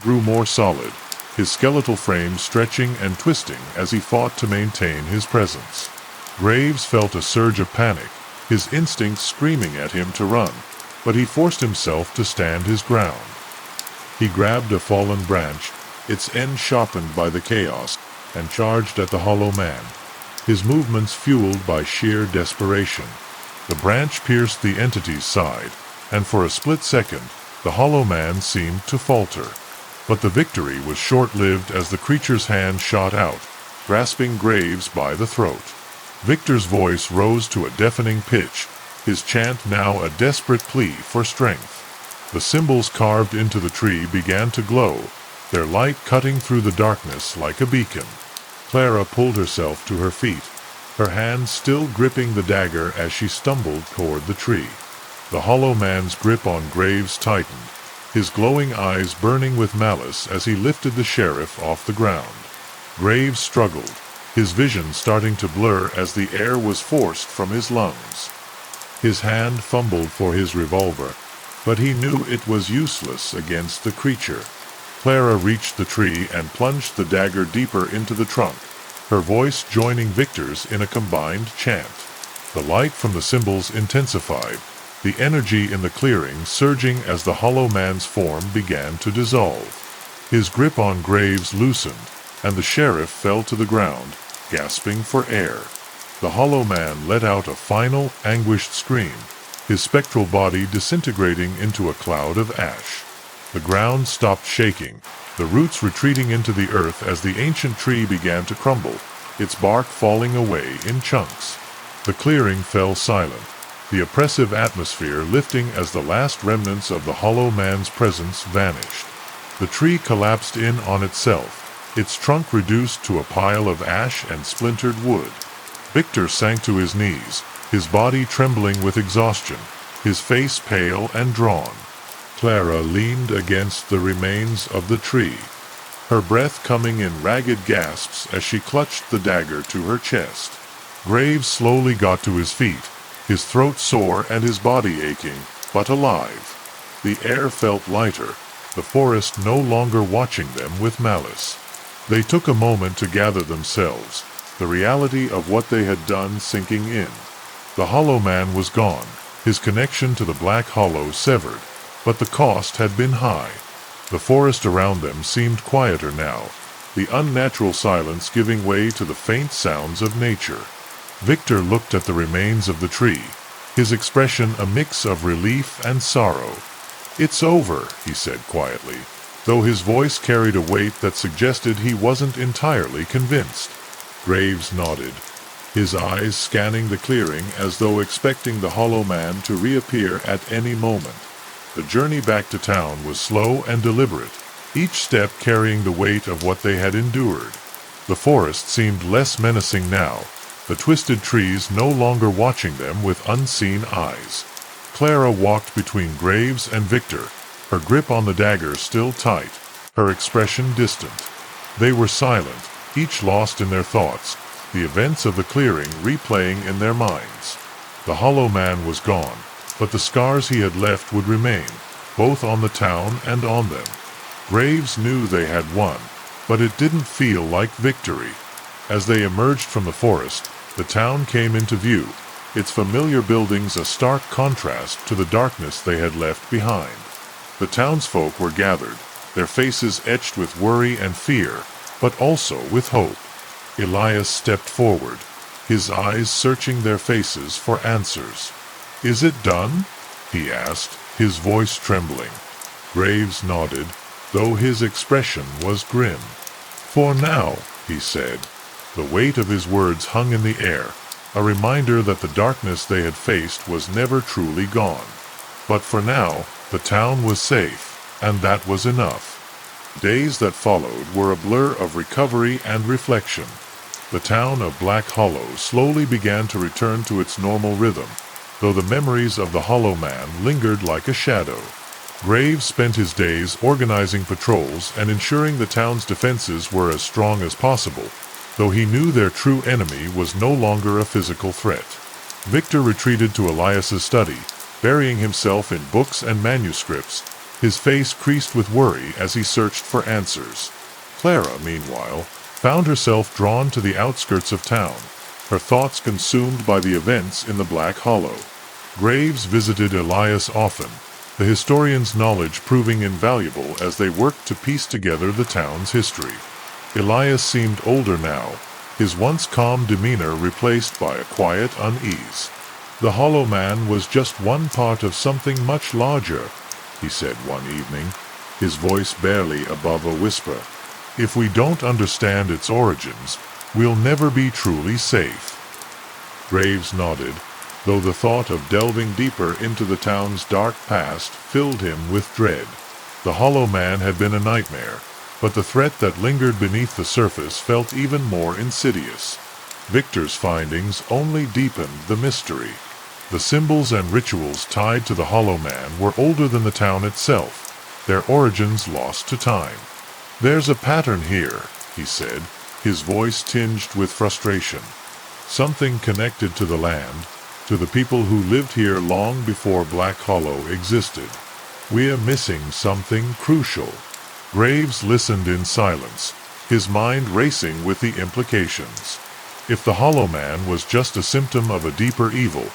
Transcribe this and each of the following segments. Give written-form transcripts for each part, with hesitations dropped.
grew more solid, his skeletal frame stretching and twisting as he fought to maintain his presence. Graves felt a surge of panic, his instincts screaming at him to run, but he forced himself to stand his ground. He grabbed a fallen branch, its end sharpened by the chaos, and charged at the hollow man, his movements fueled by sheer desperation. The branch pierced the entity's side, and for a split second, the hollow man seemed to falter. But the victory was short-lived as the creature's hand shot out, grasping Graves by the throat. Victor's voice rose to a deafening pitch, his chant now a desperate plea for strength. The symbols carved into the tree began to glow, their light cutting through the darkness like a beacon. Clara pulled herself to her feet, her hand still gripping the dagger as she stumbled toward the tree. The hollow man's grip on Graves tightened, his glowing eyes burning with malice as he lifted the sheriff off the ground. Graves struggled, his vision starting to blur as the air was forced from his lungs. His hand fumbled for his revolver, but he knew it was useless against the creature. Clara reached the tree and plunged the dagger deeper into the trunk, her voice joining Victor's in a combined chant. The light from the symbols intensified, the energy in the clearing surging as the hollow man's form began to dissolve. His grip on Graves loosened, and the sheriff fell to the ground, gasping for air. The hollow man let out a final, anguished scream, his spectral body disintegrating into a cloud of ash. The ground stopped shaking, the roots retreating into the earth as the ancient tree began to crumble, its bark falling away in chunks. The clearing fell silent, the oppressive atmosphere lifting as the last remnants of the hollow man's presence vanished. The tree collapsed in on itself, its trunk reduced to a pile of ash and splintered wood. Victor sank to his knees, his body trembling with exhaustion, his face pale and drawn. Clara leaned against the remains of the tree, her breath coming in ragged gasps as she clutched the dagger to her chest. Graves slowly got to his feet, his throat sore and his body aching, but alive. The air felt lighter, the forest no longer watching them with malice. They took a moment to gather themselves, the reality of what they had done sinking in. The hollow man was gone, his connection to the black hollow severed, but the cost had been high. The forest around them seemed quieter now, the unnatural silence giving way to the faint sounds of nature. Victor looked at the remains of the tree, his expression a mix of relief and sorrow. "It's over," he said quietly, though his voice carried a weight that suggested he wasn't entirely convinced. Graves nodded, his eyes scanning the clearing as though expecting the hollow man to reappear at any moment. The journey back to town was slow and deliberate, each step carrying the weight of what they had endured. The forest seemed less menacing now, the twisted trees no longer watching them with unseen eyes. Clara walked between Graves and Victor, her grip on the dagger still tight, her expression distant. They were silent, each lost in their thoughts, the events of the clearing replaying in their minds. The hollow man was gone, but the scars he had left would remain, both on the town and on them. Graves knew they had won, but it didn't feel like victory. As they emerged from the forest, the town came into view, its familiar buildings a stark contrast to the darkness they had left behind. The townsfolk were gathered, their faces etched with worry and fear, but also with hope. Elias stepped forward, his eyes searching their faces for answers. "Is it done?" he asked, his voice trembling. Graves nodded, though his expression was grim. "For now," he said. The weight of his words hung in the air, a reminder that the darkness they had faced was never truly gone. But for now, the town was safe, and that was enough. Days that followed were a blur of recovery and reflection. The town of Black Hollow slowly began to return to its normal rhythm, though the memories of the Hollow Man lingered like a shadow. Graves spent his days organizing patrols and ensuring the town's defenses were as strong as possible, though he knew their true enemy was no longer a physical threat. Victor retreated to Elias's study, burying himself in books and manuscripts, his face creased with worry as he searched for answers. Clara, meanwhile, found herself drawn to the outskirts of town, her thoughts consumed by the events in the Black Hollow. Graves visited Elias often, the historian's knowledge proving invaluable as they worked to piece together the town's history. Elias seemed older now, his once calm demeanor replaced by a quiet unease. "The Hollow Man was just one part of something much larger," he said one evening, his voice barely above a whisper. "If we don't understand its origins, we'll never be truly safe." Graves nodded, though the thought of delving deeper into the town's dark past filled him with dread. The Hollow Man had been a nightmare, but the threat that lingered beneath the surface felt even more insidious. Victor's findings only deepened the mystery. The symbols and rituals tied to the Hollow Man were older than the town itself, their origins lost to time. "There's a pattern here," he said, his voice tinged with frustration. "Something connected to the land, to the people who lived here long before Black Hollow existed. We're missing something crucial." Graves listened in silence, his mind racing with the implications. If the Hollow Man was just a symptom of a deeper evil,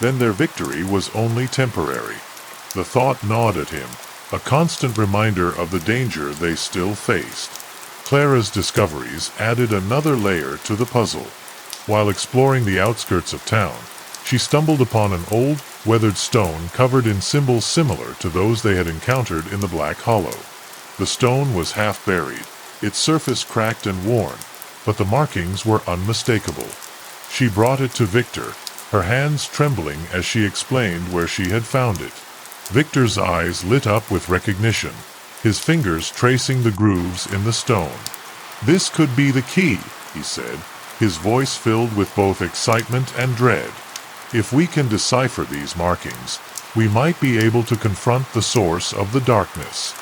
then their victory was only temporary. The thought gnawed at him, a constant reminder of the danger they still faced. Clara's discoveries added another layer to the puzzle. While exploring the outskirts of town, she stumbled upon an old, weathered stone covered in symbols similar to those they had encountered in the Black Hollow. The stone was half buried, its surface cracked and worn, but the markings were unmistakable. She brought it to Victor, her hands trembling as she explained where she had found it. Victor's eyes lit up with recognition, his fingers tracing the grooves in the stone. "This could be the key," he said, his voice filled with both excitement and dread. "If we can decipher these markings, we might be able to confront the source of the darkness."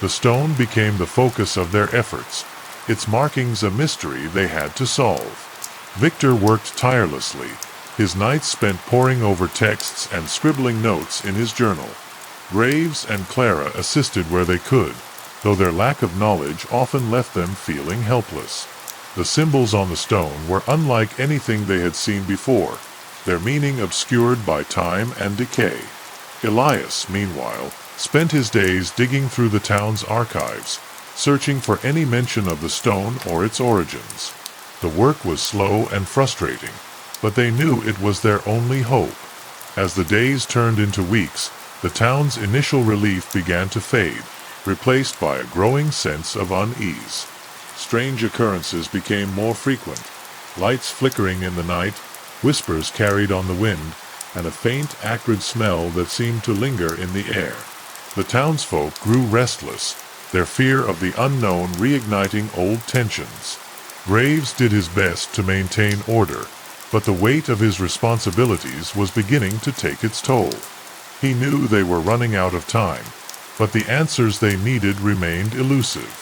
The stone became the focus of their efforts, its markings a mystery they had to solve. Victor worked tirelessly, his nights spent poring over texts and scribbling notes in his journal. Graves and Clara assisted where they could, though their lack of knowledge often left them feeling helpless. The symbols on the stone were unlike anything they had seen before, their meaning obscured by time and decay. Elias, meanwhile, spent his days digging through the town's archives, searching for any mention of the stone or its origins. The work was slow and frustrating, but they knew it was their only hope. As the days turned into weeks, the town's initial relief began to fade, replaced by a growing sense of unease. Strange occurrences became more frequent, lights flickering in the night, whispers carried on the wind, and a faint, acrid smell that seemed to linger in the air. The townsfolk grew restless, their fear of the unknown reigniting old tensions. Graves did his best to maintain order, but the weight of his responsibilities was beginning to take its toll. He knew they were running out of time, but the answers they needed remained elusive.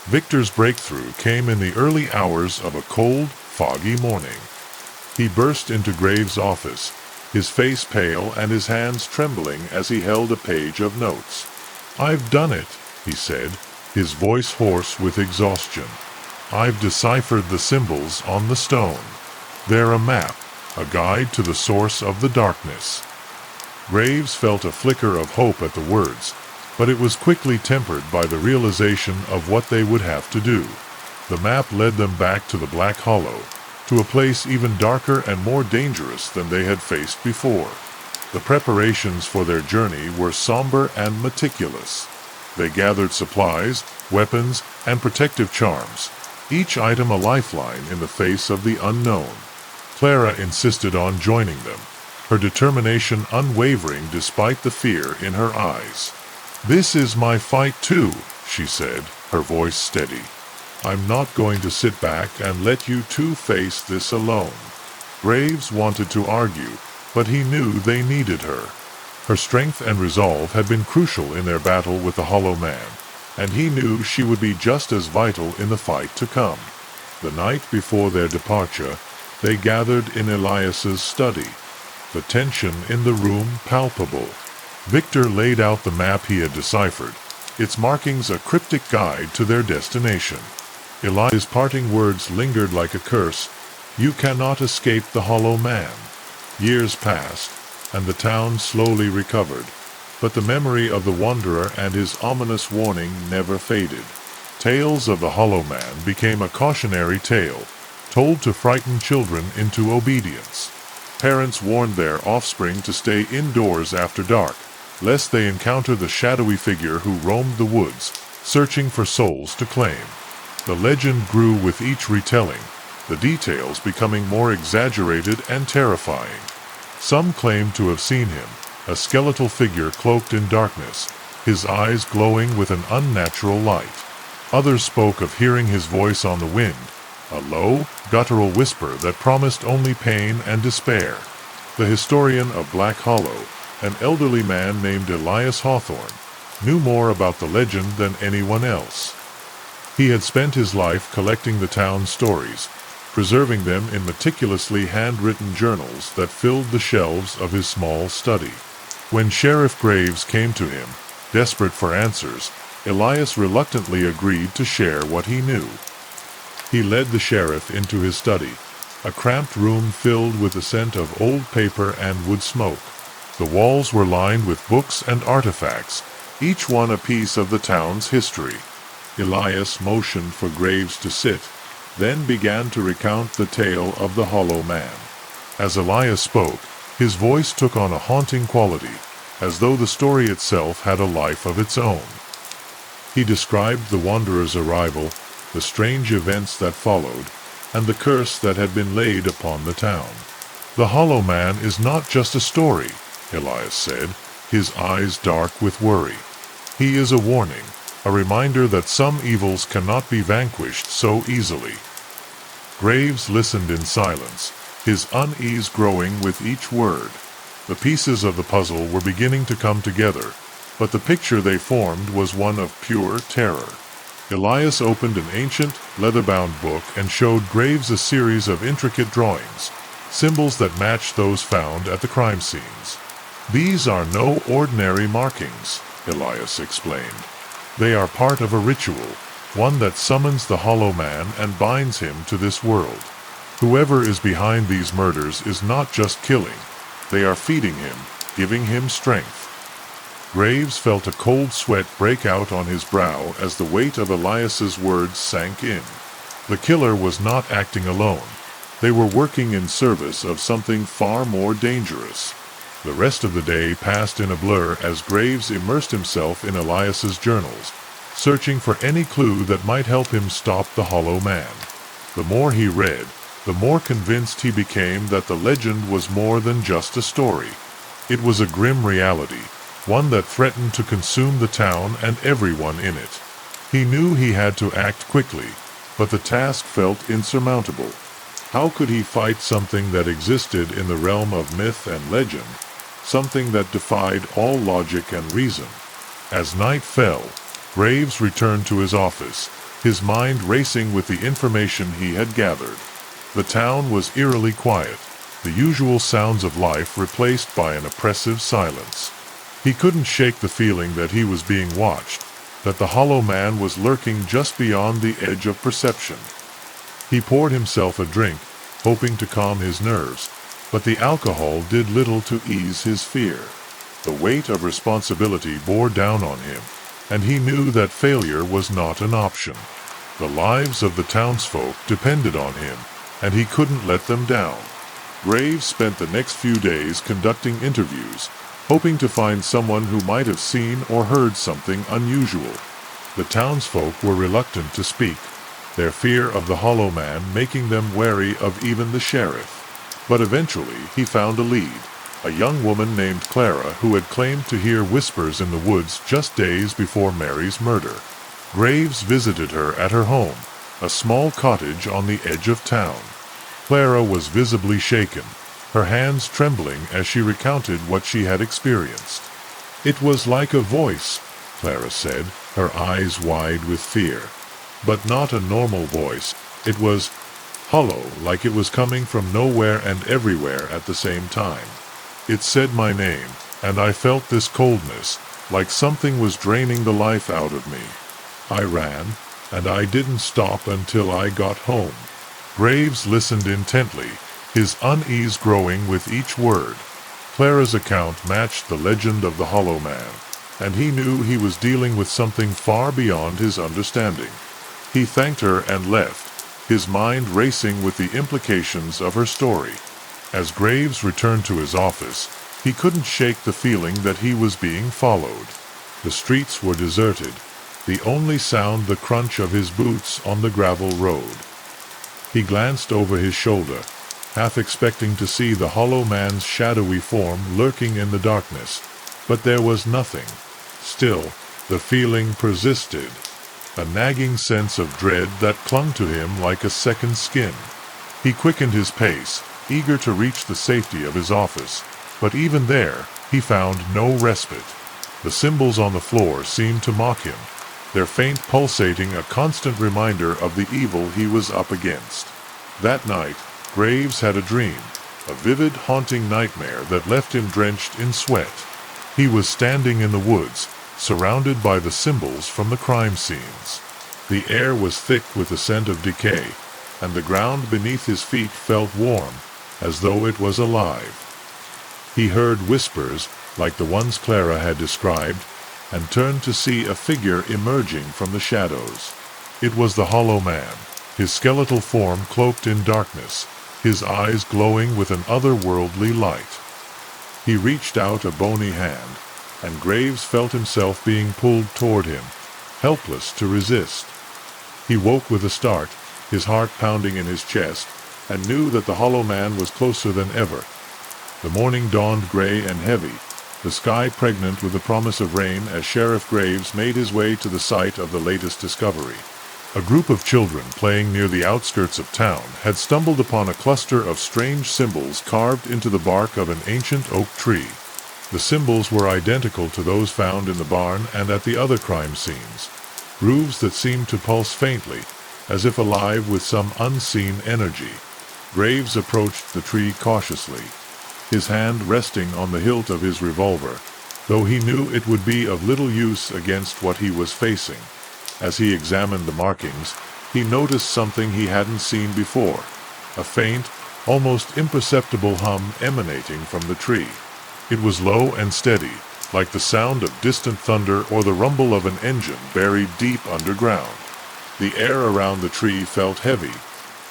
Victor's breakthrough came in the early hours of a cold, foggy morning. He burst into Graves' office, his face pale and his hands trembling as he held a page of notes. "I've done it," he said, his voice hoarse with exhaustion. "I've deciphered the symbols on the stone. They're a map, a guide to the source of the darkness." Graves felt a flicker of hope at the words, but it was quickly tempered by the realization of what they would have to do. The map led them back to the Black Hollow, to a place even darker and more dangerous than they had faced before. The preparations for their journey were somber and meticulous. They gathered supplies, weapons, and protective charms, each item a lifeline in the face of the unknown. Clara insisted on joining them, her determination unwavering despite the fear in her eyes. "This is my fight too," she said, her voice steady. "I'm not going to sit back and let you two face this alone." Graves wanted to argue, but he knew they needed her. Her strength and resolve had been crucial in their battle with the Hollow Man, and he knew she would be just as vital in the fight to come. The night before their departure, they gathered in Elias's study, the tension in the room palpable. Victor laid out the map he had deciphered, its markings a cryptic guide to their destination. Elias' parting words lingered like a curse. "You cannot escape the Hollow Man." Years passed, and the town slowly recovered, but the memory of the wanderer and his ominous warning never faded. Tales of the Hollow Man became a cautionary tale, told to frighten children into obedience. Parents warned their offspring to stay indoors after dark, lest they encounter the shadowy figure who roamed the woods, searching for souls to claim. The legend grew with each retelling, the details becoming more exaggerated and terrifying. Some claimed to have seen him, a skeletal figure cloaked in darkness, his eyes glowing with an unnatural light. Others spoke of hearing his voice on the wind, a low, guttural whisper that promised only pain and despair. The historian of Black Hollow, an elderly man named Elias Hawthorne, knew more about the legend than anyone else. He had spent his life collecting the town's stories, preserving them in meticulously handwritten journals that filled the shelves of his small study. When Sheriff Graves came to him, desperate for answers, Elias reluctantly agreed to share what he knew. He led the sheriff into his study, a cramped room filled with the scent of old paper and wood smoke. The walls were lined with books and artifacts, each one a piece of the town's history. Elias motioned for Graves to sit, then began to recount the tale of the Hollow Man. As Elias spoke, his voice took on a haunting quality, as though the story itself had a life of its own. He described the wanderer's arrival, the strange events that followed, and the curse that had been laid upon the town. "The Hollow Man is not just a story," Elias said, his eyes dark with worry. "He is a warning, a reminder that some evils cannot be vanquished so easily." Graves listened in silence, his unease growing with each word. The pieces of the puzzle were beginning to come together, but the picture they formed was one of pure terror. Elias opened an ancient, leather-bound book and showed Graves a series of intricate drawings, symbols that matched those found at the crime scenes. "These are no ordinary markings," Elias explained. "They are part of a ritual, one that summons the Hollow Man and binds him to this world. Whoever is behind these murders is not just killing, they are feeding him, giving him strength." Graves felt a cold sweat break out on his brow as the weight of Elias's words sank in. The killer was not acting alone. They were working in service of something far more dangerous. The rest of the day passed in a blur as Graves immersed himself in Elias's journals, searching for any clue that might help him stop the Hollow Man. The more he read, the more convinced he became that the legend was more than just a story. It was a grim reality, one that threatened to consume the town and everyone in it. He knew he had to act quickly, but the task felt insurmountable. How could he fight something that existed in the realm of myth and legend, something that defied all logic and reason? As night fell, Graves returned to his office, his mind racing with the information he had gathered. The town was eerily quiet, the usual sounds of life replaced by an oppressive silence. He couldn't shake the feeling that he was being watched, that the Hollow Man was lurking just beyond the edge of perception. He poured himself a drink, hoping to calm his nerves, but the alcohol did little to ease his fear. The weight of responsibility bore down on him, and he knew that failure was not an option. The lives of the townsfolk depended on him, and he couldn't let them down. Graves spent the next few days conducting interviews, hoping to find someone who might have seen or heard something unusual. The townsfolk were reluctant to speak, their fear of the Hollow Man making them wary of even the sheriff. But eventually he found a lead, a young woman named Clara who had claimed to hear whispers in the woods just days before Mary's murder. Graves visited her at her home, a small cottage on the edge of town. Clara was visibly shaken, her hands trembling as she recounted what she had experienced. "It was like a voice," Clara said, her eyes wide with fear. But not a normal voice. It was hollow, like it was coming from nowhere and everywhere at the same time. "It said my name, and I felt this coldness, like something was draining the life out of me. I ran, and I didn't stop until I got home." Graves listened intently, his unease growing with each word. Clara's account matched the legend of the Hollow Man, and he knew he was dealing with something far beyond his understanding. He thanked her and left, his mind racing with the implications of her story. As Graves returned to his office, he couldn't shake the feeling that he was being followed. The streets were deserted, the only sound the crunch of his boots on the gravel road. He glanced over his shoulder, half expecting to see the Hollow Man's shadowy form lurking in the darkness, but there was nothing. Still, the feeling persisted, a nagging sense of dread that clung to him like a second skin. He quickened his pace, eager to reach the safety of his office, but even there, he found no respite. The symbols on the floor seemed to mock him, their faint pulsating a constant reminder of the evil he was up against. That night, Graves had a dream, a vivid, haunting nightmare that left him drenched in sweat. He was standing in the woods, surrounded by the symbols from the crime scenes. The air was thick with the scent of decay, and the ground beneath his feet felt warm, as though it was alive. He heard whispers, like the ones Clara had described, and turned to see a figure emerging from the shadows. It was the Hollow Man, his skeletal form cloaked in darkness, his eyes glowing with an otherworldly light. He reached out a bony hand, and Graves felt himself being pulled toward him, helpless to resist. He woke with a start, his heart pounding in his chest, and knew that the Hollow Man was closer than ever. The morning dawned gray and heavy, the sky pregnant with the promise of rain as Sheriff Graves made his way to the site of the latest discovery. A group of children playing near the outskirts of town had stumbled upon a cluster of strange symbols carved into the bark of an ancient oak tree. The symbols were identical to those found in the barn and at the other crime scenes, grooves that seemed to pulse faintly, as if alive with some unseen energy. Graves approached the tree cautiously, his hand resting on the hilt of his revolver, though he knew it would be of little use against what he was facing. As he examined the markings, he noticed something he hadn't seen before, a faint, almost imperceptible hum emanating from the tree. It was low and steady, like the sound of distant thunder or the rumble of an engine buried deep underground. The air around the tree felt heavy,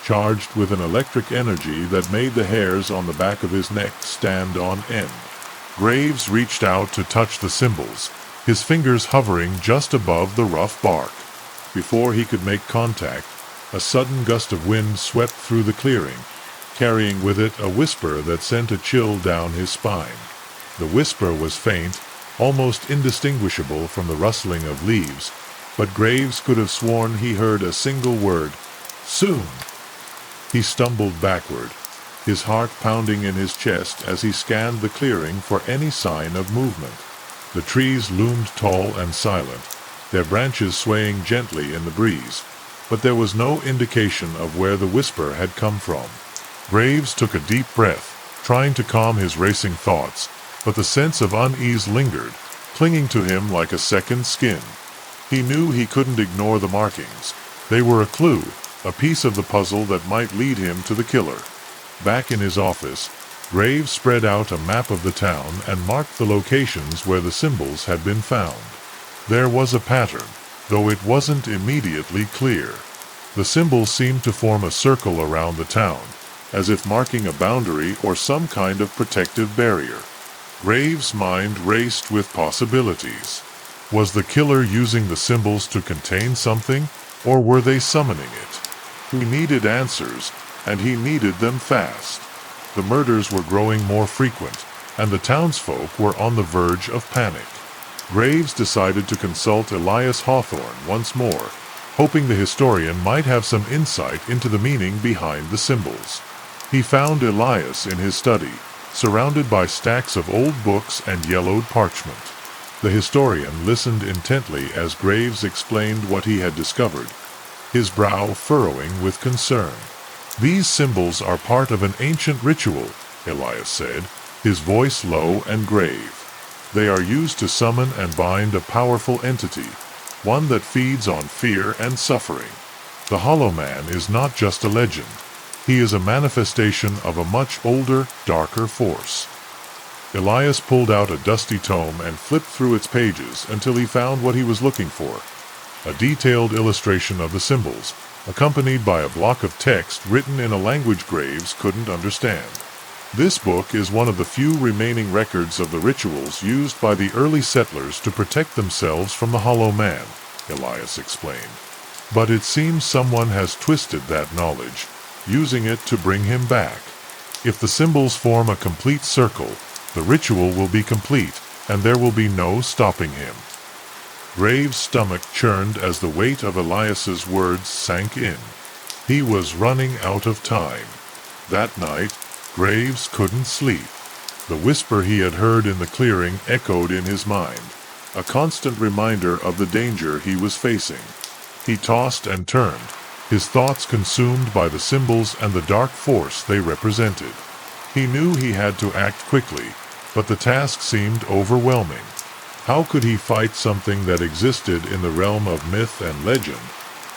charged with an electric energy that made the hairs on the back of his neck stand on end. Graves reached out to touch the symbols, his fingers hovering just above the rough bark. Before he could make contact, a sudden gust of wind swept through the clearing, carrying with it a whisper that sent a chill down his spine. The whisper was faint, almost indistinguishable from the rustling of leaves, but Graves could have sworn he heard a single word: "Soon." He stumbled backward, his heart pounding in his chest as he scanned the clearing for any sign of movement. The trees loomed tall and silent, their branches swaying gently in the breeze, but there was no indication of where the whisper had come from. Graves took a deep breath, trying to calm his racing thoughts, but the sense of unease lingered, clinging to him like a second skin. He knew he couldn't ignore the markings. They were a clue, a piece of the puzzle that might lead him to the killer. Back in his office, Graves spread out a map of the town and marked the locations where the symbols had been found. There was a pattern, though it wasn't immediately clear. The symbols seemed to form a circle around the town, as if marking a boundary or some kind of protective barrier. Graves' mind raced with possibilities. Was the killer using the symbols to contain something, or were they summoning it? He needed answers, and he needed them fast. The murders were growing more frequent, and the townsfolk were on the verge of panic. Graves decided to consult Elias Hawthorne once more, hoping the historian might have some insight into the meaning behind the symbols. He found Elias in his study, surrounded by stacks of old books and yellowed parchment. The historian listened intently as Graves explained what he had discovered, his brow furrowing with concern. "These symbols are part of an ancient ritual," Elias said, his voice low and grave. They are used to summon and bind a powerful entity, one that feeds on fear and suffering. The Hollow Man is not just a legend. He is a manifestation of a much older, darker force. Elias pulled out a dusty tome and flipped through its pages until he found what he was looking for. A detailed illustration of the symbols, accompanied by a block of text written in a language Graves couldn't understand. This book is one of the few remaining records of the rituals used by the early settlers to protect themselves from the Hollow Man, Elias explained. But it seems someone has twisted that knowledge, using it to bring him back. If the symbols form a complete circle, the ritual will be complete, and there will be no stopping him. Graves' stomach churned as the weight of Elias's words sank in. He was running out of time. That night, Graves couldn't sleep. The whisper he had heard in the clearing echoed in his mind, a constant reminder of the danger he was facing. He tossed and turned, his thoughts consumed by the symbols and the dark force they represented. He knew he had to act quickly, but the task seemed overwhelming. How could he fight something that existed in the realm of myth and legend,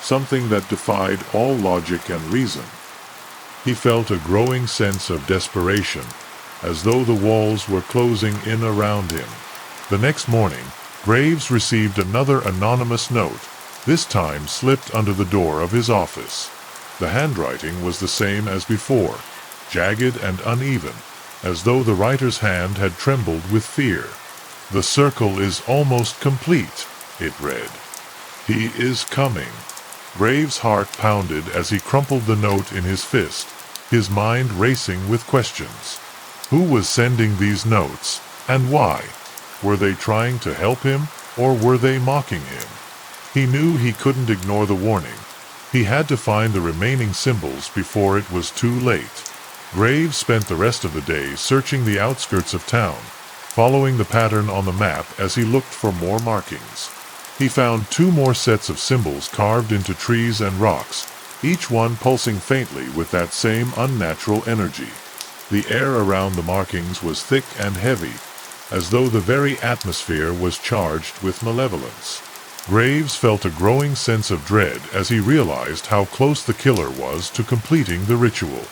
something that defied all logic and reason? He felt a growing sense of desperation, as though the walls were closing in around him. The next morning, Graves received another anonymous note, this time slipped under the door of his office. The handwriting was the same as before, jagged and uneven, as though the writer's hand had trembled with fear. "The circle is almost complete," it read. "He is coming." Graves' heart pounded as he crumpled the note in his fist, his mind racing with questions. Who was sending these notes, and why? Were they trying to help him, or were they mocking him? He knew he couldn't ignore the warning. He had to find the remaining symbols before it was too late. Graves spent the rest of the day searching the outskirts of town, following the pattern on the map as he looked for more markings. He found 2 more sets of symbols carved into trees and rocks, each one pulsing faintly with that same unnatural energy. The air around the markings was thick and heavy, as though the very atmosphere was charged with malevolence. Graves felt a growing sense of dread as he realized how close the killer was to completing the ritual.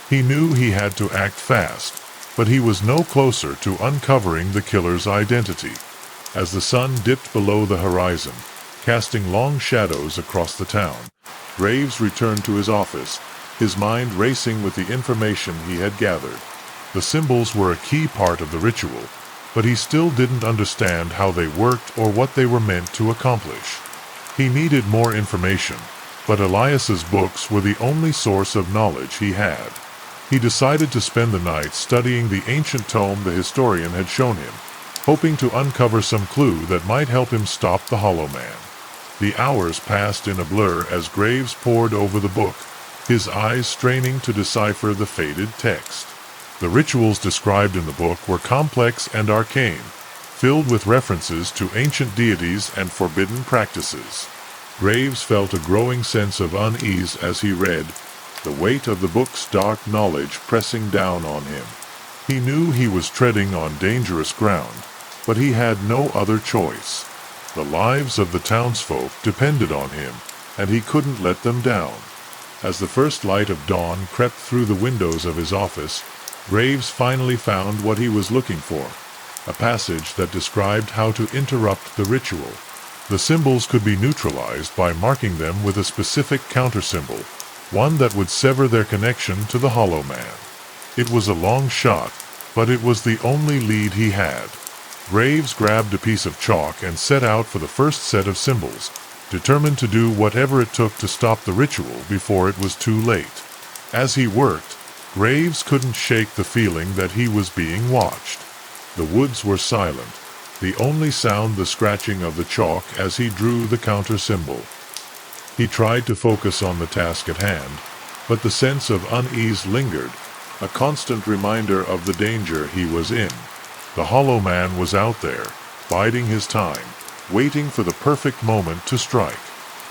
He knew he had to act fast, but he was no closer to uncovering the killer's identity. As the sun dipped below the horizon, casting long shadows across the town, Graves returned to his office, his mind racing with the information he had gathered. The symbols were a key part of the ritual, but he still didn't understand how they worked or what they were meant to accomplish. He needed more information, but Elias's books were the only source of knowledge he had. He decided to spend the night studying the ancient tome the historian had shown him, hoping to uncover some clue that might help him stop the Hollow Man. The hours passed in a blur as Graves pored over the book, his eyes straining to decipher the faded text. The rituals described in the book were complex and arcane, filled with references to ancient deities and forbidden practices. Graves felt a growing sense of unease as he read, the weight of the book's dark knowledge pressing down on him. He knew he was treading on dangerous ground, but he had no other choice. The lives of the townsfolk depended on him, and he couldn't let them down. As the first light of dawn crept through the windows of his office, Graves finally found what he was looking for, a passage that described how to interrupt the ritual. The symbols could be neutralized by marking them with a specific countersymbol, one that would sever their connection to the Hollow Man. It was a long shot, but it was the only lead he had. Graves grabbed a piece of chalk and set out for the first set of symbols, determined to do whatever it took to stop the ritual before it was too late. As he worked, Graves couldn't shake the feeling that he was being watched. The woods were silent, the only sound the scratching of the chalk as he drew the counter symbol. He tried to focus on the task at hand, but the sense of unease lingered, a constant reminder of the danger he was in. The Hollow Man was out there, biding his time, waiting for the perfect moment to strike.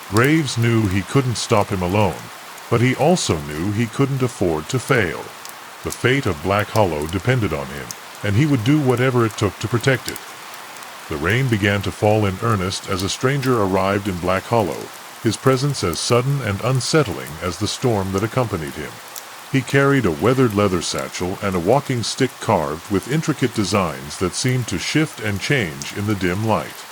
Graves knew he couldn't stop him alone, but he also knew he couldn't afford to fail. The fate of Black Hollow depended on him, and he would do whatever it took to protect it, The rain began to fall in earnest as a stranger arrived in Black Hollow, his presence as sudden and unsettling as the storm that accompanied him. He carried a weathered leather satchel and a walking stick carved with intricate designs that seemed to shift and change in the dim light.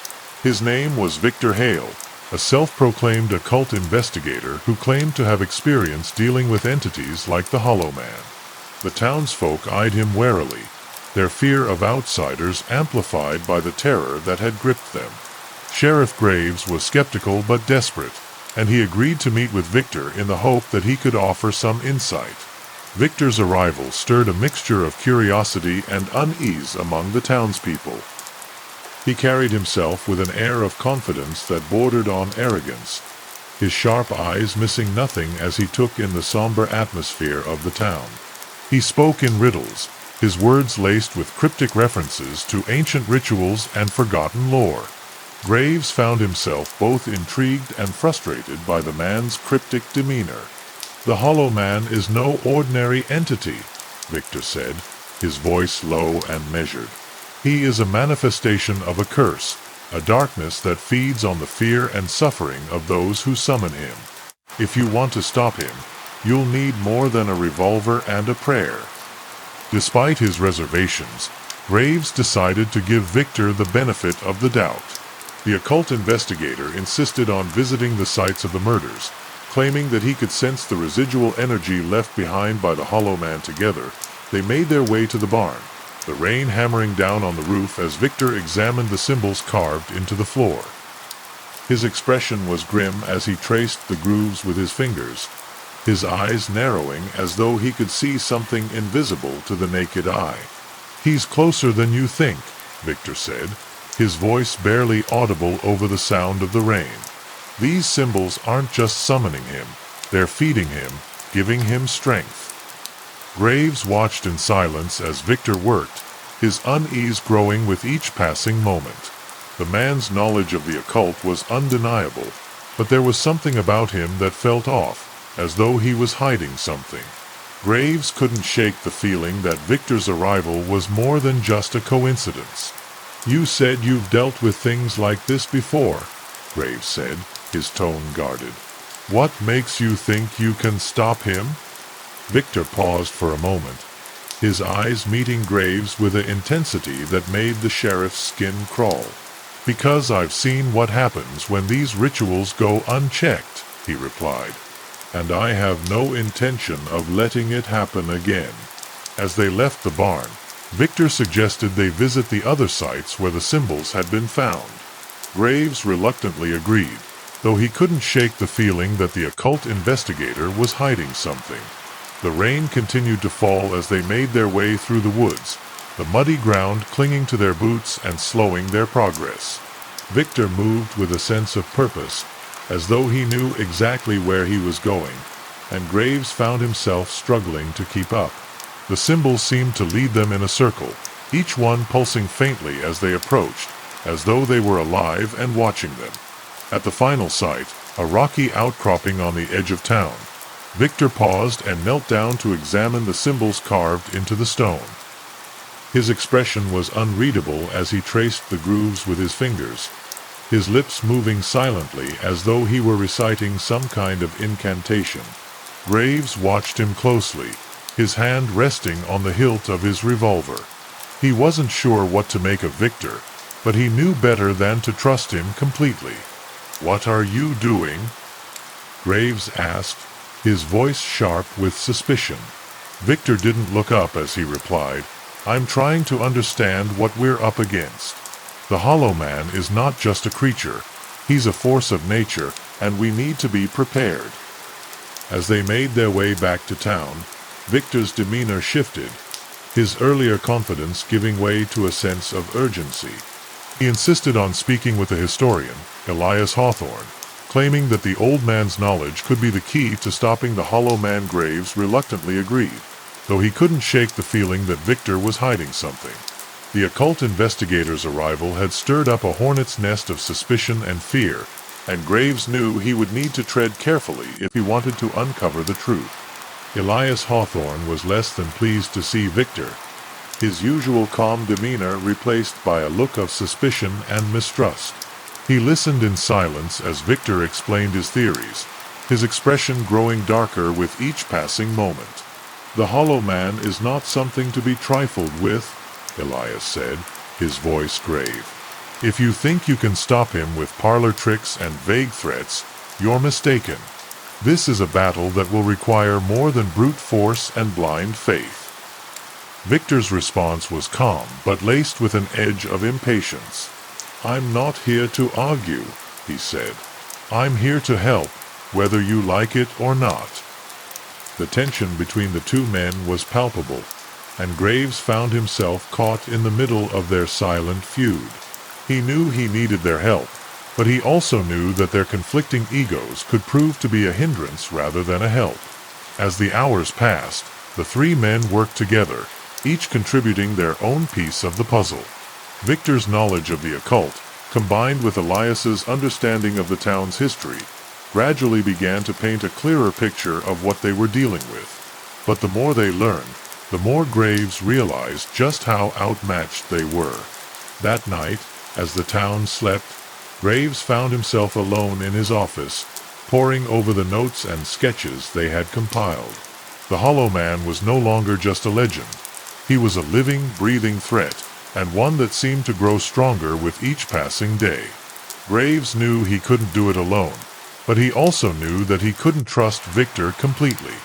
His name was Victor Hale, a self-proclaimed occult investigator who claimed to have experience dealing with entities like the Hollow Man. The townsfolk eyed him warily, their fear of outsiders amplified by the terror that had gripped them. Sheriff Graves was skeptical but desperate, and he agreed to meet with Victor in the hope that he could offer some insight. Victor's arrival stirred a mixture of curiosity and unease among the townspeople. He carried himself with an air of confidence that bordered on arrogance, his sharp eyes missing nothing as he took in the somber atmosphere of the town. He spoke in riddles, his words laced with cryptic references to ancient rituals and forgotten lore. Graves found himself both intrigued and frustrated by the man's cryptic demeanor. "The Hollow Man is no ordinary entity," Victor said, his voice low and measured. "He is a manifestation of a curse, a darkness that feeds on the fear and suffering of those who summon him. If you want to stop him, you'll need more than a revolver and a prayer." Despite his reservations, Graves decided to give Victor the benefit of the doubt. The occult investigator insisted on visiting the sites of the murders, claiming that he could sense the residual energy left behind by the Hollow Man. Together, they made their way to the barn, the rain hammering down on the roof as Victor examined the symbols carved into the floor. His expression was grim as he traced the grooves with his fingers, his eyes narrowing as though he could see something invisible to the naked eye. "He's closer than you think," Victor said, his voice barely audible over the sound of the rain. "These symbols aren't just summoning him, they're feeding him, giving him strength." Graves watched in silence as Victor worked, his unease growing with each passing moment. The man's knowledge of the occult was undeniable, but there was something about him that felt off, as though he was hiding something. Graves couldn't shake the feeling that Victor's arrival was more than just a coincidence. "You said you've dealt with things like this before," Graves said, his tone guarded. "What makes you think you can stop him?" Victor paused for a moment, his eyes meeting Graves with an intensity that made the sheriff's skin crawl. "Because I've seen what happens when these rituals go unchecked," he replied, "and I have no intention of letting it happen again." As they left the barn, Victor suggested they visit the other sites where the symbols had been found. Graves reluctantly agreed, though he couldn't shake the feeling that the occult investigator was hiding something. The rain continued to fall as they made their way through the woods, the muddy ground clinging to their boots and slowing their progress. Victor moved with a sense of purpose, as though he knew exactly where he was going, and Graves found himself struggling to keep up. The symbols seemed to lead them in a circle, each one pulsing faintly as they approached, as though they were alive and watching them. At the final site, a rocky outcropping on the edge of town, Victor paused and knelt down to examine the symbols carved into the stone. His expression was unreadable as he traced the grooves with his fingers, his lips moving silently as though he were reciting some kind of incantation. Graves watched him closely, his hand resting on the hilt of his revolver. He wasn't sure what to make of Victor, but he knew better than to trust him completely. "What are you doing?" Graves asked, his voice sharp with suspicion. Victor didn't look up as he replied, "I'm trying to understand what we're up against. The Hollow Man is not just a creature, he's a force of nature, and we need to be prepared." As they made their way back to town, Victor's demeanor shifted, his earlier confidence giving way to a sense of urgency. He insisted on speaking with the historian, Elias Hawthorne, claiming that the old man's knowledge could be the key to stopping the Hollow Man. Graves reluctantly agreed, though he couldn't shake the feeling that Victor was hiding something. The occult investigator's arrival had stirred up a hornet's nest of suspicion and fear, and Graves knew he would need to tread carefully if he wanted to uncover the truth. Elias Hawthorne was less than pleased to see Victor, his usual calm demeanor replaced by a look of suspicion and mistrust. He listened in silence as Victor explained his theories, his expression growing darker with each passing moment. "The Hollow Man is not something to be trifled with," Elias said, his voice grave. "If you think you can stop him with parlor tricks and vague threats, you're mistaken. This is a battle that will require more than brute force and blind faith." Victor's response was calm, but laced with an edge of impatience. "I'm not here to argue," he said. "I'm here to help, whether you like it or not." The tension between the two men was palpable, and Graves found himself caught in the middle of their silent feud. He knew he needed their help, but he also knew that their conflicting egos could prove to be a hindrance rather than a help. As the hours passed, the three men worked together, each contributing their own piece of the puzzle. Victor's knowledge of the occult, combined with Elias's understanding of the town's history, gradually began to paint a clearer picture of what they were dealing with. But the more they learned, the more Graves realized just how outmatched they were. That night, as the town slept, Graves found himself alone in his office, poring over the notes and sketches they had compiled. The Hollow Man was no longer just a legend. He was a living, breathing threat, and one that seemed to grow stronger with each passing day. Graves knew he couldn't do it alone, but he also knew that he couldn't trust Victor completely.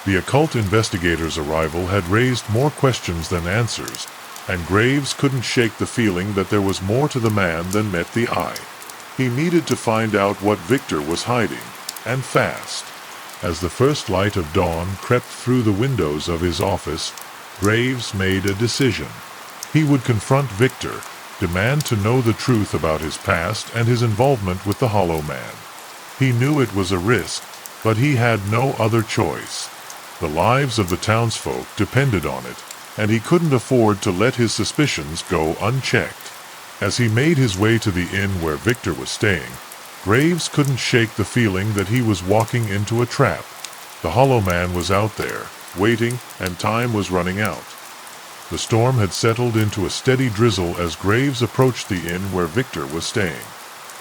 The occult investigator's arrival had raised more questions than answers, and Graves couldn't shake the feeling that there was more to the man than met the eye. He needed to find out what Victor was hiding, and fast. As the first light of dawn crept through the windows of his office, Graves made a decision. He would confront Victor, demand to know the truth about his past and his involvement with the Hollow Man. He knew it was a risk, but he had no other choice. The lives of the townsfolk depended on it, and he couldn't afford to let his suspicions go unchecked. As he made his way to the inn where Victor was staying, Graves couldn't shake the feeling that he was walking into a trap. The Hollow Man was out there, waiting, and time was running out. The storm had settled into a steady drizzle as Graves approached the inn where Victor was staying.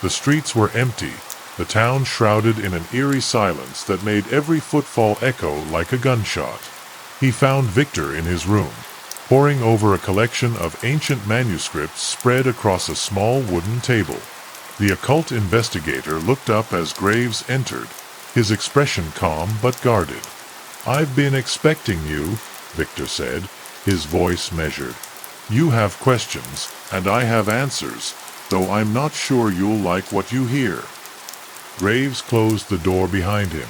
The streets were empty, the town shrouded in an eerie silence that made every footfall echo like a gunshot. He found Victor in his room, poring over a collection of ancient manuscripts spread across a small wooden table. The occult investigator looked up as Graves entered, his expression calm but guarded. "I've been expecting you," Victor said, his voice measured. "You have questions, and I have answers, though I'm not sure you'll like what you hear." Graves closed the door behind him,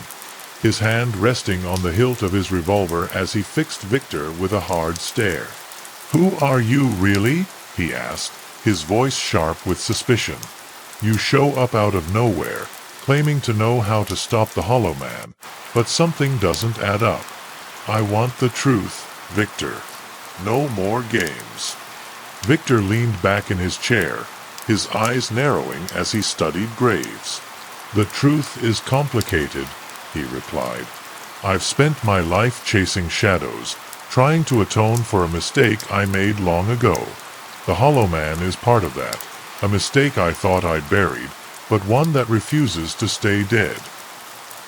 his hand resting on the hilt of his revolver as he fixed Victor with a hard stare. "Who are you, really?" he asked, his voice sharp with suspicion. "You show up out of nowhere, claiming to know how to stop the Hollow Man, but something doesn't add up. I want the truth, Victor. No more games." Victor leaned back in his chair, his eyes narrowing as he studied Graves. "The truth is complicated," he replied. "I've spent my life chasing shadows, trying to atone for a mistake I made long ago. The Hollow Man is part of that, a mistake I thought I'd buried, but one that refuses to stay dead."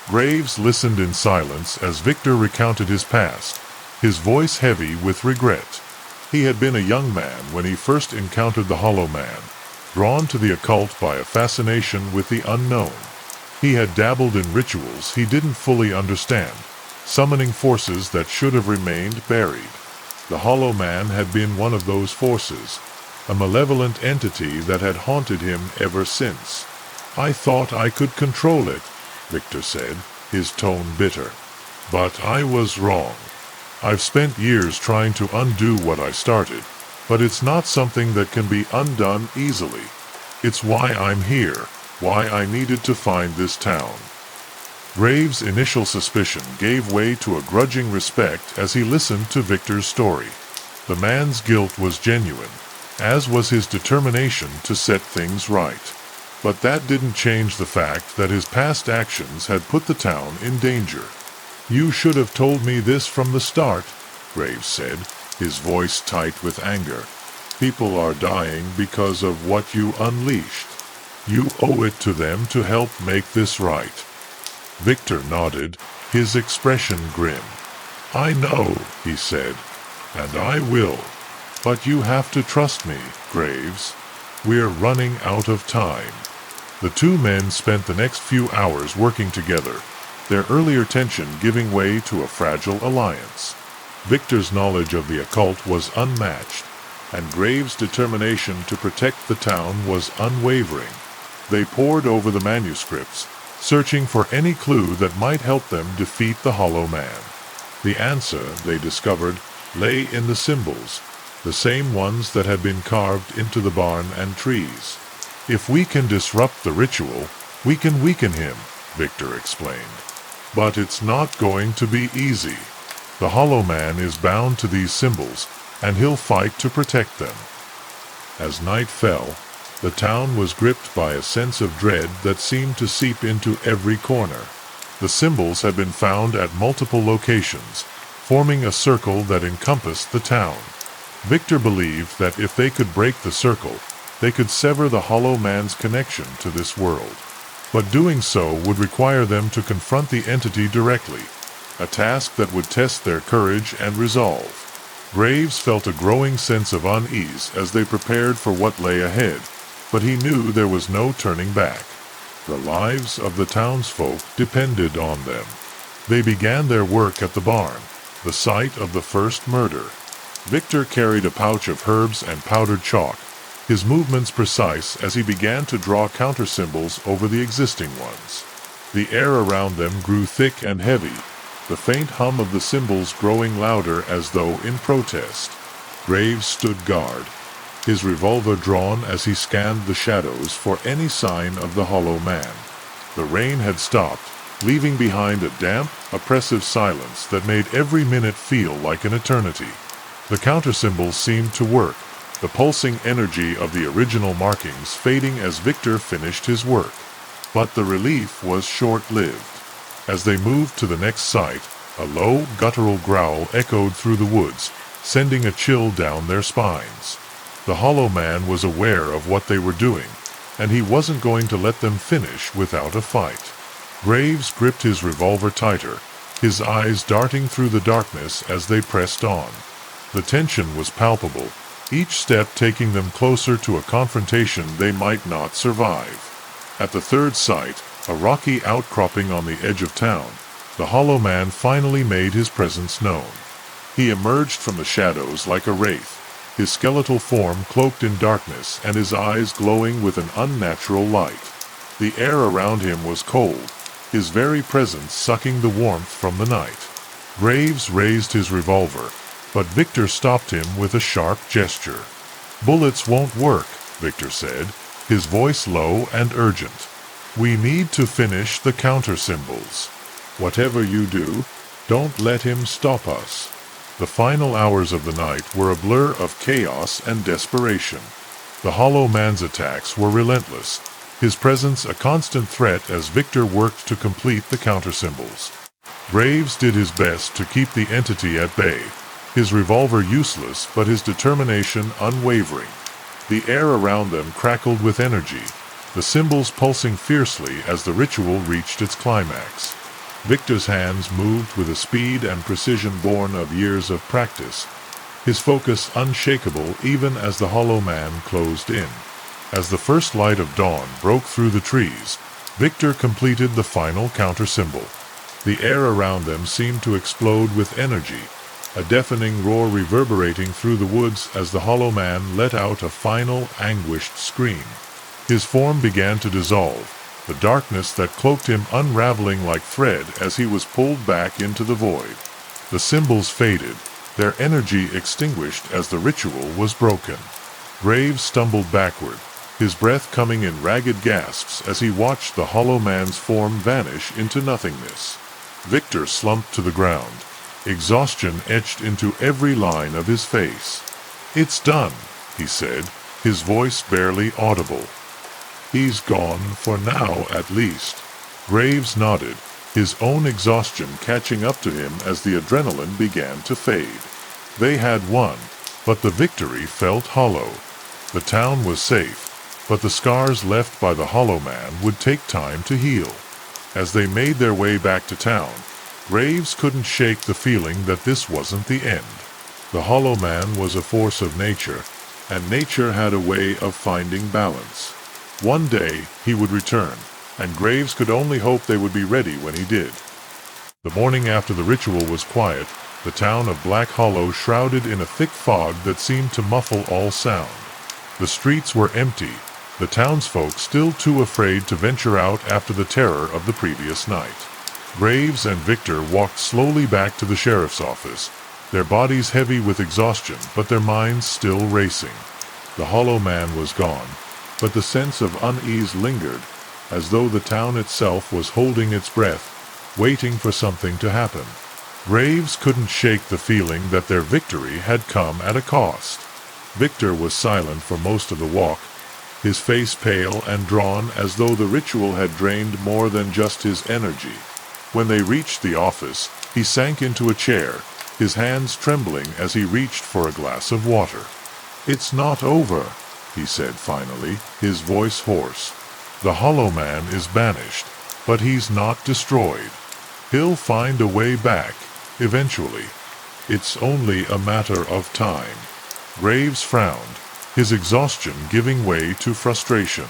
Graves listened in silence as Victor recounted his past, his voice heavy with regret. He had been a young man when he first encountered the Hollow Man, drawn to the occult by a fascination with the unknown. He had dabbled in rituals he didn't fully understand, summoning forces that should have remained buried. The Hollow Man had been one of those forces, a malevolent entity that had haunted him ever since. "I thought I could control it," Victor said, his tone bitter. "But I was wrong. I've spent years trying to undo what I started, but it's not something that can be undone easily. It's why I'm here, why I needed to find this town." Graves' initial suspicion gave way to a grudging respect as he listened to Victor's story. The man's guilt was genuine, as was his determination to set things right. But that didn't change the fact that his past actions had put the town in danger. "You should have told me this from the start," Graves said, his voice tight with anger. "People are dying because of what you unleashed. You owe it to them to help make this right." Victor nodded, his expression grim. "I know," he said, "and I will. But you have to trust me, Graves. We're running out of time." The two men spent the next few hours working together, their earlier tension giving way to a fragile alliance. Victor's knowledge of the occult was unmatched, and Graves' determination to protect the town was unwavering. They pored over the manuscripts, searching for any clue that might help them defeat the Hollow Man. The answer, they discovered, lay in the symbols, the same ones that had been carved into the barn and trees. "If we can disrupt the ritual, we can weaken him," Victor explained. "But it's not going to be easy. The Hollow Man is bound to these symbols, and he'll fight to protect them." As night fell, the town was gripped by a sense of dread that seemed to seep into every corner. The symbols had been found at multiple locations, forming a circle that encompassed the town. Victor believed that if they could break the circle, they could sever the Hollow Man's connection to this world. But doing so would require them to confront the entity directly, a task that would test their courage and resolve. Graves felt a growing sense of unease as they prepared for what lay ahead, but he knew there was no turning back. The lives of the townsfolk depended on them. They began their work at the barn, the site of the first murder. Victor carried a pouch of herbs and powdered chalk, his movements precise as he began to draw counter-symbols over the existing ones. The air around them grew thick and heavy, the faint hum of the symbols growing louder as though in protest. Graves stood guard, his revolver drawn as he scanned the shadows for any sign of the Hollow Man. The rain had stopped, leaving behind a damp, oppressive silence that made every minute feel like an eternity. The counter-symbols seemed to work, the pulsing energy of the original markings fading as Victor finished his work. But the relief was short-lived. As they moved to the next site, a low, guttural growl echoed through the woods, sending a chill down their spines. The Hollow Man was aware of what they were doing, and he wasn't going to let them finish without a fight. Graves gripped his revolver tighter, his eyes darting through the darkness as they pressed on. The tension was palpable, each step taking them closer to a confrontation they might not survive. At the third site, a rocky outcropping on the edge of town, the Hollow Man finally made his presence known. He emerged from the shadows like a wraith, his skeletal form cloaked in darkness and his eyes glowing with an unnatural light. The air around him was cold, his very presence sucking the warmth from the night. Graves raised his revolver, but Victor stopped him with a sharp gesture. "Bullets won't work," Victor said, his voice low and urgent. "We need to finish the counter-symbols. Whatever you do, don't let him stop us." The final hours of the night were a blur of chaos and desperation. The Hollow Man's attacks were relentless, his presence a constant threat as Victor worked to complete the counter-symbols. Graves did his best to keep the entity at bay, his revolver useless but his determination unwavering. The air around them crackled with energy, the symbols pulsing fiercely as the ritual reached its climax. Victor's hands moved with a speed and precision born of years of practice, his focus unshakable even as the Hollow Man closed in. As the first light of dawn broke through the trees, Victor completed the final counter-symbol. The air around them seemed to explode with energy, a deafening roar reverberating through the woods as the Hollow Man let out a final, anguished scream. His form began to dissolve, the darkness that cloaked him unraveling like thread as he was pulled back into the void. The symbols faded, their energy extinguished as the ritual was broken. Graves stumbled backward, his breath coming in ragged gasps as he watched the Hollow Man's form vanish into nothingness. Victor slumped to the ground, exhaustion etched into every line of his face. "It's done," he said, his voice barely audible. "He's gone for now, at least." Graves nodded, his own exhaustion catching up to him as the adrenaline began to fade. They had won, but the victory felt hollow. The town was safe, but the scars left by the Hollow Man would take time to heal. As they made their way back to town, Graves couldn't shake the feeling that this wasn't the end. The Hollow Man was a force of nature, and nature had a way of finding balance. One day he would return, and Graves could only hope they would be ready when he did. The morning after the ritual was quiet, the town of Black Hollow shrouded in a thick fog that seemed to muffle all sound. The streets were empty, the townsfolk still too afraid to venture out after the terror of the previous night. Graves and Victor walked slowly back to the sheriff's office, their bodies heavy with exhaustion but their minds still racing. The Hollow Man was gone, but the sense of unease lingered, as though the town itself was holding its breath, waiting for something to happen. Graves couldn't shake the feeling that their victory had come at a cost. Victor was silent for most of the walk, his face pale and drawn as though the ritual had drained more than just his energy. When they reached the office, he sank into a chair, his hands trembling as he reached for a glass of water. "It's not over," he said finally, his voice hoarse. "The Hollow Man is banished, but he's not destroyed. He'll find a way back, eventually. It's only a matter of time." Graves frowned, his exhaustion giving way to frustration.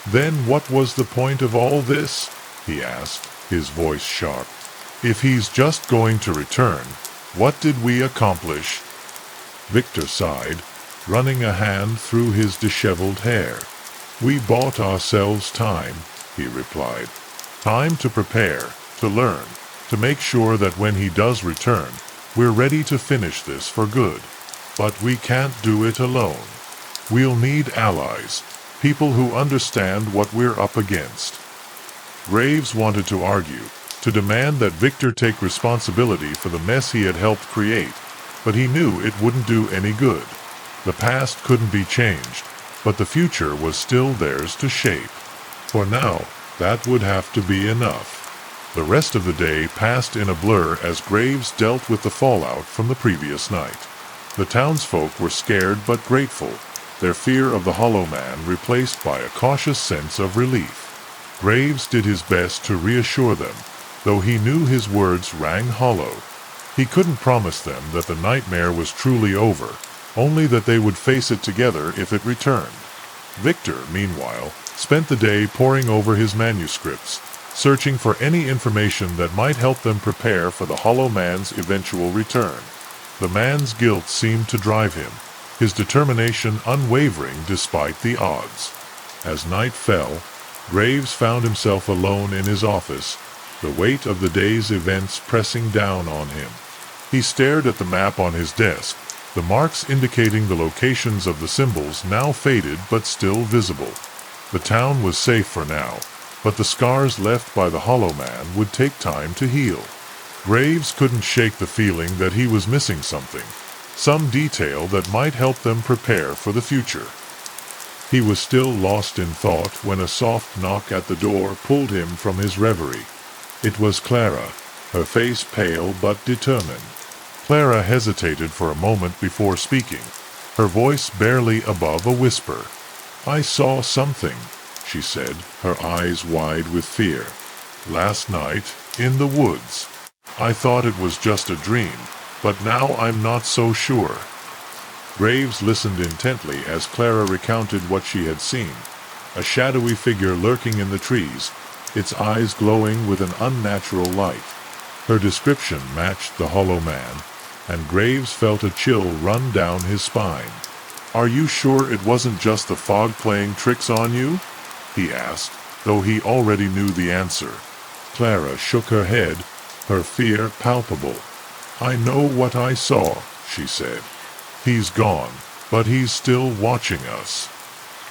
"Then what was the point of all this?" he asked, his voice sharp. "If he's just going to return, what did we accomplish?" Victor sighed, running a hand through his disheveled hair. "We bought ourselves time," he replied. "Time to prepare, to learn, to make sure that when he does return, we're ready to finish this for good. But we can't do it alone. We'll need allies, people who understand what we're up against." Graves wanted to argue, to demand that Victor take responsibility for the mess he had helped create, but he knew it wouldn't do any good. The past couldn't be changed, but the future was still theirs to shape. For now, that would have to be enough. The rest of the day passed in a blur as Graves dealt with the fallout from the previous night. The townsfolk were scared but grateful, their fear of the Hollow Man replaced by a cautious sense of relief. Graves did his best to reassure them, though he knew his words rang hollow. He couldn't promise them that the nightmare was truly over, only that they would face it together if it returned. Victor, meanwhile, spent the day poring over his manuscripts, searching for any information that might help them prepare for the Hollow Man's eventual return. The man's guilt seemed to drive him, his determination unwavering despite the odds. As night fell, Graves found himself alone in his office, the weight of the day's events pressing down on him. He stared at the map on his desk, the marks indicating the locations of the symbols now faded but still visible. The town was safe for now, but the scars left by the Hollow Man would take time to heal. Graves couldn't shake the feeling that he was missing something, some detail that might help them prepare for the future. He was still lost in thought when a soft knock at the door pulled him from his reverie. It was Clara, her face pale but determined. Clara hesitated for a moment before speaking, her voice barely above a whisper. "I saw something," she said, her eyes wide with fear. "Last night, in the woods. I thought it was just a dream, but now I'm not so sure." Graves listened intently as Clara recounted what she had seen, a shadowy figure lurking in the trees, its eyes glowing with an unnatural light. Her description matched the Hollow Man, and Graves felt a chill run down his spine. "Are you sure it wasn't just the fog playing tricks on you?" he asked, though he already knew the answer. Clara shook her head, her fear palpable. "I know what I saw," she said. "He's gone, but he's still watching us."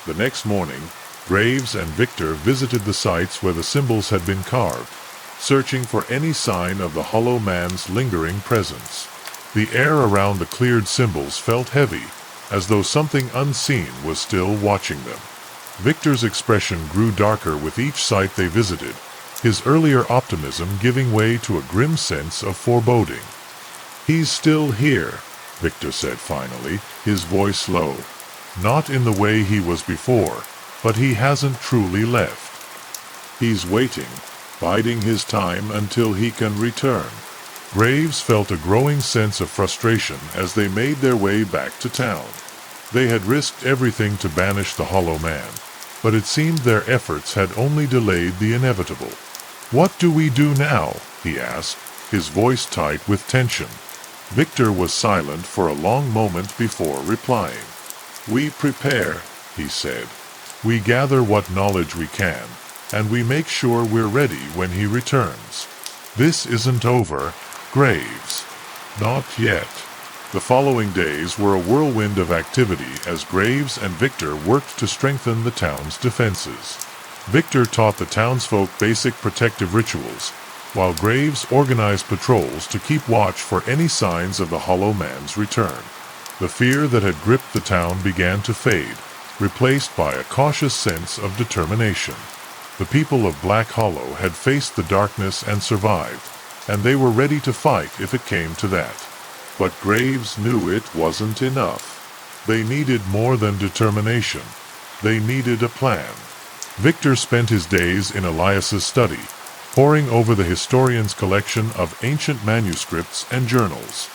The next morning, Graves and Victor visited the sites where the symbols had been carved, searching for any sign of the Hollow Man's lingering presence. The air around the cleared symbols felt heavy, as though something unseen was still watching them. Victor's expression grew darker with each site they visited, his earlier optimism giving way to a grim sense of foreboding. "He's still here," Victor said finally, his voice low. "Not in the way he was before, but he hasn't truly left. He's waiting, biding his time until he can return." Graves felt a growing sense of frustration as they made their way back to town. They had risked everything to banish the Hollow Man, but it seemed their efforts had only delayed the inevitable. "What do we do now?" he asked, his voice tight with tension. Victor was silent for a long moment before replying. "We prepare," he said. "We gather what knowledge we can, and we make sure we're ready when he returns. This isn't over, Graves. Not yet." The following days were a whirlwind of activity as Graves and Victor worked to strengthen the town's defenses. Victor taught the townsfolk basic protective rituals, while Graves organized patrols to keep watch for any signs of the Hollow Man's return. The fear that had gripped the town began to fade, replaced by a cautious sense of determination. The people of Black Hollow had faced the darkness and survived, and they were ready to fight if it came to that. But Graves knew it wasn't enough. They needed more than determination. They needed a plan. Victor spent his days in Elias's study, poring over the historian's collection of ancient manuscripts and journals.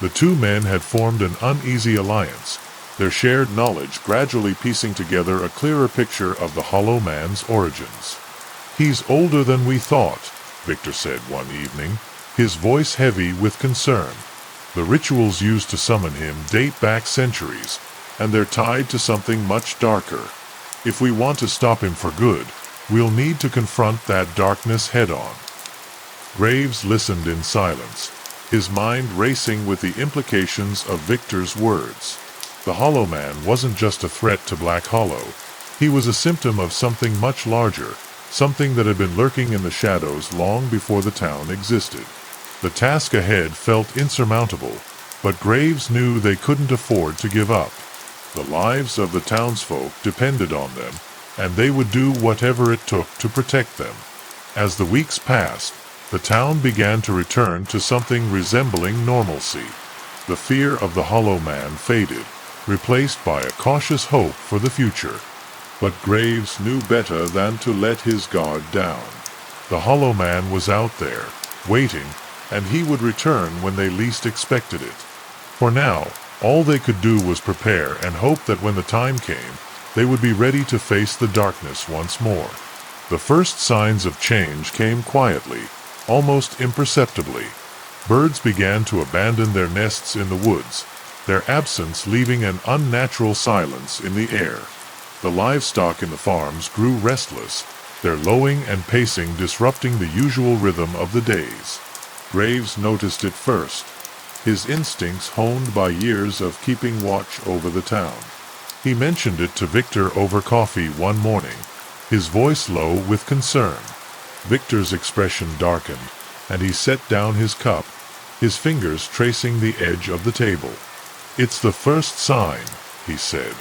The two men had formed an uneasy alliance, their shared knowledge gradually piecing together a clearer picture of the Hollow Man's origins. "He's older than we thought," Victor said one evening, his voice heavy with concern. "The rituals used to summon him date back centuries, and they're tied to something much darker. If we want to stop him for good, we'll need to confront that darkness head-on." Graves listened in silence, his mind racing with the implications of Victor's words. The Hollow Man wasn't just a threat to Black Hollow. He was a symptom of something much larger, something that had been lurking in the shadows long before the town existed. The task ahead felt insurmountable, but Graves knew they couldn't afford to give up. The lives of the townsfolk depended on them, and they would do whatever it took to protect them. As the weeks passed, the town began to return to something resembling normalcy. The fear of the Hollow Man faded, replaced by a cautious hope for the future. But Graves knew better than to let his guard down. The Hollow Man was out there, waiting, and he would return when they least expected it. For now, all they could do was prepare and hope that when the time came, they would be ready to face the darkness once more. The first signs of change came quietly, almost imperceptibly. Birds began to abandon their nests in the woods, their absence leaving an unnatural silence in the air. The livestock in the farms grew restless, their lowing and pacing disrupting the usual rhythm of the days. Graves noticed it first, his instincts honed by years of keeping watch over the town. He mentioned it to Victor over coffee one morning, his voice low with concern. Victor's expression darkened, and he set down his cup, his fingers tracing the edge of the table. "It's the first sign," he said.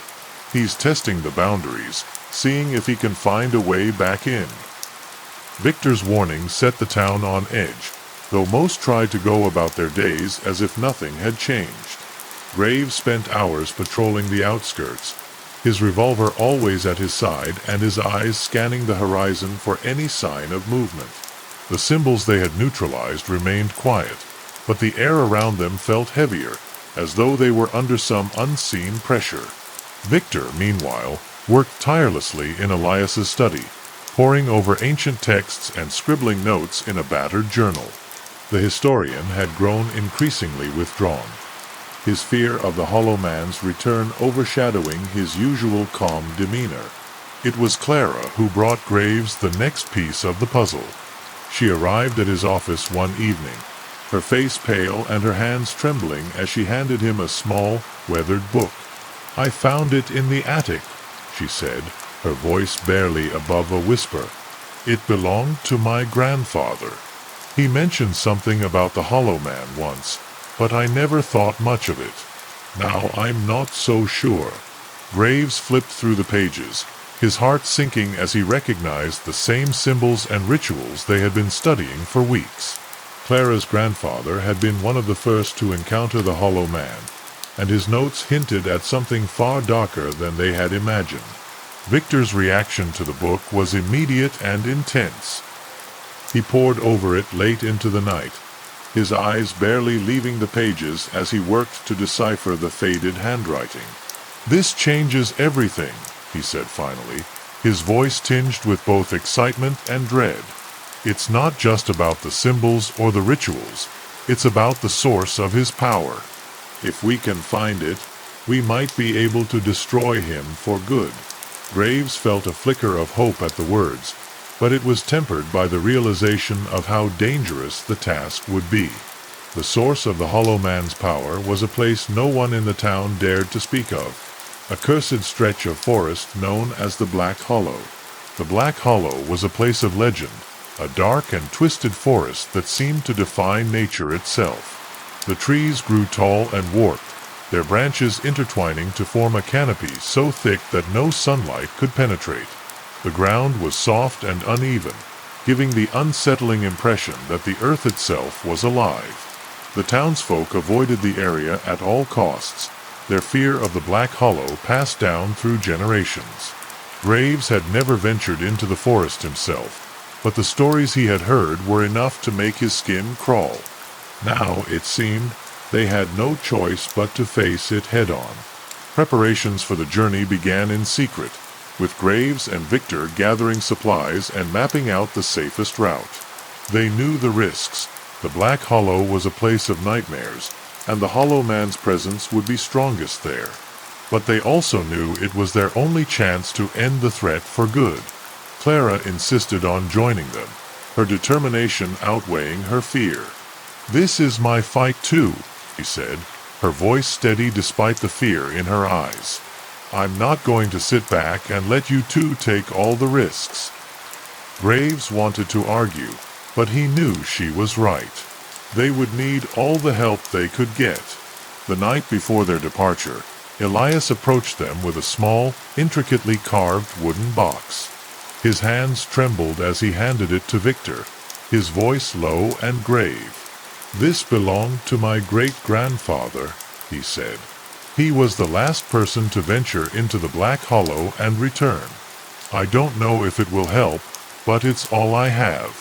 "He's testing the boundaries, seeing if he can find a way back in." Victor's warning set the town on edge, though most tried to go about their days as if nothing had changed. Graves spent hours patrolling the outskirts, his revolver always at his side and his eyes scanning the horizon for any sign of movement. The symbols they had neutralized remained quiet, but the air around them felt heavier, as though they were under some unseen pressure. Victor, meanwhile, worked tirelessly in Elias's study, poring over ancient texts and scribbling notes in a battered journal. The historian had grown increasingly withdrawn, his fear of the Hollow Man's return overshadowing his usual calm demeanor. It was Clara who brought Graves the next piece of the puzzle. She arrived at his office one evening, her face pale and her hands trembling as she handed him a small, weathered book. "I found it in the attic," she said, her voice barely above a whisper. "It belonged to my grandfather. He mentioned something about the Hollow Man once, but I never thought much of it. Now I'm not so sure." Graves flipped through the pages, his heart sinking as he recognized the same symbols and rituals they had been studying for weeks. Clara's grandfather had been one of the first to encounter the Hollow Man, and his notes hinted at something far darker than they had imagined. Victor's reaction to the book was immediate and intense. He pored over it late into the night, his eyes barely leaving the pages as he worked to decipher the faded handwriting. "This changes everything," he said finally, his voice tinged with both excitement and dread. "It's not just about the symbols or the rituals, it's about the source of his power. If we can find it, we might be able to destroy him for good." Graves felt a flicker of hope at the words, but it was tempered by the realization of how dangerous the task would be. The source of the Hollow Man's power was a place no one in the town dared to speak of, a cursed stretch of forest known as the Black Hollow. The Black Hollow was a place of legend, a dark and twisted forest that seemed to defy nature itself. The trees grew tall and warped, their branches intertwining to form a canopy so thick that no sunlight could penetrate. The ground was soft and uneven, giving the unsettling impression that the earth itself was alive. The townsfolk avoided the area at all costs, their fear of the Black Hollow passed down through generations. Graves had never ventured into the forest himself, but the stories he had heard were enough to make his skin crawl. Now, it seemed, they had no choice but to face it head-on. Preparations for the journey began in secret, with Graves and Victor gathering supplies and mapping out the safest route. They knew the risks. The Black Hollow was a place of nightmares, and the Hollow Man's presence would be strongest there. But they also knew it was their only chance to end the threat for good. Clara insisted on joining them, her determination outweighing her fear. "This is my fight too," she said, her voice steady despite the fear in her eyes. "I'm not going to sit back and let you two take all the risks." Graves wanted to argue, but he knew she was right. They would need all the help they could get. The night before their departure, Elias approached them with a small, intricately carved wooden box. His hands trembled as he handed it to Victor, his voice low and grave. "This belonged to my great-grandfather," he said. "He was the last person to venture into the Black Hollow and return. I don't know if it will help, but it's all I have."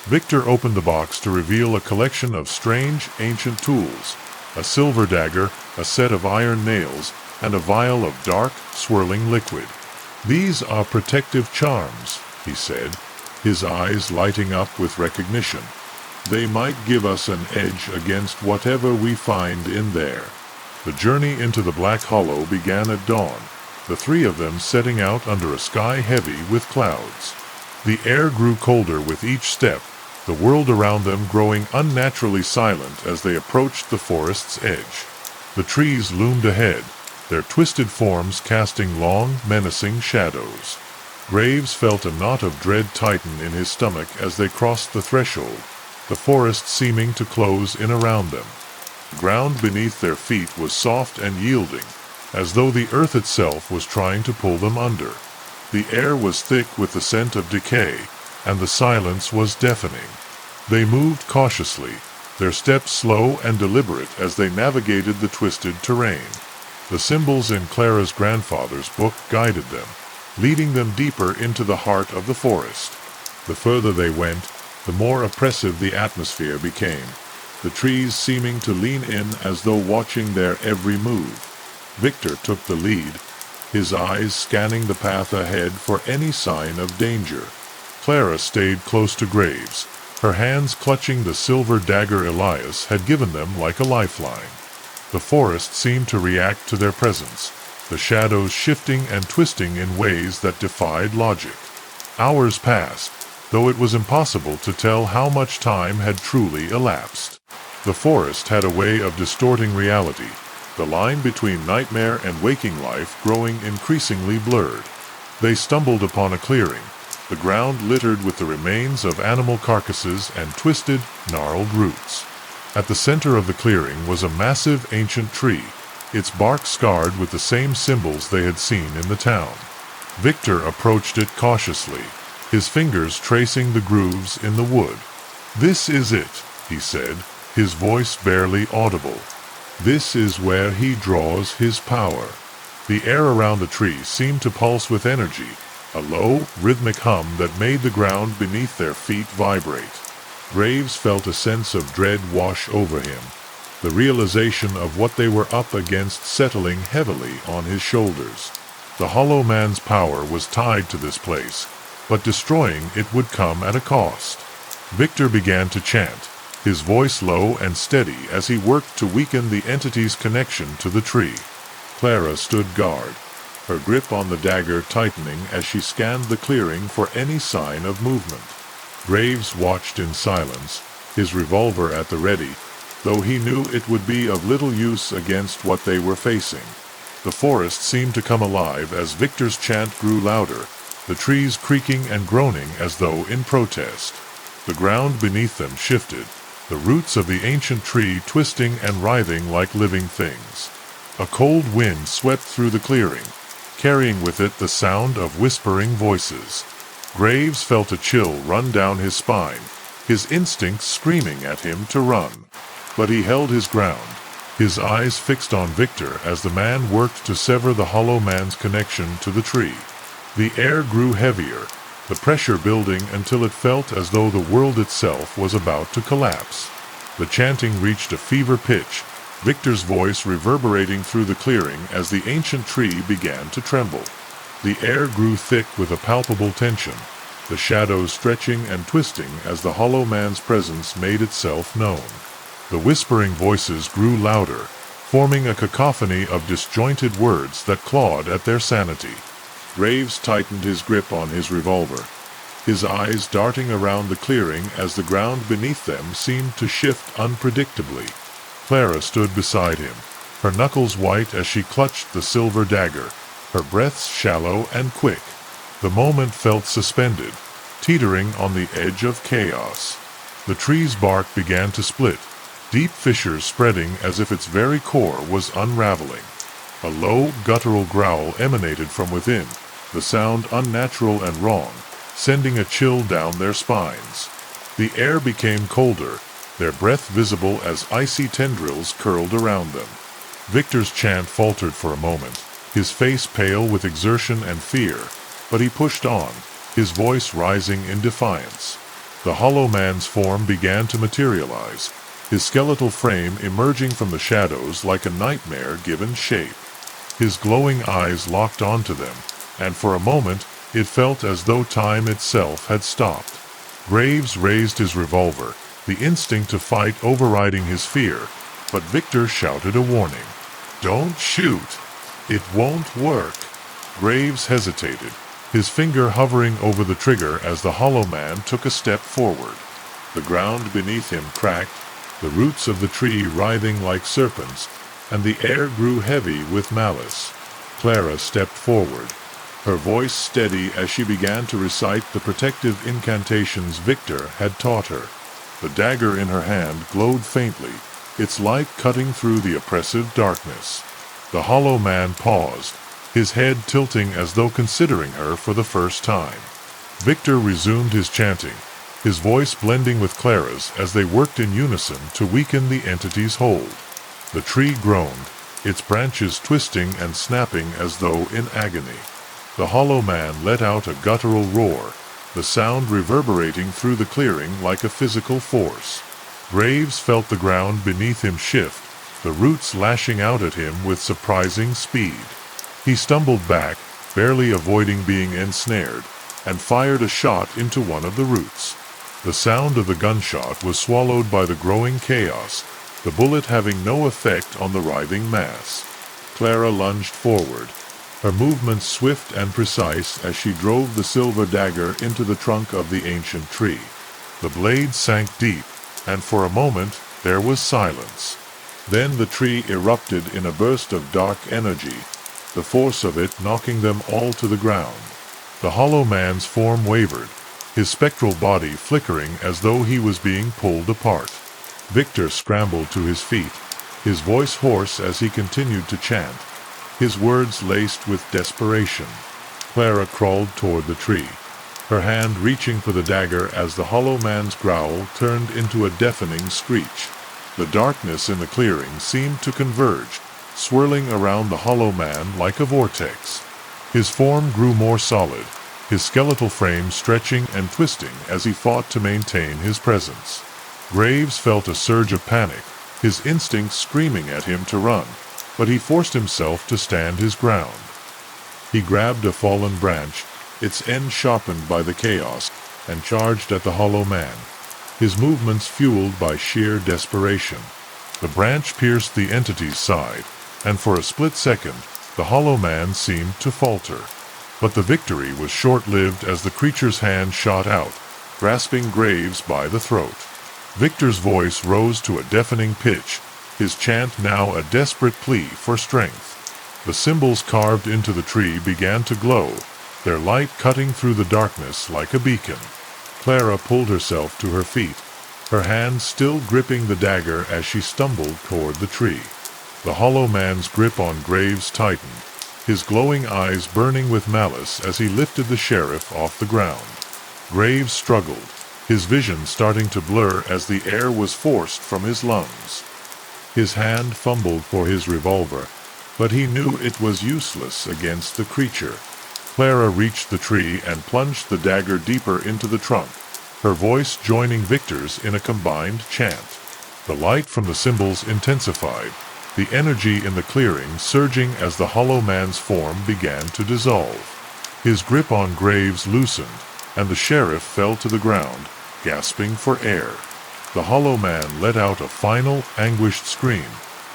Victor opened the box to reveal a collection of strange, ancient tools, a silver dagger, a set of iron nails, and a vial of dark, swirling liquid. "These are protective charms," he said, his eyes lighting up with recognition. "They might give us an edge against whatever we find in there." The journey into the Black Hollow began at dawn, the three of them setting out under a sky heavy with clouds. The air grew colder with each step, the world around them growing unnaturally silent as they approached the forest's edge. The trees loomed ahead, their twisted forms casting long, menacing shadows. Graves felt a knot of dread tighten in his stomach as they crossed the threshold, the forest seeming to close in around them. The ground beneath their feet was soft and yielding, as though the earth itself was trying to pull them under. The air was thick with the scent of decay, and the silence was deafening. They moved cautiously, their steps slow and deliberate as they navigated the twisted terrain. The symbols in Clara's grandfather's book guided them, leading them deeper into the heart of the forest. The further they went, the more oppressive the atmosphere became, the trees seeming to lean in as though watching their every move. Victor took the lead, his eyes scanning the path ahead for any sign of danger. Clara stayed close to Graves, her hands clutching the silver dagger Elias had given them like a lifeline. The forest seemed to react to their presence, the shadows shifting and twisting in ways that defied logic. Hours passed, though it was impossible to tell how much time had truly elapsed. The forest had a way of distorting reality, the line between nightmare and waking life growing increasingly blurred. They stumbled upon a clearing, the ground littered with the remains of animal carcasses and twisted, gnarled roots. At the center of the clearing was a massive ancient tree, its bark scarred with the same symbols they had seen in the town. Victor approached it cautiously, his fingers tracing the grooves in the wood. "This is it," he said, his voice barely audible. This is where he draws his power. The air around the tree seemed to pulse with energy, a low, rhythmic hum that made the ground beneath their feet vibrate. Graves felt a sense of dread wash over him, the realization of what they were up against settling heavily on his shoulders. The Hollow Man's power was tied to this place, but destroying it would come at a cost. Victor began to chant, his voice low and steady as he worked to weaken the entity's connection to the tree. Clara stood guard, her grip on the dagger tightening as she scanned the clearing for any sign of movement. Graves watched in silence, his revolver at the ready, though he knew it would be of little use against what they were facing. The forest seemed to come alive as Victor's chant grew louder, the trees creaking and groaning as though in protest. The ground beneath them shifted, the roots of the ancient tree twisting and writhing like living things. A cold wind swept through the clearing, carrying with it the sound of whispering voices. Graves felt a chill run down his spine, his instincts screaming at him to run. But he held his ground, his eyes fixed on Victor as the man worked to sever the Hollow Man's connection to the tree. The air grew heavier, the pressure building until it felt as though the world itself was about to collapse. The chanting reached a fever pitch, Victor's voice reverberating through the clearing as the ancient tree began to tremble. The air grew thick with a palpable tension, the shadows stretching and twisting as the Hollow Man's presence made itself known. The whispering voices grew louder, forming a cacophony of disjointed words that clawed at their sanity. Graves tightened his grip on his revolver, his eyes darting around the clearing as the ground beneath them seemed to shift unpredictably. Clara stood beside him, her knuckles white as she clutched the silver dagger, her breaths shallow and quick. The moment felt suspended, teetering on the edge of chaos. The tree's bark began to split, deep fissures spreading as if its very core was unraveling. A low, guttural growl emanated from within, the sound unnatural and wrong, sending a chill down their spines. The air became colder, their breath visible as icy tendrils curled around them. Victor's chant faltered for a moment, his face pale with exertion and fear, but he pushed on, his voice rising in defiance. The Hollow Man's form began to materialize, his skeletal frame emerging from the shadows like a nightmare given shape. His glowing eyes locked onto them, and for a moment it felt as though time itself had stopped. Graves raised his revolver, the instinct to fight overriding his fear, but Victor shouted a warning. "Don't shoot! It won't work!" Graves hesitated, his finger hovering over the trigger as the Hollow Man took a step forward. The ground beneath him cracked, the roots of the tree writhing like serpents, and the air grew heavy with malice. Clara stepped forward, her voice steady as she began to recite the protective incantations Victor had taught her. The dagger in her hand glowed faintly, its light cutting through the oppressive darkness. The Hollow Man paused, his head tilting as though considering her for the first time. Victor resumed his chanting, his voice blending with Clara's as they worked in unison to weaken the entity's hold. The tree groaned, its branches twisting and snapping as though in agony. The Hollow Man let out a guttural roar, the sound reverberating through the clearing like a physical force. Graves felt the ground beneath him shift, the roots lashing out at him with surprising speed. He stumbled back, barely avoiding being ensnared, and fired a shot into one of the roots. The sound of the gunshot was swallowed by the growing chaos, the bullet having no effect on the writhing mass. Clara lunged forward, her movements swift and precise as she drove the silver dagger into the trunk of the ancient tree. The blade sank deep, and for a moment there was silence. Then the tree erupted in a burst of dark energy, the force of it knocking them all to the ground. The Hollow Man's form wavered, his spectral body flickering as though he was being pulled apart. Victor scrambled to his feet, his voice hoarse as he continued to chant, his words laced with desperation. Clara crawled toward the tree, her hand reaching for the dagger as the Hollow Man's growl turned into a deafening screech. The darkness in the clearing seemed to converge, swirling around the hollow man like a vortex. His form grew more solid, his skeletal frame stretching and twisting as he fought to maintain his presence. Graves felt a surge of panic, his instincts screaming at him to run, but he forced himself to stand his ground. He grabbed a fallen branch, its end sharpened by the chaos, and charged at the hollow man, his movements fueled by sheer desperation. The branch pierced the entity's side, and for a split second, the hollow man seemed to falter. But the victory was short-lived as the creature's hand shot out, grasping Graves by the throat. Victor's voice rose to a deafening pitch, his chant now a desperate plea for strength. The symbols carved into the tree began to glow, their light cutting through the darkness like a beacon. Clara pulled herself to her feet, her hand still gripping the dagger as she stumbled toward the tree. The hollow man's grip on Graves tightened, his glowing eyes burning with malice as he lifted the sheriff off the ground. Graves struggled, his vision starting to blur as the air was forced from his lungs. His hand fumbled for his revolver, but he knew it was useless against the creature. Clara reached the tree and plunged the dagger deeper into the trunk, her voice joining Victor's in a combined chant. The light from the symbols intensified, the energy in the clearing surging as the hollow man's form began to dissolve. His grip on Graves loosened, and the sheriff fell to the ground, gasping for air. The hollow man let out a final, anguished scream,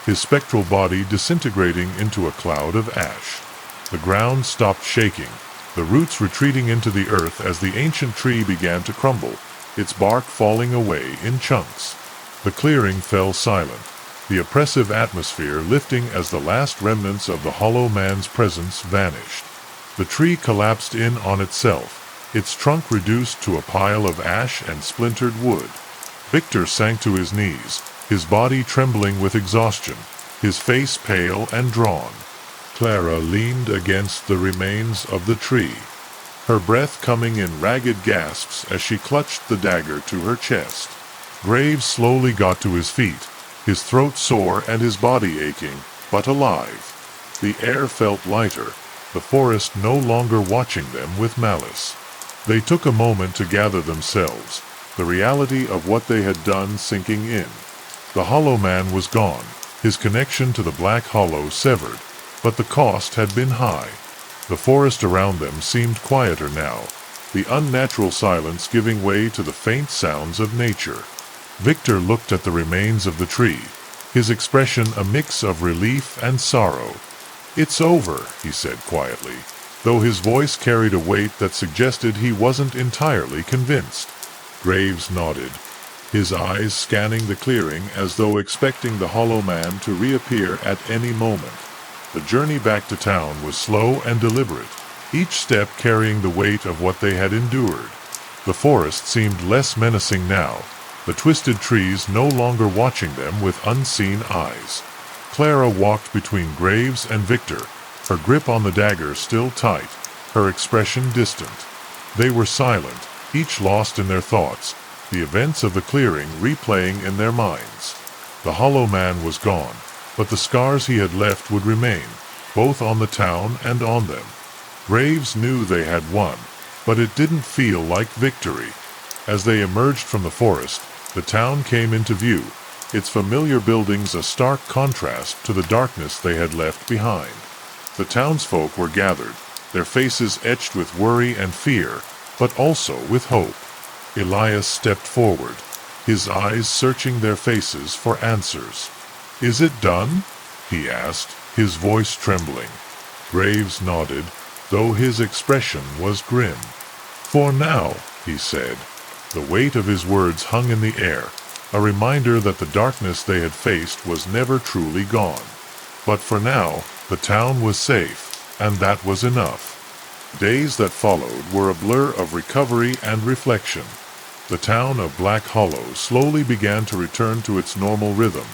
his spectral body disintegrating into a cloud of ash. The ground stopped shaking, the roots retreating into the earth as the ancient tree began to crumble, its bark falling away in chunks. The clearing fell silent, the oppressive atmosphere lifting as the last remnants of the hollow man's presence vanished. The tree collapsed in on itself, its trunk reduced to a pile of ash and splintered wood. Victor sank to his knees, his body trembling with exhaustion, his face pale and drawn. Clara leaned against the remains of the tree, her breath coming in ragged gasps as she clutched the dagger to her chest. Graves slowly got to his feet, his throat sore and his body aching, but alive. The air felt lighter, the forest no longer watching them with malice. They took a moment to gather themselves, the reality of what they had done sinking in. The hollow man was gone, his connection to the black hollow severed, but the cost had been high. The forest around them seemed quieter now, the unnatural silence giving way to the faint sounds of nature. Victor looked at the remains of the tree, his expression a mix of relief and sorrow. "It's over," he said quietly, though his voice carried a weight that suggested he wasn't entirely convinced. Graves nodded, his eyes scanning the clearing as though expecting the hollow man to reappear at any moment. The journey back to town was slow and deliberate, each step carrying the weight of what they had endured. The forest seemed less menacing now, the twisted trees no longer watching them with unseen eyes. Clara walked between Graves and Victor, her grip on the dagger still tight, her expression distant. They were silent, each lost in their thoughts, the events of the clearing replaying in their minds. The hollow man was gone, but the scars he had left would remain, both on the town and on them. Graves knew they had won, but it didn't feel like victory. As they emerged from the forest, the town came into view, its familiar buildings a stark contrast to the darkness they had left behind. The townsfolk were gathered, their faces etched with worry and fear, but also with hope. Elias stepped forward, his eyes searching their faces for answers. "Is it done?" he asked, his voice trembling. Graves nodded, though his expression was grim. "For now," he said. The weight of his words hung in the air, a reminder that the darkness they had faced was never truly gone. But for now, the town was safe, and that was enough. Days that followed were a blur of recovery and reflection. The town of Black Hollow slowly began to return to its normal rhythm,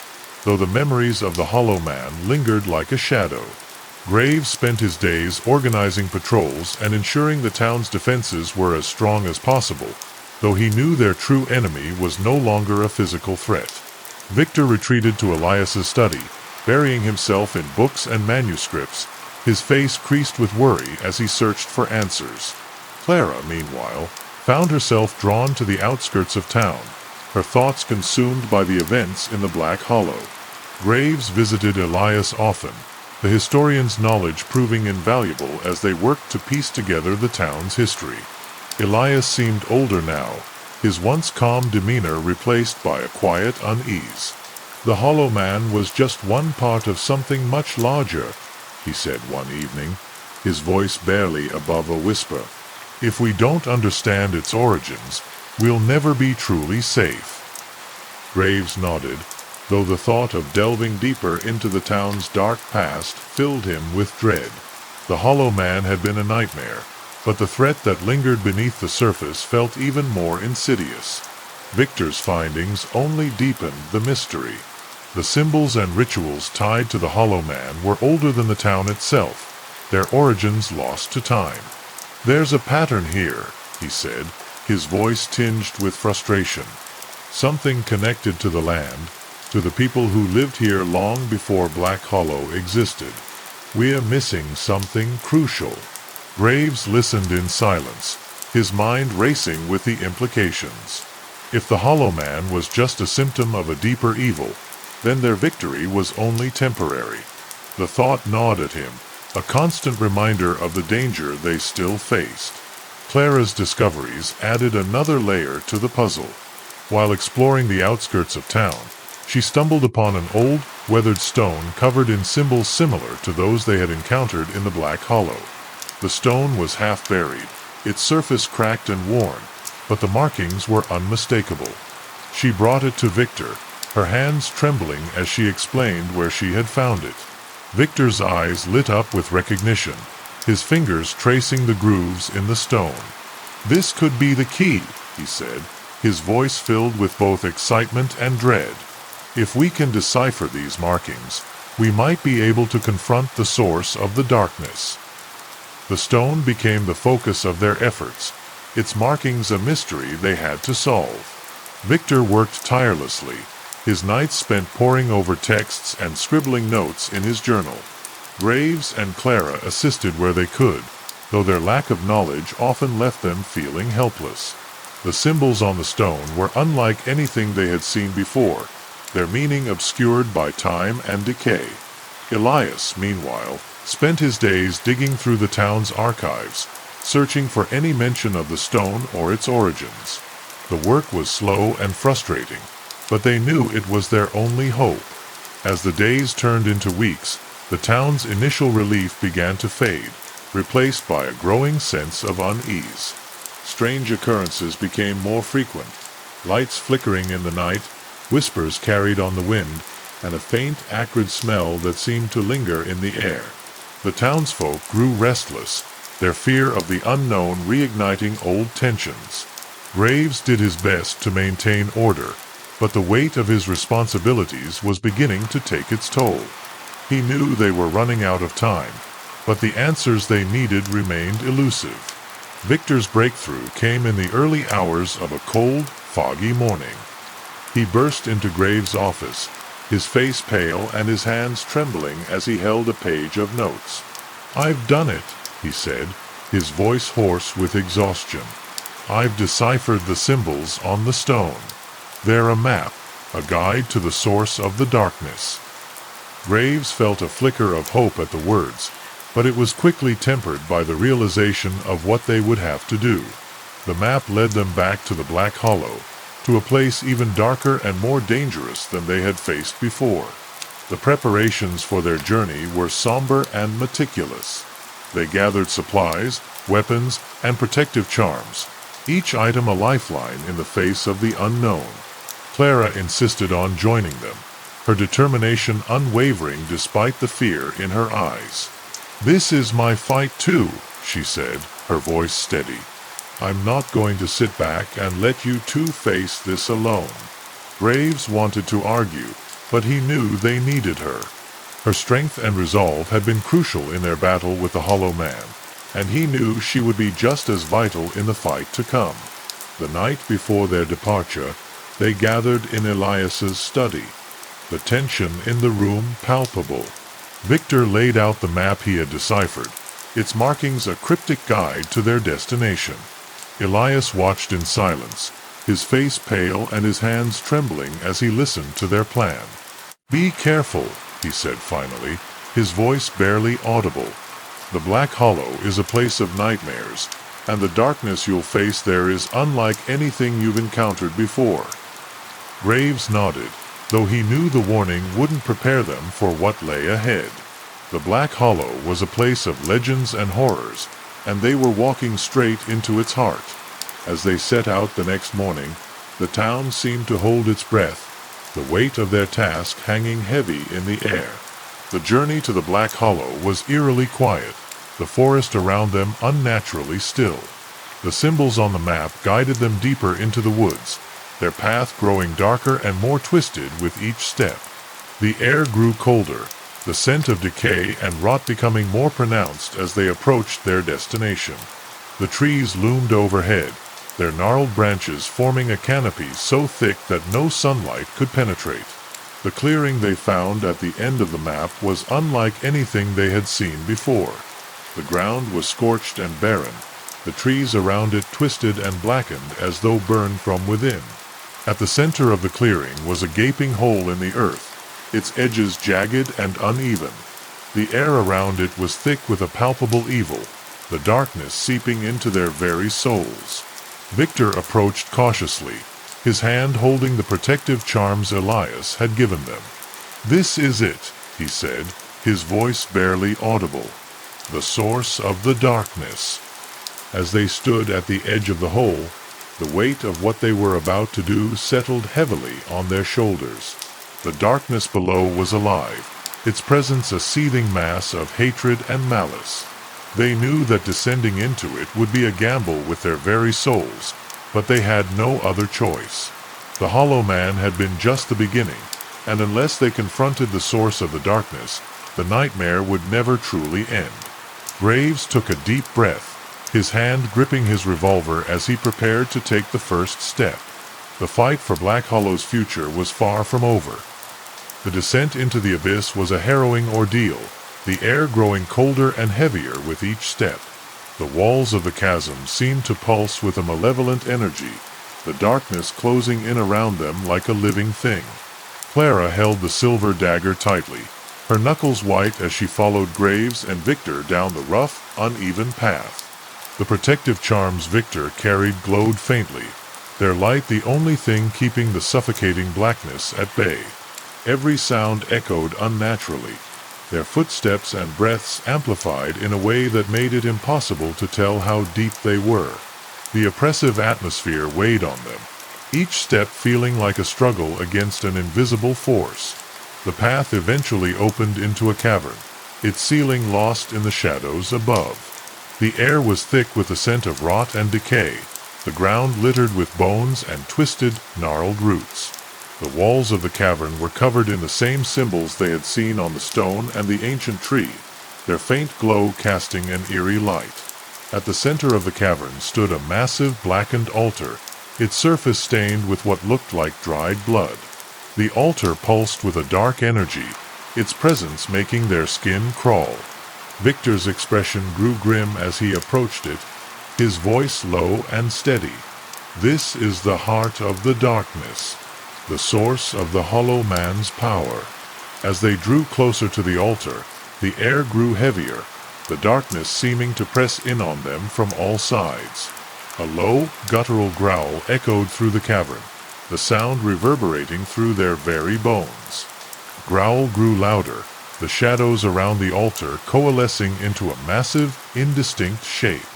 though the memories of the Hollow Man lingered like a shadow. Graves spent his days organizing patrols and ensuring the town's defenses were as strong as possible, though he knew their true enemy was no longer a physical threat. Victor retreated to Elias's study, burying himself in books and manuscripts, his face creased with worry as he searched for answers. Clara, meanwhile, found herself drawn to the outskirts of town, her thoughts consumed by the events in the Black Hollow. Graves visited Elias often, the historian's knowledge proving invaluable as they worked to piece together the town's history. Elias seemed older now, his once calm demeanor replaced by a quiet unease. "The Hollow Man was just one part of something much larger," he said one evening, his voice barely above a whisper. "If we don't understand its origins, we'll never be truly safe." Graves nodded, though the thought of delving deeper into the town's dark past filled him with dread. The Hollow Man had been a nightmare, but the threat that lingered beneath the surface felt even more insidious. Victor's findings only deepened the mystery. The symbols and rituals tied to the Hollow Man were older than the town itself, their origins lost to time. "There's a pattern here," he said, his voice tinged with frustration. "Something connected to the land, to the people who lived here long before Black Hollow existed. We're missing something crucial." Graves listened in silence, his mind racing with the implications. If the Hollow Man was just a symptom of a deeper evil, then their victory was only temporary. The thought gnawed at him, a constant reminder of the danger they still faced. Clara's discoveries added another layer to the puzzle. While exploring the outskirts of town, she stumbled upon an old, weathered stone covered in symbols similar to those they had encountered in the Black Hollow. The stone was half buried, its surface cracked and worn, but the markings were unmistakable. She brought it to Victor, her hands trembling as she explained where she had found it. Victor's eyes lit up with recognition, his fingers tracing the grooves in the stone. "This could be the key," he said, his voice filled with both excitement and dread. "If we can decipher these markings, we might be able to confront the source of the darkness." The stone became the focus of their efforts, its markings a mystery they had to solve. Victor worked tirelessly, his nights spent poring over texts and scribbling notes in his journal. Graves and Clara assisted where they could, though their lack of knowledge often left them feeling helpless. The symbols on the stone were unlike anything they had seen before, their meaning obscured by time and decay. Elias, meanwhile, spent his days digging through the town's archives, searching for any mention of the stone or its origins. The work was slow and frustrating, but they knew it was their only hope. As the days turned into weeks, the town's initial relief began to fade, replaced by a growing sense of unease. Strange occurrences became more frequent, lights flickering in the night, whispers carried on the wind, and a faint, acrid smell that seemed to linger in the air. The townsfolk grew restless, their fear of the unknown reigniting old tensions. Graves did his best to maintain order, but the weight of his responsibilities was beginning to take its toll. He knew they were running out of time, but the answers they needed remained elusive. Victor's breakthrough came in the early hours of a cold, foggy morning. He burst into Graves' office, his face pale and his hands trembling as he held a page of notes. "I've done it," he said, his voice hoarse with exhaustion. "I've deciphered the symbols on the stone. They're a map, a guide to the source of the darkness." Graves felt a flicker of hope at the words, but it was quickly tempered by the realization of what they would have to do. The map led them back to the Black Hollow, to a place even darker and more dangerous than they had faced before. The preparations for their journey were somber and meticulous. They gathered supplies, weapons, and protective charms, each item a lifeline in the face of the unknown. Clara insisted on joining them, her determination unwavering despite the fear in her eyes. "This is my fight too," she said, her voice steady. "I'm not going to sit back and let you two face this alone." Graves wanted to argue, but he knew they needed her. Her strength and resolve had been crucial in their battle with the Hollow Man, and he knew she would be just as vital in the fight to come. The night before their departure, they gathered in Elias's study, the tension in the room palpable. Victor laid out the map he had deciphered, its markings a cryptic guide to their destination. Elias watched in silence, his face pale and his hands trembling as he listened to their plan. "Be careful," he said finally, his voice barely audible. "The Black Hollow is a place of nightmares, and the darkness you'll face there is unlike anything you've encountered before." Graves nodded, though he knew the warning wouldn't prepare them for what lay ahead. The Black Hollow was a place of legends and horrors, and they were walking straight into its heart. As they set out the next morning, the town seemed to hold its breath, the weight of their task hanging heavy in the air. The journey to the Black Hollow was eerily quiet, the forest around them unnaturally still. The symbols on the map guided them deeper into the woods, their path growing darker and more twisted with each step. The air grew colder, the scent of decay and rot becoming more pronounced as they approached their destination. The trees loomed overhead, their gnarled branches forming a canopy so thick that no sunlight could penetrate. The clearing they found at the end of the map was unlike anything they had seen before. The ground was scorched and barren, the trees around it twisted and blackened as though burned from within. At the center of the clearing was a gaping hole in the earth, its edges jagged and uneven. The air around it was thick with a palpable evil, the darkness seeping into their very souls. Victor approached cautiously, his hand holding the protective charms Elias had given them. "This is it," he said, his voice barely audible. "The source of the darkness." As they stood at the edge of the hole, the weight of what they were about to do settled heavily on their shoulders. The darkness below was alive, its presence a seething mass of hatred and malice. They knew that descending into it would be a gamble with their very souls, but they had no other choice. The Hollow Man had been just the beginning, and unless they confronted the source of the darkness, the nightmare would never truly end. Graves took a deep breath, his hand gripping his revolver as he prepared to take the first step. The fight for Black Hollow's future was far from over. The descent into the abyss was a harrowing ordeal, the air growing colder and heavier with each step. The walls of the chasm seemed to pulse with a malevolent energy, the darkness closing in around them like a living thing. Clara held the silver dagger tightly, her knuckles white as she followed Graves and Victor down the rough, uneven path. The protective charms Victor carried glowed faintly, their light the only thing keeping the suffocating blackness at bay. Every sound echoed unnaturally, their footsteps and breaths amplified in a way that made it impossible to tell how deep they were. The oppressive atmosphere weighed on them, each step feeling like a struggle against an invisible force. The path eventually opened into a cavern, its ceiling lost in the shadows above. The air was thick with the scent of rot and decay, the ground littered with bones and twisted, gnarled roots. The walls of the cavern were covered in the same symbols they had seen on the stone and the ancient tree, their faint glow casting an eerie light. At the center of the cavern stood a massive blackened altar, its surface stained with what looked like dried blood. The altar pulsed with a dark energy, its presence making their skin crawl. Victor's expression grew grim as he approached it, his voice low and steady. "This is the heart of the darkness, the source of the Hollow Man's power." As they drew closer to the altar, the air grew heavier, the darkness seeming to press in on them from all sides. A low, guttural growl echoed through the cavern, the sound reverberating through their very bones. The growl grew louder, the shadows around the altar coalescing into a massive, indistinct shape.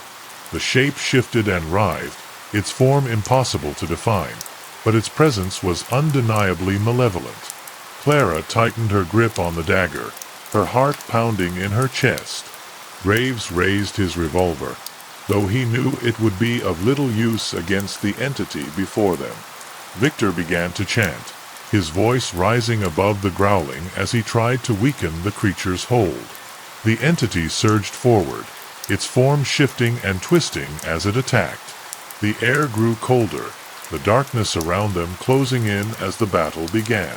The shape shifted and writhed, its form impossible to define, but its presence was undeniably malevolent. Clara tightened her grip on the dagger, her heart pounding in her chest. Graves raised his revolver, though he knew it would be of little use against the entity before them. Victor began to chant, his voice rising above the growling as he tried to weaken the creature's hold. The entity surged forward, its form shifting and twisting as it attacked. The air grew colder, the darkness around them closing in as the battle began.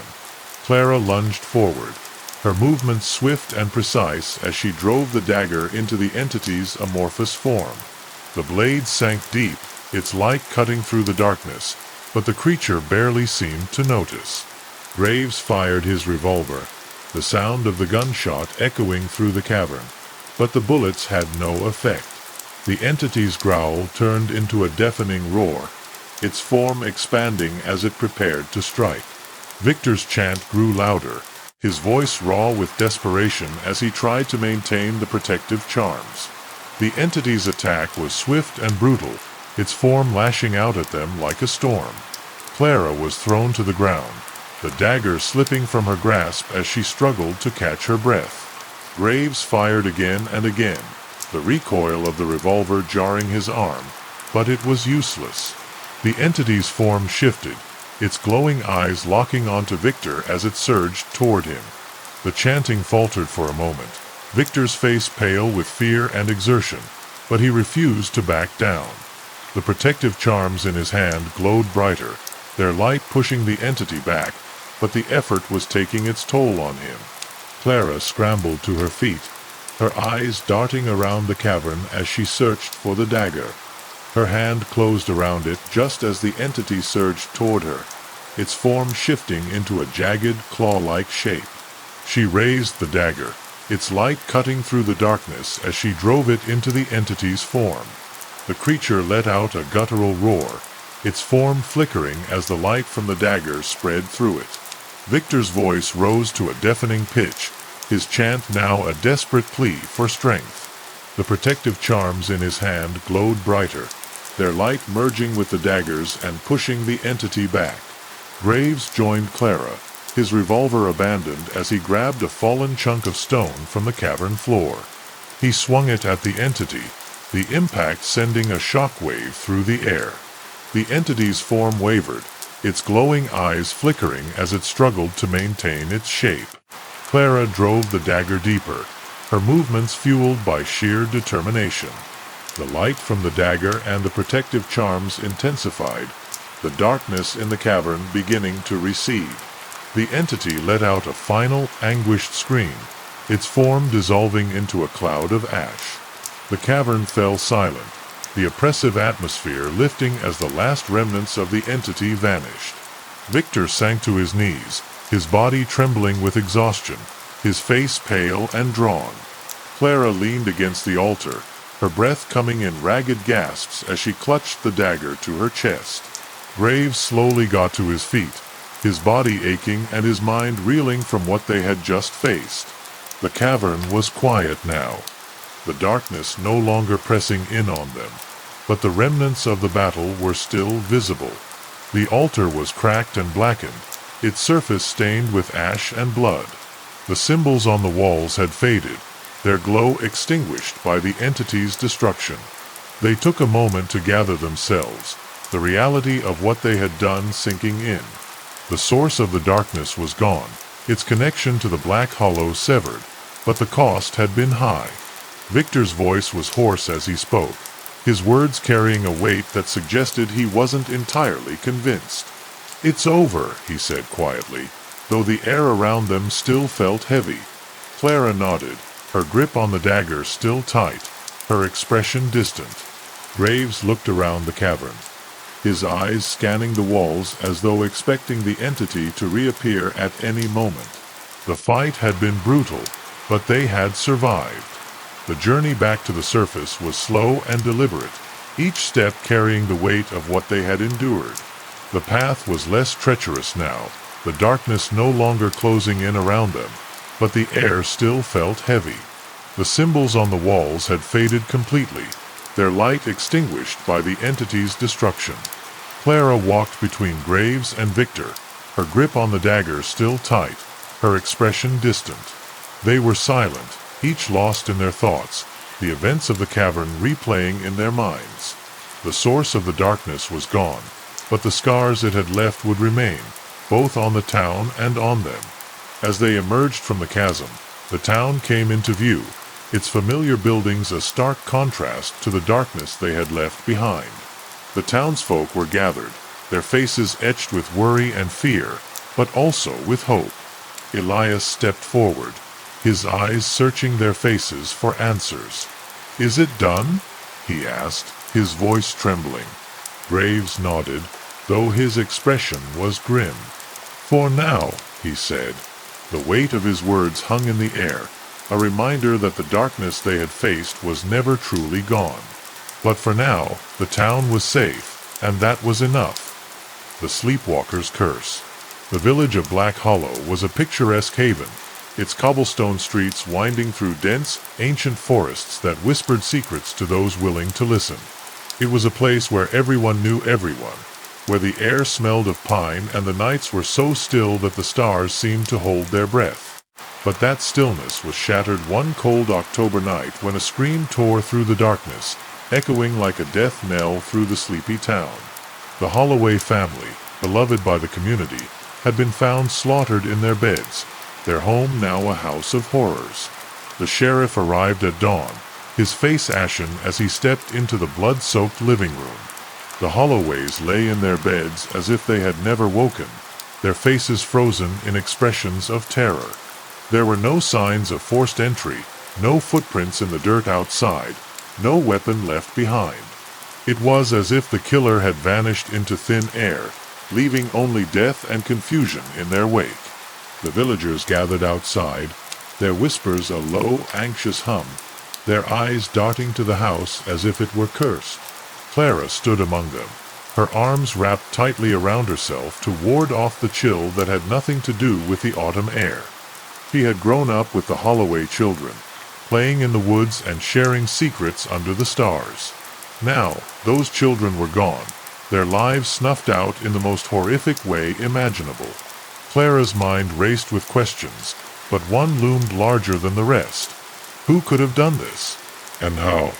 Clara lunged forward, her movements swift and precise as she drove the dagger into the entity's amorphous form. The blade sank deep, its light cutting through the darkness, but the creature barely seemed to notice. Graves fired his revolver, the sound of the gunshot echoing through the cavern, but the bullets had no effect. The entity's growl turned into a deafening roar, its form expanding as it prepared to strike. Victor's chant grew louder, his voice raw with desperation as he tried to maintain the protective charms. The entity's attack was swift and brutal, its form lashing out at them like a storm. Clara was thrown to the ground, the dagger slipping from her grasp as she struggled to catch her breath. Graves fired again and again, the recoil of the revolver jarring his arm, but it was useless. The entity's form shifted, its glowing eyes locking onto Victor as it surged toward him. The chanting faltered for a moment, Victor's face pale with fear and exertion, but he refused to back down. The protective charms in his hand glowed brighter, their light pushing the entity back, but the effort was taking its toll on him. Clara scrambled to her feet, her eyes darting around the cavern as she searched for the dagger. Her hand closed around it just as the entity surged toward her, its form shifting into a jagged, claw-like shape. She raised the dagger, its light cutting through the darkness as she drove it into the entity's form. The creature let out a guttural roar, its form flickering as the light from the dagger spread through it. Victor's voice rose to a deafening pitch, his chant now a desperate plea for strength. The protective charms in his hand glowed brighter, their light merging with the daggers and pushing the entity back. Graves joined Clara, his revolver abandoned as he grabbed a fallen chunk of stone from the cavern floor. He swung it at the entity, the impact sending a shockwave through the air. The entity's form wavered, its glowing eyes flickering as it struggled to maintain its shape. Clara drove the dagger deeper, her movements fueled by sheer determination. The light from the dagger and the protective charms intensified, the darkness in the cavern beginning to recede. The entity let out a final, anguished scream, its form dissolving into a cloud of ash. The cavern fell silent, the oppressive atmosphere lifting as the last remnants of the entity vanished. Victor sank to his knees, his body trembling with exhaustion, his face pale and drawn. Clara leaned against the altar, her breath coming in ragged gasps as she clutched the dagger to her chest. Graves slowly got to his feet, his body aching and his mind reeling from what they had just faced. The cavern was quiet now, the darkness no longer pressing in on them, but the remnants of the battle were still visible. The altar was cracked and blackened, its surface stained with ash and blood. The symbols on the walls had faded, their glow extinguished by the entity's destruction. They took a moment to gather themselves, the reality of what they had done sinking in. The source of the darkness was gone, its connection to the black hollow severed, but the cost had been high. Victor's voice was hoarse as he spoke, his words carrying a weight that suggested he wasn't entirely convinced. "It's over," he said quietly, though the air around them still felt heavy. Clara nodded, her grip on the dagger still tight, her expression distant. Graves looked around the cavern, his eyes scanning the walls as though expecting the entity to reappear at any moment. The fight had been brutal, but they had survived. The journey back to the surface was slow and deliberate, each step carrying the weight of what they had endured. The path was less treacherous now, the darkness no longer closing in around them, but the air still felt heavy. The symbols on the walls had faded completely, their light extinguished by the entity's destruction. Clara walked between Graves and Victor, her grip on the dagger still tight, her expression distant. They were silent, each lost in their thoughts, the events of the cavern replaying in their minds. The source of the darkness was gone, but the scars it had left would remain, both on the town and on them. As they emerged from the chasm, the town came into view, its familiar buildings a stark contrast to the darkness they had left behind. The townsfolk were gathered, their faces etched with worry and fear, but also with hope. Elias stepped forward, his eyes searching their faces for answers. "Is it done?" he asked, his voice trembling. Graves nodded, though his expression was grim. "For now," he said. The weight of his words hung in the air, a reminder that the darkness they had faced was never truly gone. But for now, the town was safe, and that was enough. The Sleepwalker's Curse. The village of Black Hollow was a picturesque haven, its cobblestone streets winding through dense, ancient forests that whispered secrets to those willing to listen. It was a place where everyone knew everyone, where the air smelled of pine and the nights were so still that the stars seemed to hold their breath. But that stillness was shattered one cold October night when a scream tore through the darkness, echoing like a death knell through the sleepy town. The Holloway family, beloved by the community, had been found slaughtered in their beds, their home now a house of horrors. The sheriff arrived at dawn, his face ashen as he stepped into the blood-soaked living room. The Holloways lay in their beds as if they had never woken, their faces frozen in expressions of terror. There were no signs of forced entry, no footprints in the dirt outside, no weapon left behind. It was as if the killer had vanished into thin air, leaving only death and confusion in their wake. The villagers gathered outside, their whispers a low, anxious hum, their eyes darting to the house as if it were cursed. Clara stood among them, her arms wrapped tightly around herself to ward off the chill that had nothing to do with the autumn air. She had grown up with the Holloway children, playing in the woods and sharing secrets under the stars. Now, those children were gone, their lives snuffed out in the most horrific way imaginable. Clara's mind raced with questions, but one loomed larger than the rest. Who could have done this? And how?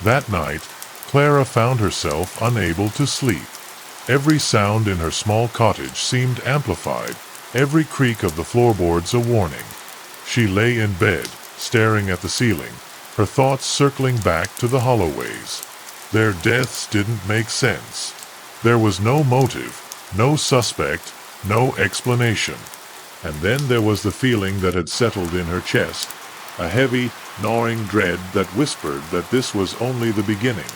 That night, Clara found herself unable to sleep. Every sound in her small cottage seemed amplified, every creak of the floorboards a warning. She lay in bed, staring at the ceiling, her thoughts circling back to the Holloways. Their deaths didn't make sense. There was no motive, no suspect, no explanation. And then there was the feeling that had settled in her chest, a heavy, gnawing dread that whispered that this was only the beginning.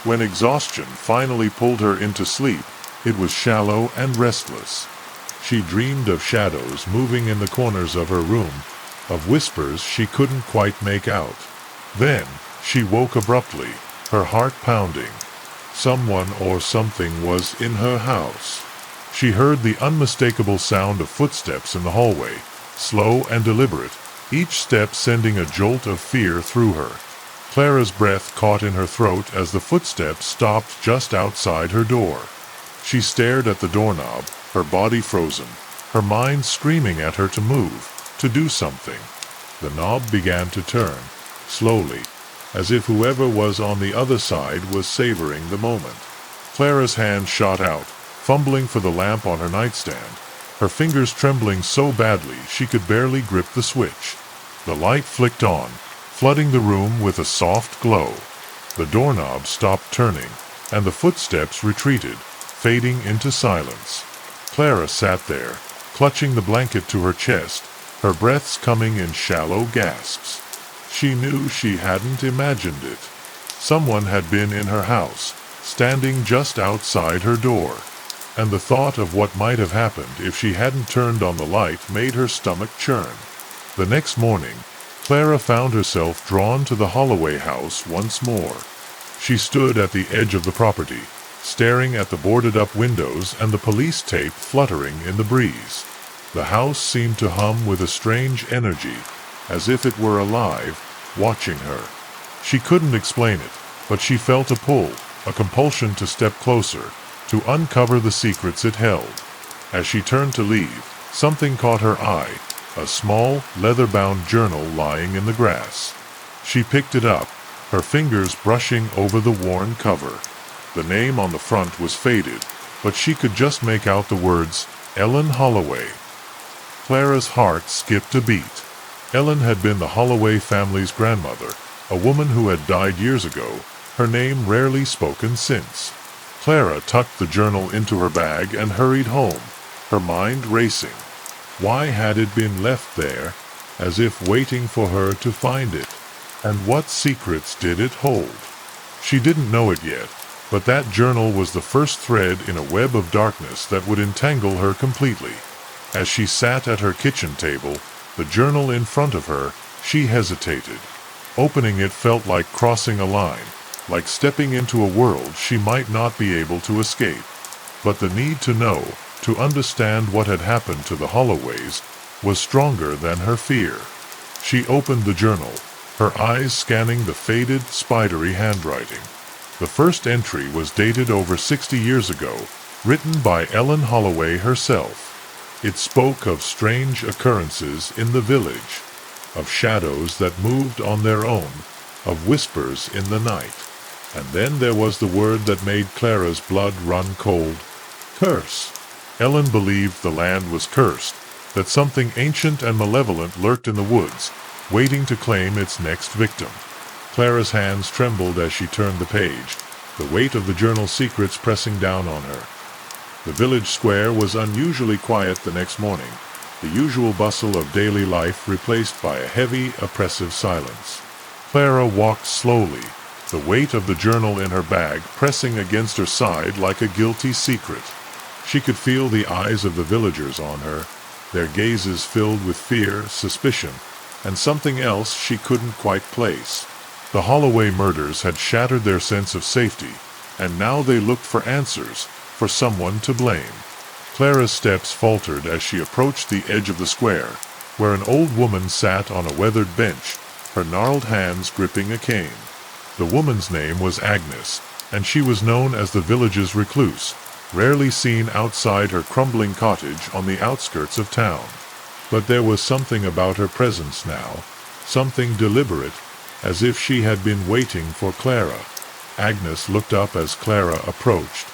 When exhaustion finally pulled her into sleep, it was shallow and restless. She dreamed of shadows moving in the corners of her room, of whispers she couldn't quite make out. Then, she woke abruptly, her heart pounding. Someone or something was in her house. She heard the unmistakable sound of footsteps in the hallway, slow and deliberate, each step sending a jolt of fear through her. Clara's breath caught in her throat as the footsteps stopped just outside her door. She stared at the doorknob, her body frozen, her mind screaming at her to move, to do something. The knob began to turn, slowly, as if whoever was on the other side was savoring the moment. Clara's hand shot out, fumbling for the lamp on her nightstand, her fingers trembling so badly she could barely grip the switch. The light flicked on, flooding the room with a soft glow. The doorknob stopped turning, and the footsteps retreated, fading into silence. Clara sat there, clutching the blanket to her chest, her breaths coming in shallow gasps. She knew she hadn't imagined it. Someone had been in her house, standing just outside her door. And the thought of what might have happened if she hadn't turned on the light made her stomach churn. The next morning, Clara found herself drawn to the Holloway house once more. She stood at the edge of the property, staring at the boarded-up windows and the police tape fluttering in the breeze. The house seemed to hum with a strange energy, as if it were alive, watching her. She couldn't explain it, but she felt a pull, a compulsion to step closer, to uncover the secrets it held. As she turned to leave, something caught her eye, a small, leather-bound journal lying in the grass. She picked it up, her fingers brushing over the worn cover. The name on the front was faded, but she could just make out the words, Ellen Holloway. Clara's heart skipped a beat. Ellen had been the Holloway family's grandmother, a woman who had died years ago, her name rarely spoken since. Clara tucked the journal into her bag and hurried home, her mind racing. Why had it been left there, as if waiting for her to find it? And what secrets did it hold? She didn't know it yet, but that journal was the first thread in a web of darkness that would entangle her completely. As she sat at her kitchen table, the journal in front of her, she hesitated. Opening it felt like crossing a line, like stepping into a world she might not be able to escape. But the need to know, to understand what had happened to the Holloways, was stronger than her fear. She opened the journal, her eyes scanning the faded, spidery handwriting. The first entry was dated over 60 years ago, written by Ellen Holloway herself. It spoke of strange occurrences in the village, of shadows that moved on their own, of whispers in the night. And then there was the word that made Clara's blood run cold: curse. Ellen believed the land was cursed, that something ancient and malevolent lurked in the woods, waiting to claim its next victim. Clara's hands trembled as she turned the page, the weight of the journal's secrets pressing down on her. The village square was unusually quiet the next morning, the usual bustle of daily life replaced by a heavy, oppressive silence. Clara walked slowly, the weight of the journal in her bag pressing against her side like a guilty secret. She could feel the eyes of the villagers on her, their gazes filled with fear, suspicion, and something else she couldn't quite place. The Holloway murders had shattered their sense of safety, and now they looked for answers, for someone to blame. Clara's steps faltered as she approached the edge of the square, where an old woman sat on a weathered bench, her gnarled hands gripping a cane. The woman's name was Agnes, and she was known as the village's recluse, rarely seen outside her crumbling cottage on the outskirts of town. But there was something about her presence now, something deliberate, as if she had been waiting for Clara. Agnes looked up as Clara approached,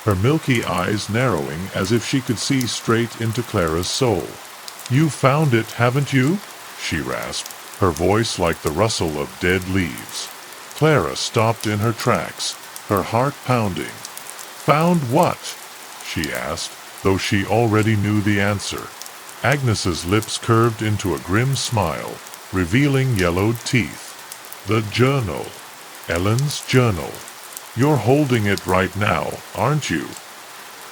her milky eyes narrowing as if she could see straight into Clara's soul. "You found it, haven't you?" she rasped, her voice like the rustle of dead leaves. Clara stopped in her tracks, her heart pounding. "Found what?" she asked, though she already knew the answer. Agnes's lips curved into a grim smile, revealing yellowed teeth. "The journal. Ellen's journal. You're holding it right now, aren't you?"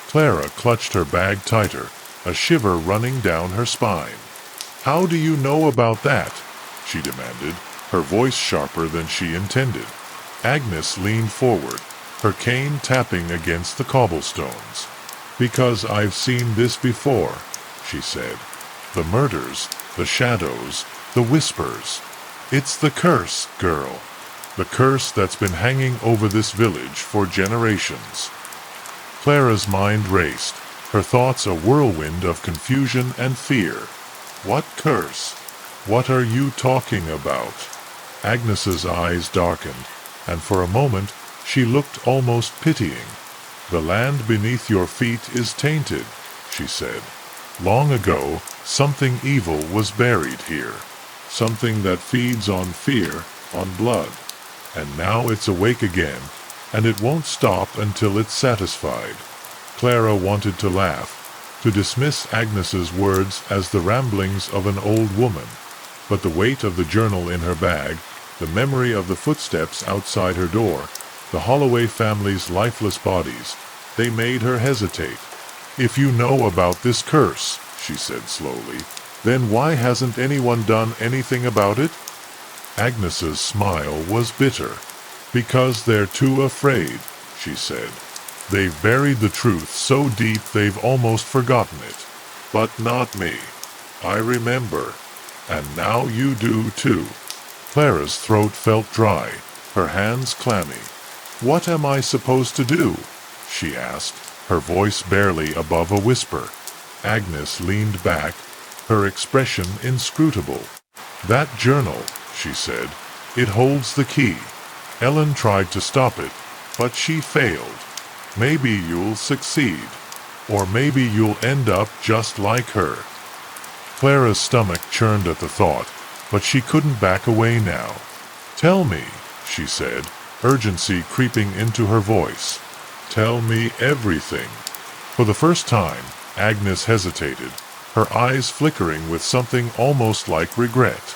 Clara clutched her bag tighter, a shiver running down her spine. "How do you know about that?" she demanded, her voice sharper than she intended. Agnes leaned forward, her cane tapping against the cobblestones. "Because I've seen this before," she said. "The murders, the shadows, the whispers. It's the curse, girl. The curse that's been hanging over this village for generations." Clara's mind raced, her thoughts a whirlwind of confusion and fear. "What curse? What are you talking about?" Agnes's eyes darkened, and for a moment she looked almost pitying. "The land beneath your feet is tainted," she said. "Long ago, something evil was buried here. Something that feeds on fear, on blood. And now it's awake again, and it won't stop until it's satisfied." Clara wanted to laugh, to dismiss Agnes's words as the ramblings of an old woman. But the weight of the journal in her bag, the memory of the footsteps outside her door, the Holloway family's lifeless bodies, they made her hesitate. "If you know about this curse," she said slowly, "then why hasn't anyone done anything about it?" Agnes's smile was bitter. "Because they're too afraid," she said. "They've buried the truth so deep they've almost forgotten it. But not me. I remember. And now you do too." Clara's throat felt dry, her hands clammy. "What am I supposed to do?" she asked, her voice barely above a whisper. Agnes leaned back, her expression inscrutable. "That journal," she said. "It holds the key. Ellen tried to stop it, but she failed. Maybe you'll succeed. Or maybe you'll end up just like her." Clara's stomach churned at the thought, but she couldn't back away now. "Tell me," she said, urgency creeping into her voice. "Tell me everything." For the first time, Agnes hesitated, her eyes flickering with something almost like regret.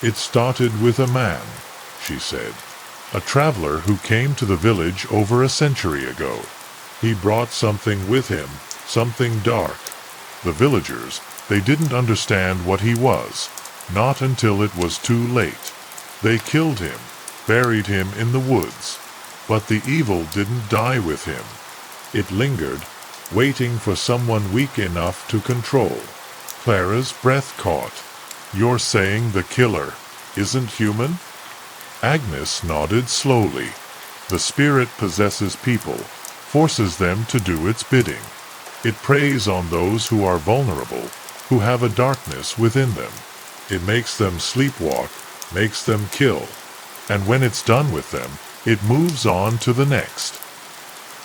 "It started with a man," she said. "A traveler who came to the village over a century ago. He brought something with him, something dark. The villagers, they didn't understand what he was, not until it was too late. They killed him, buried him in the woods. But the evil didn't die with him. It lingered, waiting for someone weak enough to control." Clara's breath caught. "You're saying the killer isn't human?" Agnes nodded slowly. "The spirit possesses people, forces them to do its bidding. It preys on those who are vulnerable, who have a darkness within them. It makes them sleepwalk, makes them kill. And when it's done with them, it moves on to the next."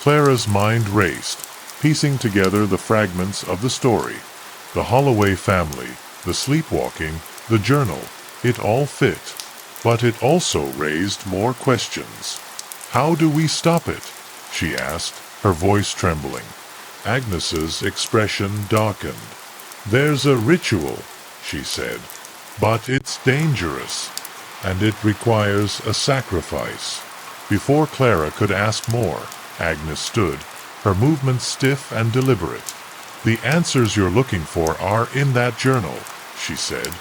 Clara's mind raced, piecing together the fragments of the story. The Holloway family, the sleepwalking, the journal, it all fit. But it also raised more questions. "How do we stop it?" she asked, her voice trembling. Agnes's expression darkened. "There's a ritual," she said, "but it's dangerous, and it requires a sacrifice." Before Clara could ask more, Agnes stood, her movements stiff and deliberate. "The answers you're looking for are in that journal," she said.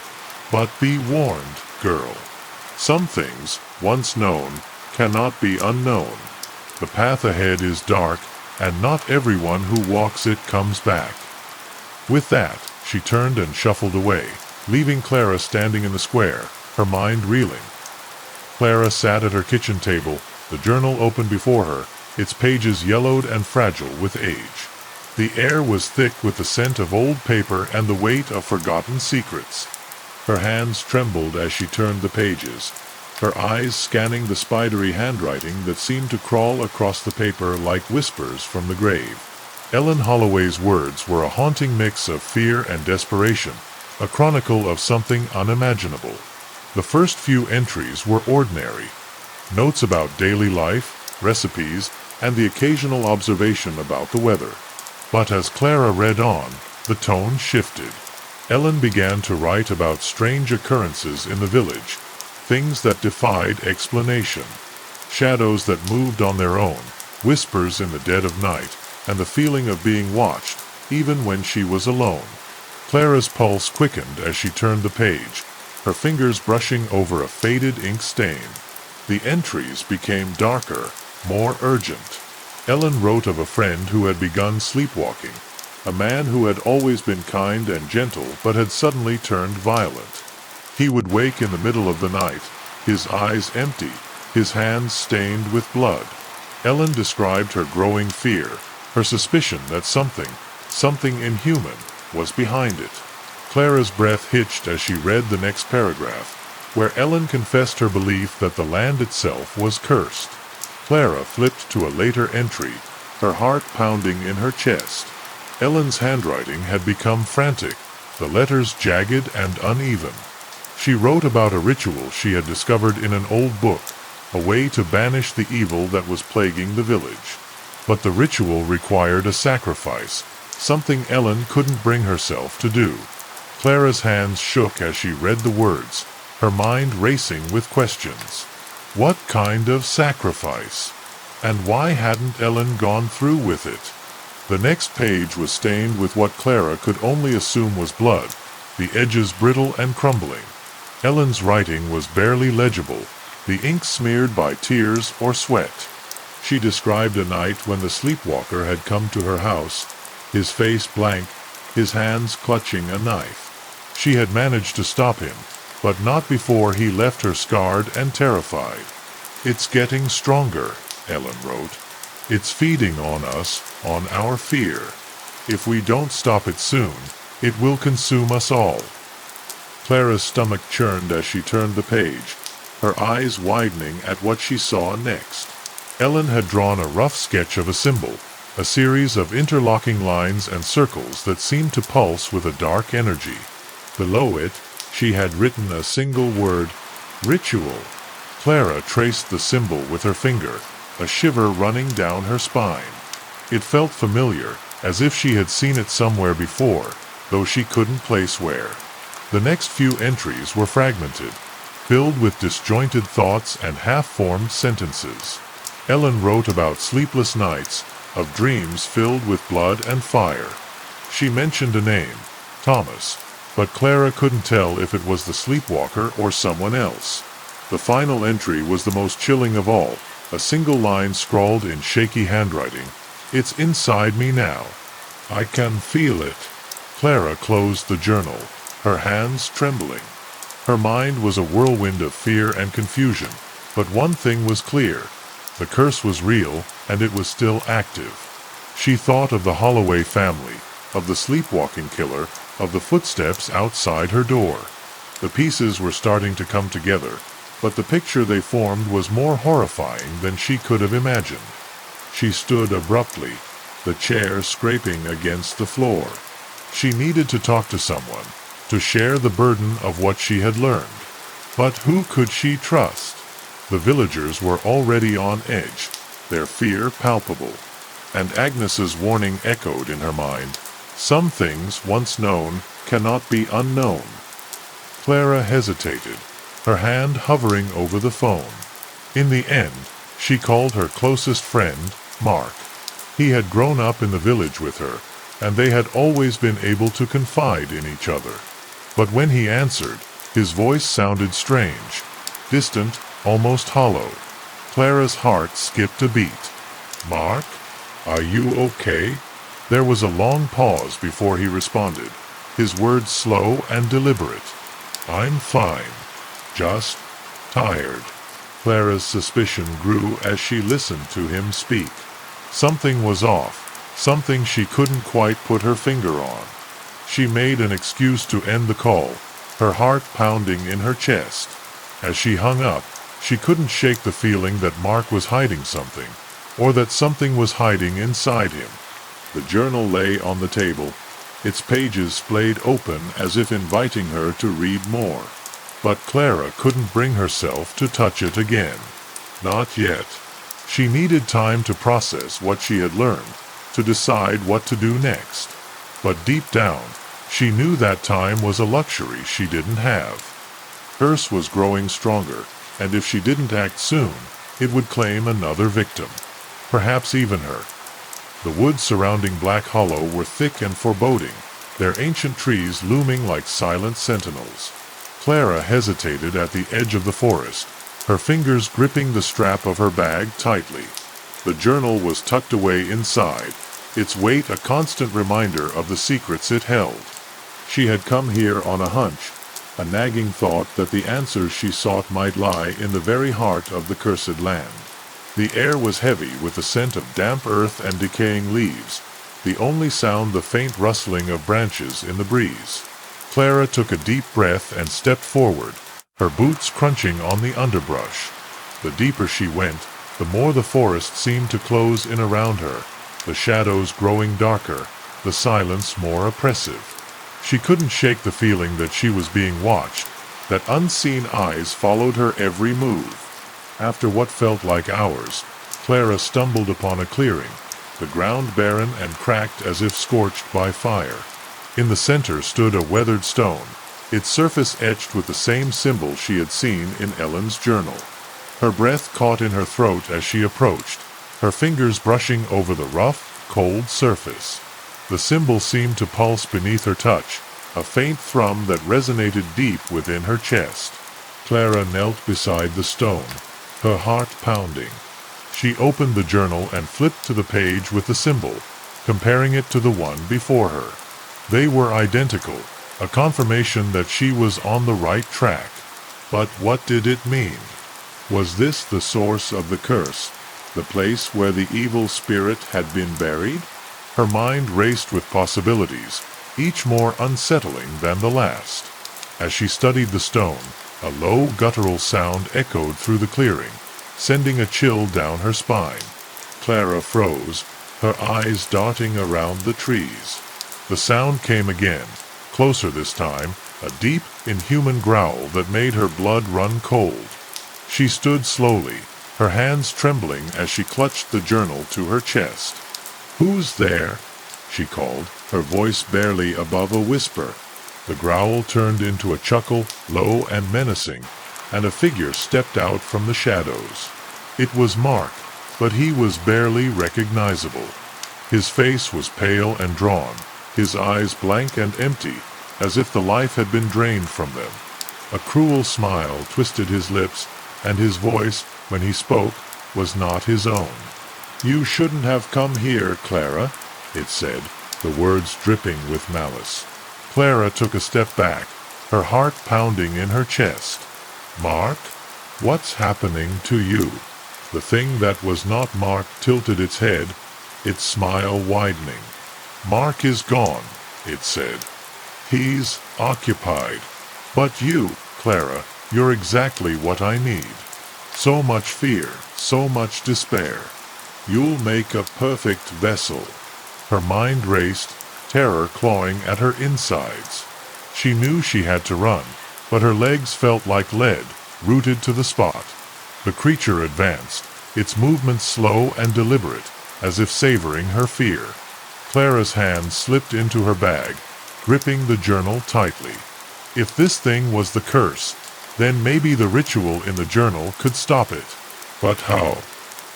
"But be warned, girl. Some things, once known, cannot be unknown. The path ahead is dark, and not everyone who walks it comes back." With that, she turned and shuffled away, leaving Clara standing in the square, her mind reeling. Clara sat at her kitchen table, the journal open before her, its pages yellowed and fragile with age. The air was thick with the scent of old paper and the weight of forgotten secrets. Her hands trembled as she turned the pages, her eyes scanning the spidery handwriting that seemed to crawl across the paper like whispers from the grave. Ellen Holloway's words were a haunting mix of fear and desperation, a chronicle of something unimaginable. The first few entries were ordinary, notes about daily life, recipes, and the occasional observation about the weather. But as Clara read on, the tone shifted. Ellen began to write about strange occurrences in the village, things that defied explanation, shadows that moved on their own, whispers in the dead of night, and the feeling of being watched, even when she was alone. Clara's pulse quickened as she turned the page, her fingers brushing over a faded ink stain. The entries became darker, more urgent. Ellen wrote of a friend who had begun sleepwalking, a man who had always been kind and gentle but had suddenly turned violent. He would wake in the middle of the night, his eyes empty, his hands stained with blood. Ellen described her growing fear, her suspicion that something inhuman, was behind it. Clara's breath hitched as she read the next paragraph, where Ellen confessed her belief that the land itself was cursed. Clara flipped to a later entry, her heart pounding in her chest. Ellen's handwriting had become frantic, the letters jagged and uneven. She wrote about a ritual she had discovered in an old book, a way to banish the evil that was plaguing the village. But the ritual required a sacrifice, something Ellen couldn't bring herself to do. Clara's hands shook as she read the words, her mind racing with questions. What kind of sacrifice? And why hadn't Ellen gone through with it? The next page was stained with what Clara could only assume was blood, the edges brittle and crumbling. Ellen's writing was barely legible, the ink smeared by tears or sweat. She described a night when the sleepwalker had come to her house, his face blank, his hands clutching a knife. She had managed to stop him, but not before he left her scarred and terrified. "It's getting stronger," Ellen wrote. "It's feeding on us, on our fear. If we don't stop it soon, it will consume us all." Clara's stomach churned as she turned the page, her eyes widening at what she saw next. Ellen had drawn a rough sketch of a symbol, a series of interlocking lines and circles that seemed to pulse with a dark energy. Below it, she had written a single word, "Ritual." Clara traced the symbol with her finger, a shiver running down her spine. It felt familiar, as if she had seen it somewhere before, though she couldn't place where. The next few entries were fragmented, filled with disjointed thoughts and half-formed sentences. Ellen wrote about sleepless nights, of dreams filled with blood and fire. She mentioned a name, Thomas, but Clara couldn't tell if it was the sleepwalker or someone else. The final entry was the most chilling of all, a single line scrawled in shaky handwriting. "It's inside me now. I can feel it." Clara closed the journal, her hands trembling. Her mind was a whirlwind of fear and confusion, but one thing was clear. The curse was real, and it was still active. She thought of the Holloway family, of the sleepwalking killer, of the footsteps outside her door. The pieces were starting to come together, but the picture they formed was more horrifying than she could have imagined. She stood abruptly, the chair scraping against the floor. She needed to talk to someone, to share the burden of what she had learned. But who could she trust? The villagers were already on edge, their fear palpable, and Agnes's warning echoed in her mind. Some things, once known, cannot be unknown. Clara hesitated, her hand hovering over the phone. In the end, she called her closest friend, Mark. He had grown up in the village with her, and they had always been able to confide in each other. But when he answered, his voice sounded strange, distant, almost hollow. Clara's heart skipped a beat. "Mark? Are you okay?" There was a long pause before he responded, his words slow and deliberate. "I'm fine. Just tired." Clara's suspicion grew as she listened to him speak. Something was off, something she couldn't quite put her finger on. She made an excuse to end the call, her heart pounding in her chest. As she hung up, she couldn't shake the feeling that Mark was hiding something, or that something was hiding inside him. The journal lay on the table, its pages splayed open as if inviting her to read more. But Clara couldn't bring herself to touch it again. Not yet. She needed time to process what she had learned, to decide what to do next. But deep down, she knew that time was a luxury she didn't have. Curse was growing stronger, and if she didn't act soon, it would claim another victim. Perhaps even her. The woods surrounding Black Hollow were thick and foreboding, their ancient trees looming like silent sentinels. Clara hesitated at the edge of the forest, her fingers gripping the strap of her bag tightly. The journal was tucked away inside, its weight a constant reminder of the secrets it held. She had come here on a hunch, a nagging thought that the answers she sought might lie in the very heart of the cursed land. The air was heavy with the scent of damp earth and decaying leaves, the only sound the faint rustling of branches in the breeze. Clara took a deep breath and stepped forward, her boots crunching on the underbrush. The deeper she went, the more the forest seemed to close in around her, the shadows growing darker, the silence more oppressive. She couldn't shake the feeling that she was being watched, that unseen eyes followed her every move. After what felt like hours, Clara stumbled upon a clearing, the ground barren and cracked as if scorched by fire. In the center stood a weathered stone, its surface etched with the same symbol she had seen in Ellen's journal. Her breath caught in her throat as she approached, her fingers brushing over the rough, cold surface. The symbol seemed to pulse beneath her touch, a faint thrum that resonated deep within her chest. Clara knelt beside the stone, her heart pounding. She opened the journal and flipped to the page with the symbol, comparing it to the one before her. They were identical, a confirmation that she was on the right track. But what did it mean? Was this the source of the curse, the place where the evil spirit had been buried? Her mind raced with possibilities, each more unsettling than the last. As she studied the stone, a low guttural sound echoed through the clearing, sending a chill down her spine. Clara froze, her eyes darting around the trees. The sound came again, closer this time, a deep, inhuman growl that made her blood run cold. She stood slowly, her hands trembling as she clutched the journal to her chest. "Who's there?" she called. her voice barely above a whisper. The growl turned into a chuckle, low and menacing, and a figure stepped out from the shadows. It was Mark, but he was barely recognizable. His face was pale and drawn, his eyes blank and empty, as if the life had been drained from them. A cruel smile twisted his lips, and his voice, when he spoke, was not his own. "You shouldn't have come here, Clara," it said, the words dripping with malice. Clara took a step back, her heart pounding in her chest. "Mark? What's happening to you?" The thing that was not Mark tilted its head, its smile widening. "Mark is gone," it said. "He's occupied. But you, Clara, you're exactly what I need. So much fear, so much despair. You'll make a perfect vessel." Her mind raced, terror clawing at her insides. She knew she had to run, but her legs felt like lead, rooted to the spot. The creature advanced, its movements slow and deliberate, as if savoring her fear. Clara's hand slipped into her bag, gripping the journal tightly. If this thing was the curse, then maybe the ritual in the journal could stop it. But how?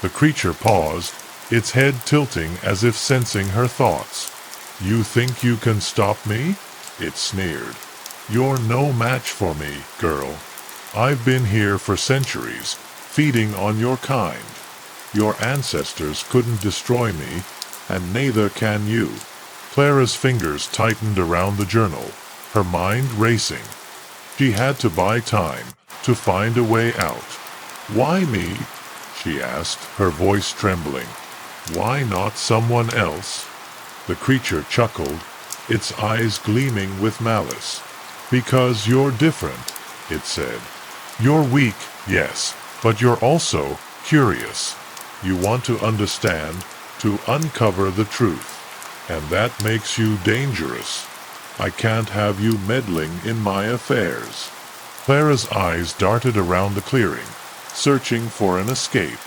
The creature paused, its head tilting as if sensing her thoughts. "You think you can stop me?" it sneered. "You're no match for me, girl. I've been here for centuries, feeding on your kind. Your ancestors couldn't destroy me, and neither can you." Clara's fingers tightened around the journal, her mind racing. She had to buy time, to find a way out. "Why me?" she asked, her voice trembling. "Why not someone else?" The creature chuckled, its eyes gleaming with malice. "Because you're different," it said. "You're weak, yes, but you're also curious. You want to understand, to uncover the truth. And that makes you dangerous. I can't have you meddling in my affairs." Clara's eyes darted around the clearing, searching for an escape.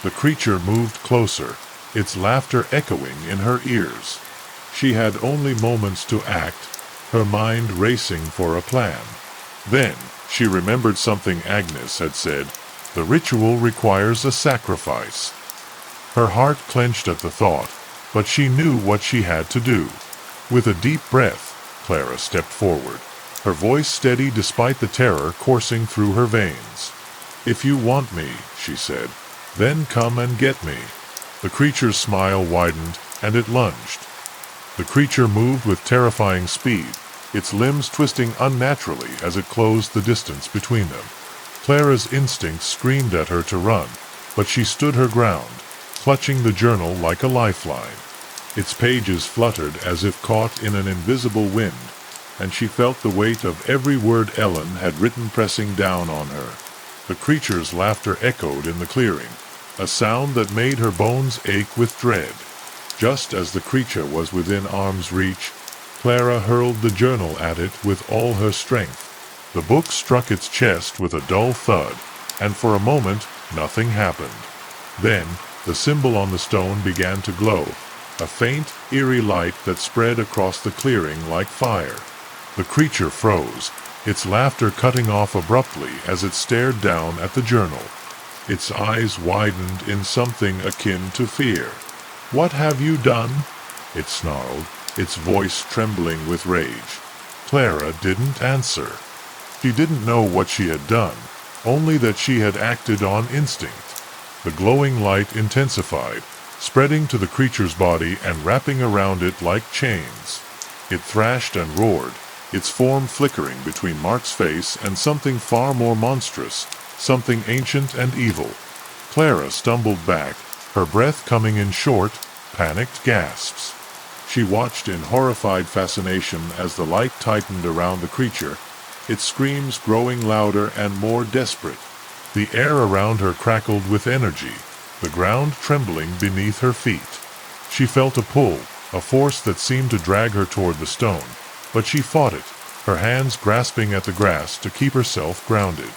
The creature moved closer, its laughter echoing in her ears. She had only moments to act, her mind racing for a plan. Then she remembered something Agnes had said: "The ritual requires a sacrifice." Her heart clenched at the thought, but she knew what she had to do. With a deep breath, Clara stepped forward, her voice steady despite the terror coursing through her veins. "If you want me," she said, "then come and get me." The creature's smile widened, and it lunged. The creature moved with terrifying speed, its limbs twisting unnaturally as it closed the distance between them. Clara's instincts screamed at her to run, but she stood her ground, clutching the journal like a lifeline. Its pages fluttered as if caught in an invisible wind, and she felt the weight of every word Ellen had written pressing down on her. The creature's laughter echoed in the clearing, a sound that made her bones ache with dread. Just as the creature was within arm's reach, Clara hurled the journal at it with all her strength. The book struck its chest with a dull thud, and for a moment nothing happened. Then the symbol on the stone began to glow, a faint, eerie light that spread across the clearing like fire. The creature froze, its laughter cutting off abruptly as it stared down at the journal. Its eyes widened in something akin to fear. "What have you done?" it snarled, its voice trembling with rage. Clara didn't answer. She didn't know what she had done, only that she had acted on instinct. The glowing light intensified, spreading to the creature's body and wrapping around it like chains. It thrashed and roared, its form flickering between Mark's face and something far more monstrous, something ancient and evil. Clara stumbled back, her breath coming in short, panicked gasps. She watched in horrified fascination as the light tightened around the creature, its screams growing louder and more desperate. The air around her crackled with energy, the ground trembling beneath her feet. She felt a pull, a force that seemed to drag her toward the stone, but she fought it, her hands grasping at the grass to keep herself grounded.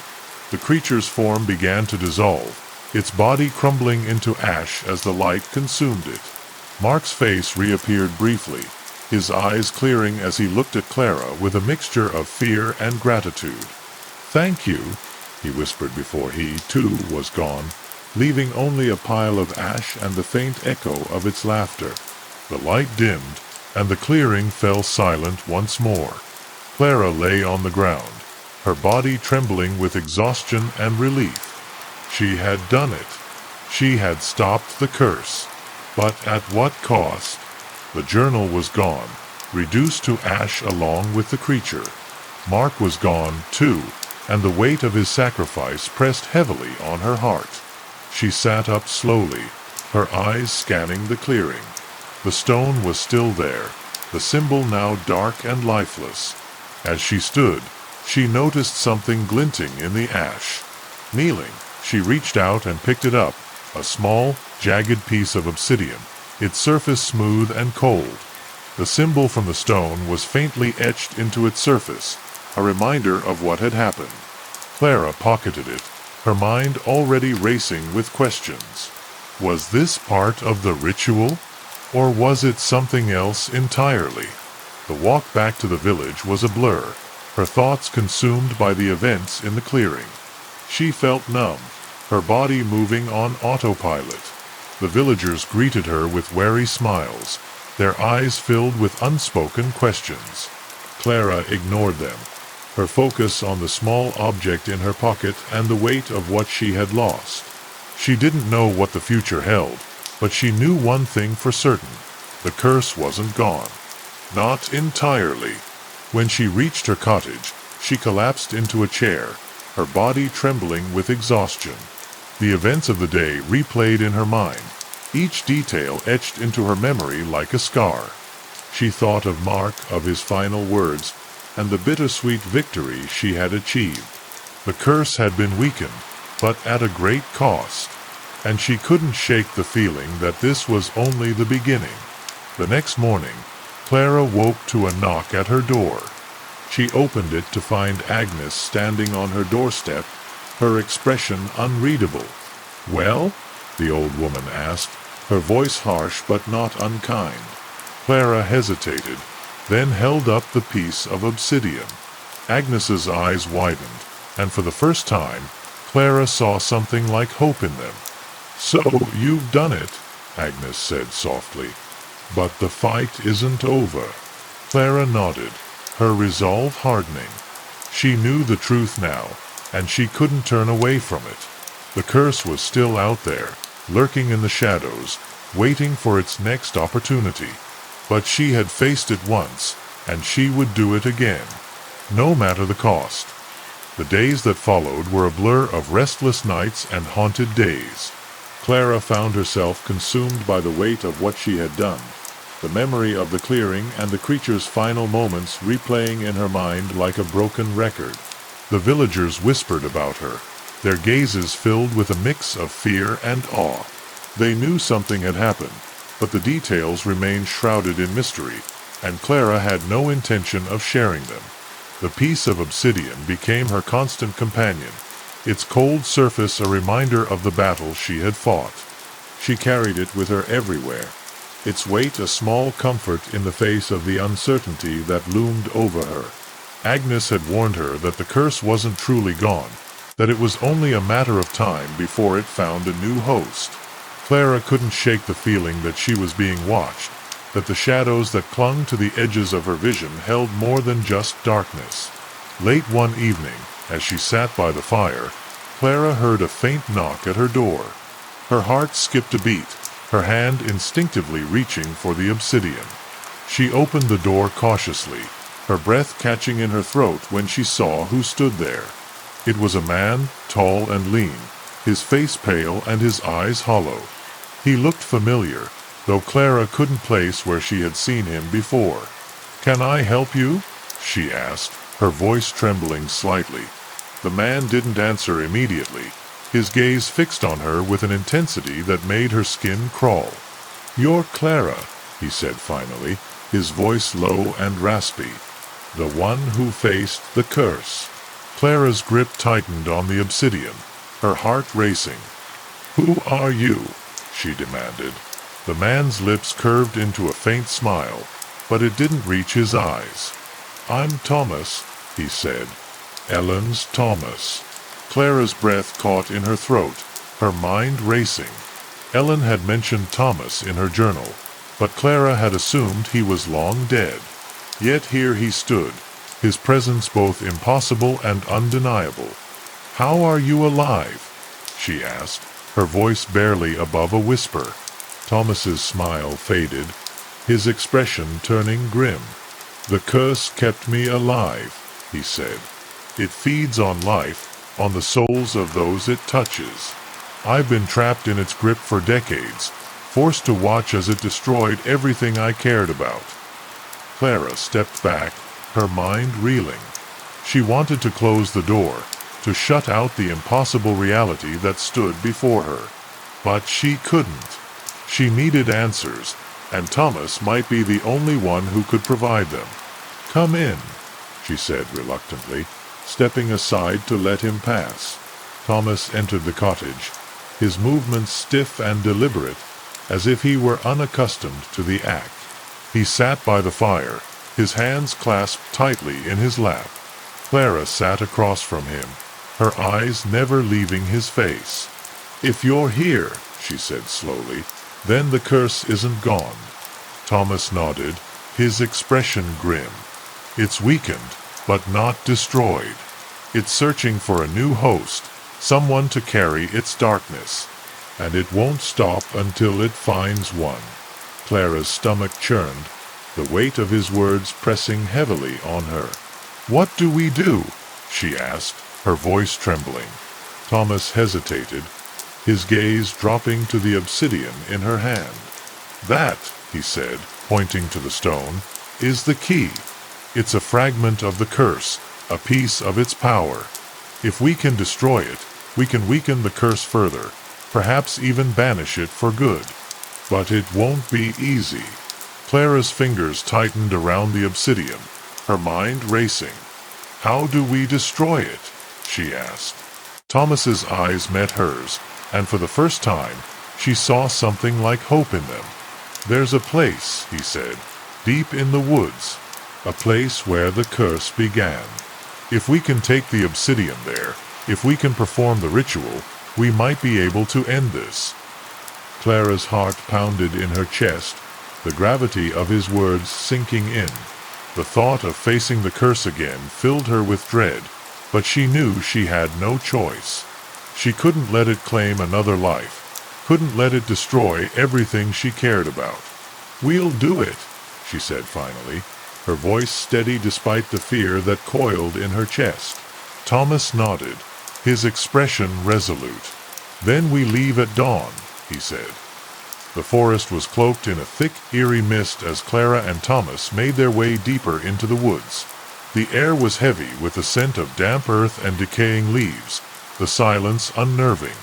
The creature's form began to dissolve, its body crumbling into ash as the light consumed it. Mark's face reappeared briefly, his eyes clearing as he looked at Clara with a mixture of fear and gratitude. "Thank you," he whispered before he, too, was gone, leaving only a pile of ash and the faint echo of its laughter. The light dimmed, and the clearing fell silent once more. Clara lay on the ground, her body trembling with exhaustion and relief. She had done it. She had stopped the curse. But at what cost? The journal was gone, reduced to ash along with the creature. Mark was gone, too, and the weight of his sacrifice pressed heavily on her heart. She sat up slowly, her eyes scanning the clearing. The stone was still there, the symbol now dark and lifeless. As she stood, she noticed something glinting in the ash. Kneeling, she reached out and picked it up, a small, jagged piece of obsidian, its surface smooth and cold. The symbol from the stone was faintly etched into its surface, a reminder of what had happened. Clara pocketed it, her mind already racing with questions. Was this part of the ritual? Or was it something else entirely? The walk back to the village was a blur, her thoughts consumed by the events in the clearing. She felt numb, her body moving on autopilot. The villagers greeted her with wary smiles, their eyes filled with unspoken questions. Clara ignored them, her focus on the small object in her pocket and the weight of what she had lost. She didn't know what the future held, but she knew one thing for certain: the curse wasn't gone. Not entirely. When she reached her cottage, she collapsed into a chair, her body trembling with exhaustion. The events of the day replayed in her mind, each detail etched into her memory like a scar. She thought of Mark, of his final words, and the bittersweet victory she had achieved. The curse had been weakened, but at a great cost, and she couldn't shake the feeling that this was only the beginning. The next morning, Clara woke to a knock at her door. She opened it to find Agnes standing on her doorstep, her expression unreadable. "Well?" the old woman asked, her voice harsh but not unkind. Clara hesitated, then held up the piece of obsidian. Agnes's eyes widened, and for the first time, Clara saw something like hope in them. "So you've done it," Agnes said softly. "But the fight isn't over." Clara nodded, her resolve hardening. She knew the truth now, and she couldn't turn away from it. The curse was still out there, lurking in the shadows, waiting for its next opportunity. But she had faced it once, and she would do it again, no matter the cost. The days that followed were a blur of restless nights and haunted days. Clara found herself consumed by the weight of what she had done, the memory of the clearing and the creature's final moments replaying in her mind like a broken record. The villagers whispered about her, their gazes filled with a mix of fear and awe. They knew something had happened, but the details remained shrouded in mystery, and Clara had no intention of sharing them. The piece of obsidian became her constant companion, its cold surface a reminder of the battle she had fought. She carried it with her everywhere, its weight a small comfort in the face of the uncertainty that loomed over her. Agnes had warned her that the curse wasn't truly gone, that it was only a matter of time before it found a new host. Clara couldn't shake the feeling that she was being watched, that the shadows that clung to the edges of her vision held more than just darkness. Late one evening, as she sat by the fire, Clara heard a faint knock at her door. Her heart skipped a beat, her hand instinctively reaching for the obsidian. She opened the door cautiously, her breath catching in her throat when she saw who stood there. It was a man, tall and lean, his face pale and his eyes hollow. He looked familiar, though Clara couldn't place where she had seen him before. "Can I help you?" she asked, her voice trembling slightly. The man didn't answer immediately, his gaze fixed on her with an intensity that made her skin crawl. "You're Clara," he said finally, his voice low and raspy. "The one who faced the curse." Clara's grip tightened on the obsidian, her heart racing. "Who are you?" she demanded. The man's lips curved into a faint smile, but it didn't reach his eyes. "I'm Thomas," he said. "Ellen's Thomas." Clara's breath caught in her throat, her mind racing. Ellen had mentioned Thomas in her journal, but Clara had assumed he was long dead. Yet here he stood, his presence both impossible and undeniable. "How are you alive?" she asked, her voice barely above a whisper. Thomas's smile faded, his expression turning grim. "The curse kept me alive," he said. "It feeds on life, on the souls of those it touches. I've been trapped in its grip for decades, forced to watch as it destroyed everything I cared about." Clara stepped back, her mind reeling. She wanted to close the door, to shut out the impossible reality that stood before her. But she couldn't. She needed answers, and Thomas might be the only one who could provide them. "Come in," she said reluctantly, stepping aside to let him pass. Thomas entered the cottage, his movements stiff and deliberate, as if he were unaccustomed to the act. He sat by the fire, his hands clasped tightly in his lap. Clara sat across from him, her eyes never leaving his face. "If you're here," she said slowly, "then the curse isn't gone." Thomas nodded, his expression grim. "It's weakened, but not destroyed. It's searching for a new host, someone to carry its darkness. And it won't stop until it finds one." Clara's stomach churned, the weight of his words pressing heavily on her. "What do we do?" she asked, her voice trembling. Thomas hesitated, his gaze dropping to the obsidian in her hand. "That," he said, pointing to the stone, "is the key. It's a fragment of the curse, a piece of its power. If we can destroy it, we can weaken the curse further, perhaps even banish it for good. But it won't be easy." Clara's fingers tightened around the obsidian, her mind racing. "How do we destroy it?" she asked. Thomas's eyes met hers, and for the first time, she saw something like hope in them. "There's a place," he said, "deep in the woods, a place where the curse began. If we can take the obsidian there, if we can perform the ritual, we might be able to end this." Clara's heart pounded in her chest, the gravity of his words sinking in. The thought of facing the curse again filled her with dread, but she knew she had no choice. She couldn't let it claim another life, couldn't let it destroy everything she cared about. "We'll do it," she said finally, her voice steady despite the fear that coiled in her chest. Thomas nodded, his expression resolute. "Then we leave at dawn," he said. The forest was cloaked in a thick, eerie mist as Clara and Thomas made their way deeper into the woods. The air was heavy with the scent of damp earth and decaying leaves, the silence unnerving.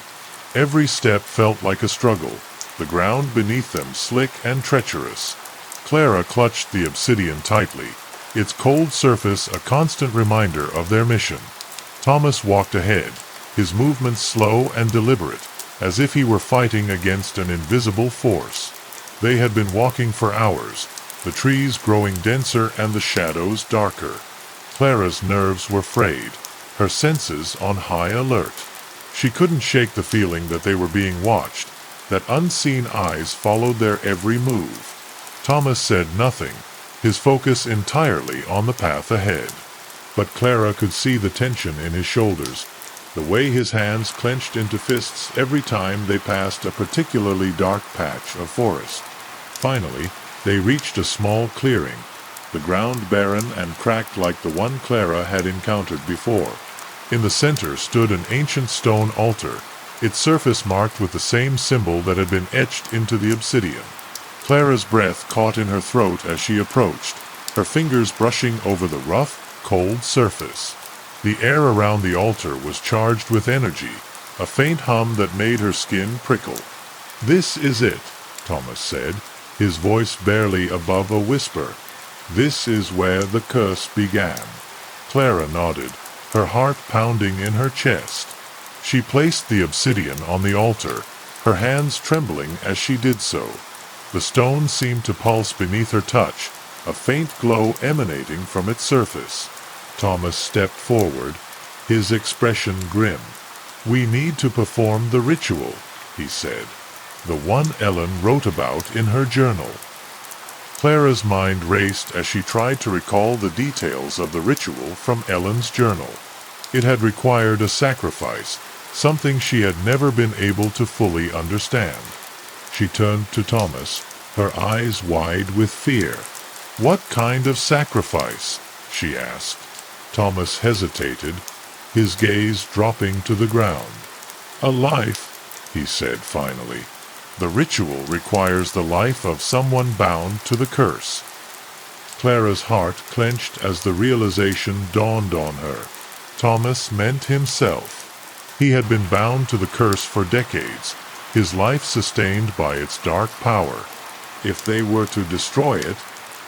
Every step felt like a struggle, the ground beneath them slick and treacherous. Clara clutched the obsidian tightly, its cold surface a constant reminder of their mission. Thomas walked ahead, his movements slow and deliberate, as if he were fighting against an invisible force. They had been walking for hours, the trees growing denser and the shadows darker. Clara's nerves were frayed, her senses on high alert. She couldn't shake the feeling that they were being watched, that unseen eyes followed their every move. Thomas said nothing, his focus entirely on the path ahead. But Clara could see the tension in his shoulders, the way his hands clenched into fists every time they passed a particularly dark patch of forest. Finally, they reached a small clearing, the ground barren and cracked like the one Clara had encountered before. In the center stood an ancient stone altar, its surface marked with the same symbol that had been etched into the obsidian. Clara's breath caught in her throat as she approached, her fingers brushing over the rough, cold surface. The air around the altar was charged with energy, a faint hum that made her skin prickle. "This is it," Thomas said, his voice barely above a whisper. "This is where the curse began." Clara nodded, her heart pounding in her chest. She placed the obsidian on the altar, her hands trembling as she did so. The stone seemed to pulse beneath her touch, a faint glow emanating from its surface. Thomas stepped forward, his expression grim. "We need to perform the ritual," he said. "The one Ellen wrote about in her journal." Clara's mind raced as she tried to recall the details of the ritual from Ellen's journal. It had required a sacrifice, something she had never been able to fully understand. She turned to Thomas, her eyes wide with fear. "What kind of sacrifice?" she asked. Thomas hesitated, his gaze dropping to the ground. "A life," he said finally. "The ritual requires the life of someone bound to the curse." Clara's heart clenched as the realization dawned on her. Thomas meant himself. He had been bound to the curse for decades, his life sustained by its dark power. If they were to destroy it,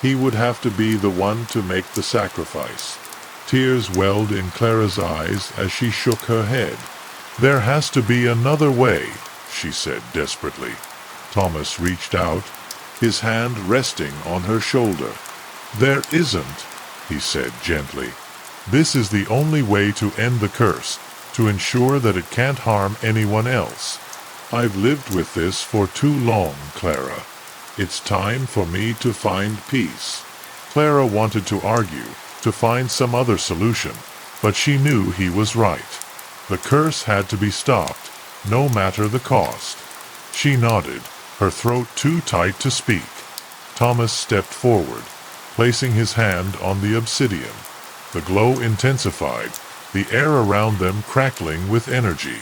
he would have to be the one to make the sacrifice. Tears welled in Clara's eyes as she shook her head. "There has to be another way," she said desperately. Thomas reached out, his hand resting on her shoulder. "There isn't," he said gently. "This is the only way to end the curse, to ensure that it can't harm anyone else. I've lived with this for too long, Clara. It's time for me to find peace." Clara wanted to argue, to find some other solution, but she knew he was right. The curse had to be stopped, no matter the cost. She nodded, her throat too tight to speak. Thomas stepped forward, placing his hand on the obsidian. The glow intensified, the air around them crackling with energy.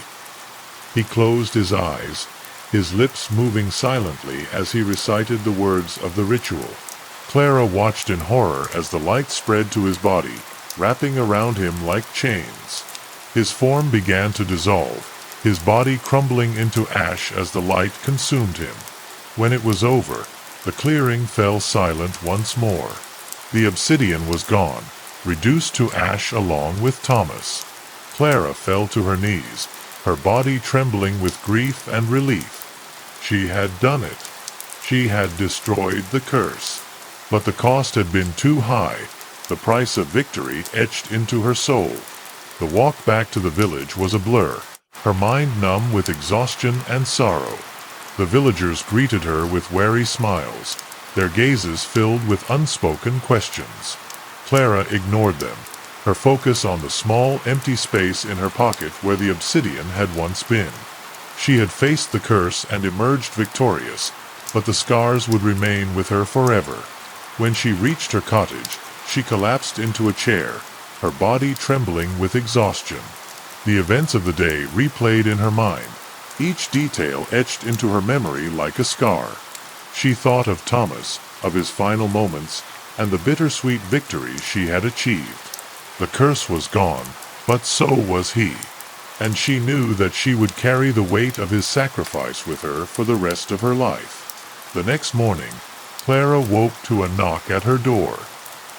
He closed his eyes, his lips moving silently as he recited the words of the ritual. Clara watched in horror as the light spread to his body, wrapping around him like chains. His form began to dissolve, his body crumbling into ash as the light consumed him. When it was over, the clearing fell silent once more. The obsidian was gone, reduced to ash along with Thomas. Clara fell to her knees, her body trembling with grief and relief. She had done it. She had destroyed the curse. But the cost had been too high, the price of victory etched into her soul. The walk back to the village was a blur, her mind numb with exhaustion and sorrow. The villagers greeted her with wary smiles, their gazes filled with unspoken questions. Clara ignored them, her focus on the small, empty space in her pocket where the obsidian had once been. She had faced the curse and emerged victorious, but the scars would remain with her forever. When she reached her cottage, she collapsed into a chair, her body trembling with exhaustion. The events of the day replayed in her mind, each detail etched into her memory like a scar. She thought of Thomas, of his final moments, and the bittersweet victory she had achieved. The curse was gone, but so was he, and she knew that she would carry the weight of his sacrifice with her for the rest of her life. The next morning, Clara woke to a knock at her door.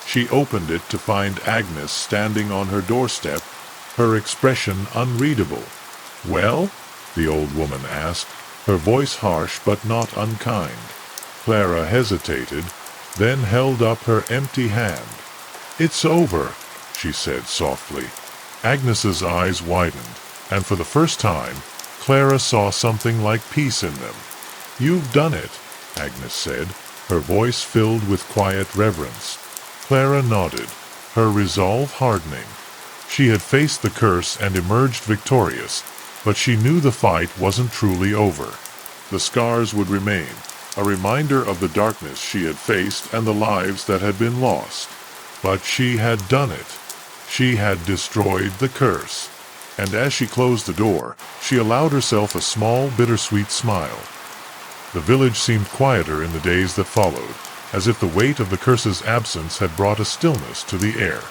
She opened it to find Agnes standing on her doorstep, her expression unreadable. "Well?" the old woman asked, her voice harsh but not unkind. Clara hesitated, then held up her empty hand. "It's over," she said softly. Agnes's eyes widened, and for the first time, Clara saw something like peace in them. "You've done it," Agnes said, her voice filled with quiet reverence. Clara nodded, her resolve hardening. She had faced the curse and emerged victorious, but she knew the fight wasn't truly over. The scars would remain, a reminder of the darkness she had faced and the lives that had been lost. But she had done it. She had destroyed the curse. And as she closed the door, she allowed herself a small, bittersweet smile. The village seemed quieter in the days that followed, as if the weight of the curse's absence had brought a stillness to the air.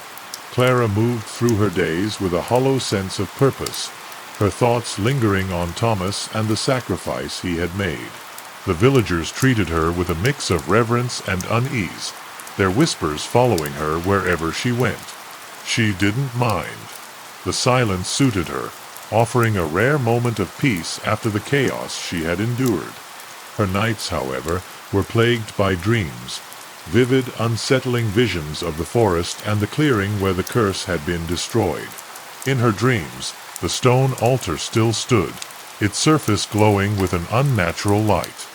Clara moved through her days with a hollow sense of purpose, her thoughts lingering on Thomas and the sacrifice he had made. The villagers treated her with a mix of reverence and unease, their whispers following her wherever she went. She didn't mind. The silence suited her, offering a rare moment of peace after the chaos she had endured. Her nights, however, were plagued by dreams, vivid, unsettling visions of the forest and the clearing where the curse had been destroyed. In her dreams, the stone altar still stood, its surface glowing with an unnatural light.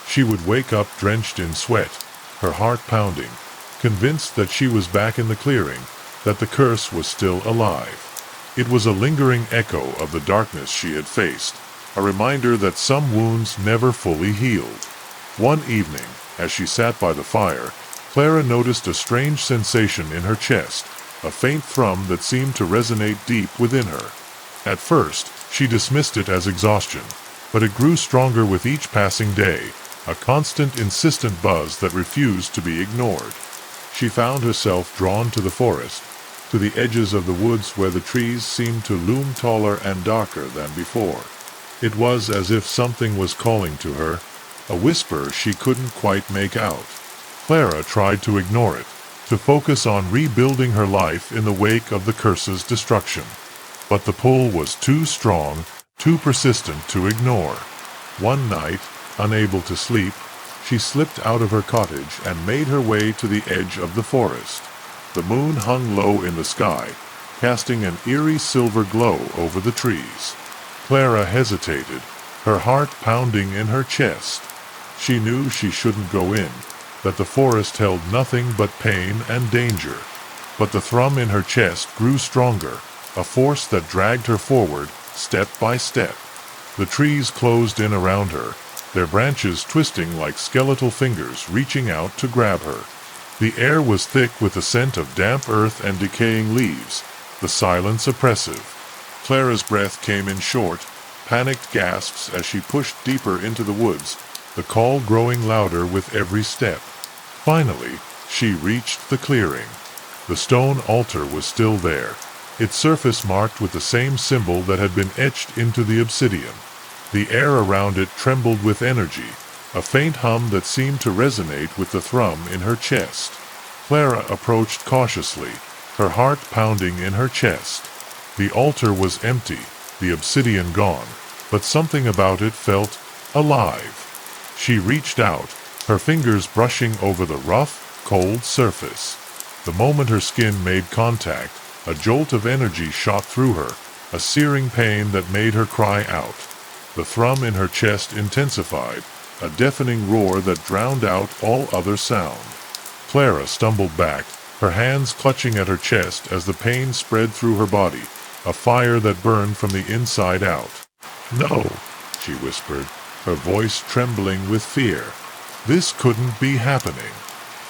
She would wake up drenched in sweat, her heart pounding, convinced that she was back in the clearing, that the curse was still alive. It was a lingering echo of the darkness she had faced, a reminder that some wounds never fully healed. One evening, as she sat by the fire, Clara noticed a strange sensation in her chest, a faint thrum that seemed to resonate deep within her. At first, she dismissed it as exhaustion, but it grew stronger with each passing day, a constant, insistent buzz that refused to be ignored. She found herself drawn to the forest, to the edges of the woods where the trees seemed to loom taller and darker than before. It was as if something was calling to her, a whisper she couldn't quite make out. Clara tried to ignore it, to focus on rebuilding her life in the wake of the curse's destruction. But the pull was too strong, too persistent to ignore. One night, unable to sleep, she slipped out of her cottage and made her way to the edge of the forest. The moon hung low in the sky, casting an eerie silver glow over the trees. Clara hesitated, her heart pounding in her chest. She knew she shouldn't go in, that the forest held nothing but pain and danger. But the thrum in her chest grew stronger, a force that dragged her forward, step by step. The trees closed in around her, their branches twisting like skeletal fingers reaching out to grab her. The air was thick with the scent of damp earth and decaying leaves, the silence oppressive. Clara's breath came in short, panicked gasps as she pushed deeper into the woods, the call growing louder with every step. Finally, she reached the clearing. The stone altar was still there, its surface marked with the same symbol that had been etched into the obsidian. The air around it trembled with energy, a faint hum that seemed to resonate with the thrum in her chest. Clara approached cautiously, her heart pounding in her chest. The altar was empty, the obsidian gone, but something about it felt alive. She reached out, her fingers brushing over the rough, cold surface. The moment her skin made contact, a jolt of energy shot through her, a searing pain that made her cry out. The thrum in her chest intensified, a deafening roar that drowned out all other sound. Clara stumbled back, her hands clutching at her chest as the pain spread through her body, a fire that burned from the inside out. "No," she whispered, her voice trembling with fear. This couldn't be happening.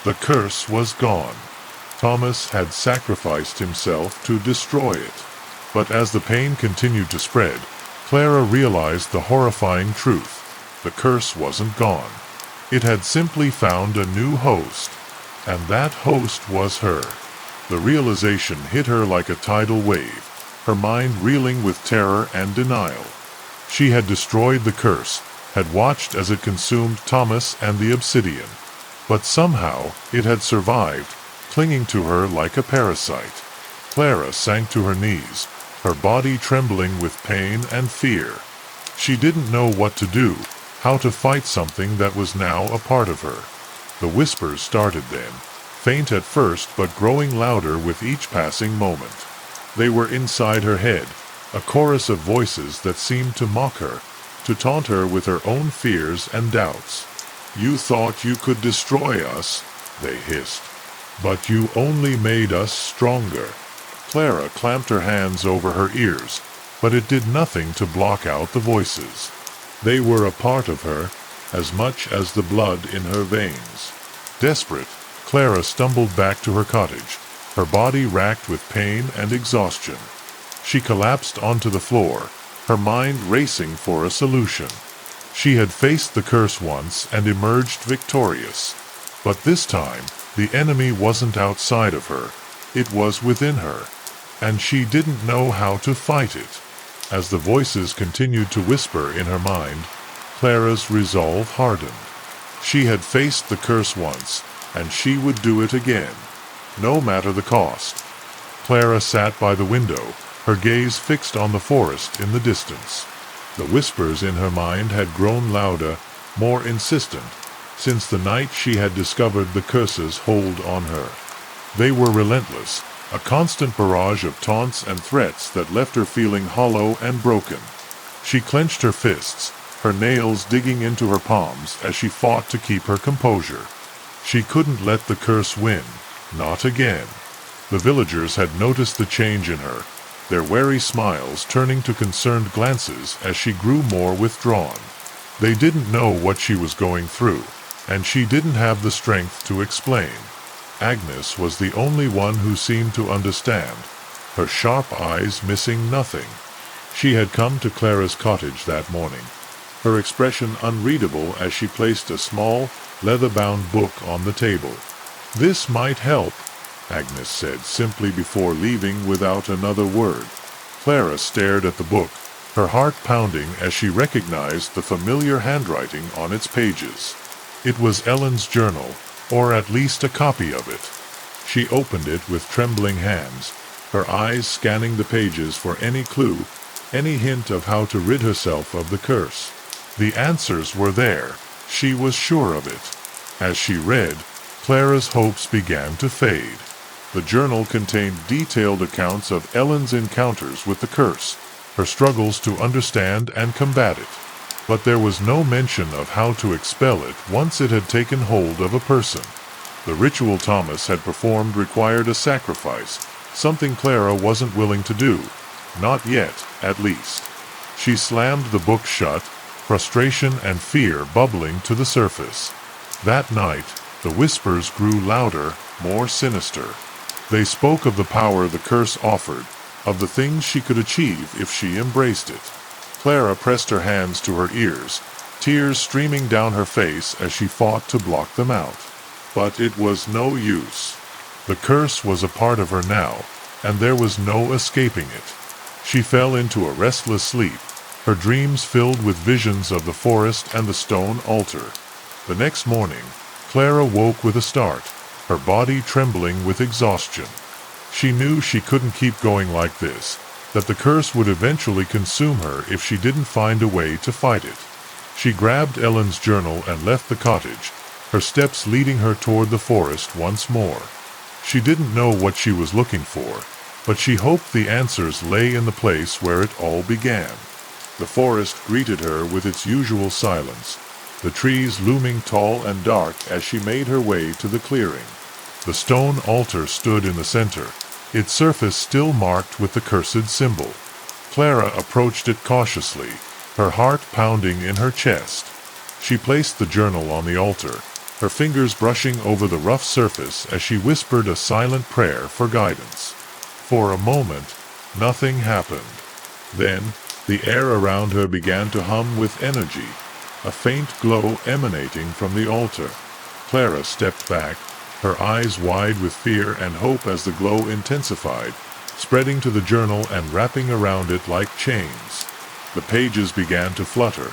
The curse was gone. Thomas had sacrificed himself to destroy it. But as the pain continued to spread, Clara realized the horrifying truth. The curse wasn't gone. It had simply found a new host. And that host was her. The realization hit her like a tidal wave, her mind reeling with terror and denial. She had destroyed the curse, had watched as it consumed Thomas and the obsidian. But somehow it had survived, clinging to her like a parasite. Clara sank to her knees, her body trembling with pain and fear. She didn't know what to do, how to fight something that was now a part of her. The whispers started then, faint at first but growing louder with each passing moment. They were inside her head, a chorus of voices that seemed to mock her, to taunt her with her own fears and doubts. "You thought you could destroy us," they hissed. "But you only made us stronger." Clara clamped her hands over her ears, but it did nothing to block out the voices. They were a part of her, as much as the blood in her veins. Desperate, Clara stumbled back to her cottage, her body racked with pain and exhaustion. She collapsed onto the floor, her mind racing for a solution. She had faced the curse once and emerged victorious. But this time, the enemy wasn't outside of her, it was within her, and she didn't know how to fight it. As the voices continued to whisper in her mind, Clara's resolve hardened. She had faced the curse once, and she would do it again, no matter the cost. Clara sat by the window, her gaze fixed on the forest in the distance. The whispers in her mind had grown louder, more insistent, since the night she had discovered the curse's hold on her. They were relentless, a constant barrage of taunts and threats that left her feeling hollow and broken. She clenched her fists, her nails digging into her palms as she fought to keep her composure. She couldn't let the curse win, not again. The villagers had noticed the change in her, their wary smiles turning to concerned glances as she grew more withdrawn. They didn't know what she was going through, and she didn't have the strength to explain. Agnes was the only one who seemed to understand, her sharp eyes missing nothing. She had come to Clara's cottage that morning, her expression unreadable as she placed a small, leather-bound book on the table. "This might help," Agnes said simply before leaving without another word. Clara stared at the book, her heart pounding as she recognized the familiar handwriting on its pages. It was Ellen's journal, or at least a copy of it. She opened it with trembling hands, her eyes scanning the pages for any clue, any hint of how to rid herself of the curse. The answers were there, she was sure of it. As she read, Clara's hopes began to fade. The journal contained detailed accounts of Ellen's encounters with the curse, her struggles to understand and combat it. But there was no mention of how to expel it once it had taken hold of a person. The ritual Thomas had performed required a sacrifice, something Clara wasn't willing to do. Not yet, at least. She slammed the book shut, frustration and fear bubbling to the surface. That night, the whispers grew louder, more sinister. They spoke of the power the curse offered, of the things she could achieve if she embraced it. Clara pressed her hands to her ears, tears streaming down her face as she fought to block them out. But it was no use. The curse was a part of her now, and there was no escaping it. She fell into a restless sleep, her dreams filled with visions of the forest and the stone altar. The next morning, Clara woke with a start, her body trembling with exhaustion. She knew she couldn't keep going like this, that the curse would eventually consume her if she didn't find a way to fight it. She grabbed Ellen's journal and left the cottage, her steps leading her toward the forest once more. She didn't know what she was looking for, but she hoped the answers lay in the place where it all began. The forest greeted her with its usual silence, the trees looming tall and dark as she made her way to the clearing. The stone altar stood in the center, its surface still marked with the cursed symbol. Clara approached it cautiously, her heart pounding in her chest. She placed the journal on the altar, her fingers brushing over the rough surface as she whispered a silent prayer for guidance. For a moment, nothing happened. Then, the air around her began to hum with energy, a faint glow emanating from the altar. Clara stepped back, her eyes wide with fear and hope as the glow intensified, spreading to the journal and wrapping around it like chains. The pages began to flutter,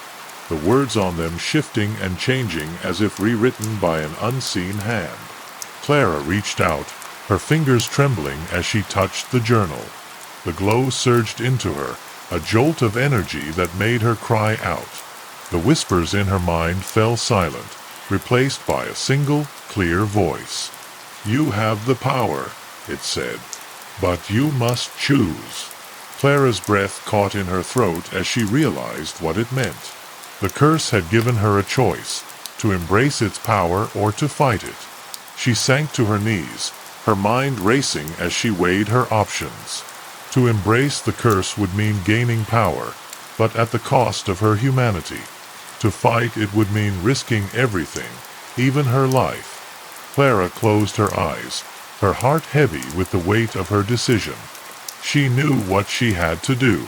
the words on them shifting and changing as if rewritten by an unseen hand. Clara reached out, her fingers trembling as she touched the journal. The glow surged into her, a jolt of energy that made her cry out. The whispers in her mind fell silent, replaced by a single, clear voice. "You have the power," it said, "but you must choose." Clara's breath caught in her throat as she realized what it meant. The curse had given her a choice, to embrace its power or to fight it. She sank to her knees, her mind racing as she weighed her options. To embrace the curse would mean gaining power, but at the cost of her humanity. To fight it would mean risking everything, even her life. Clara closed her eyes, her heart heavy with the weight of her decision. She knew what she had to do.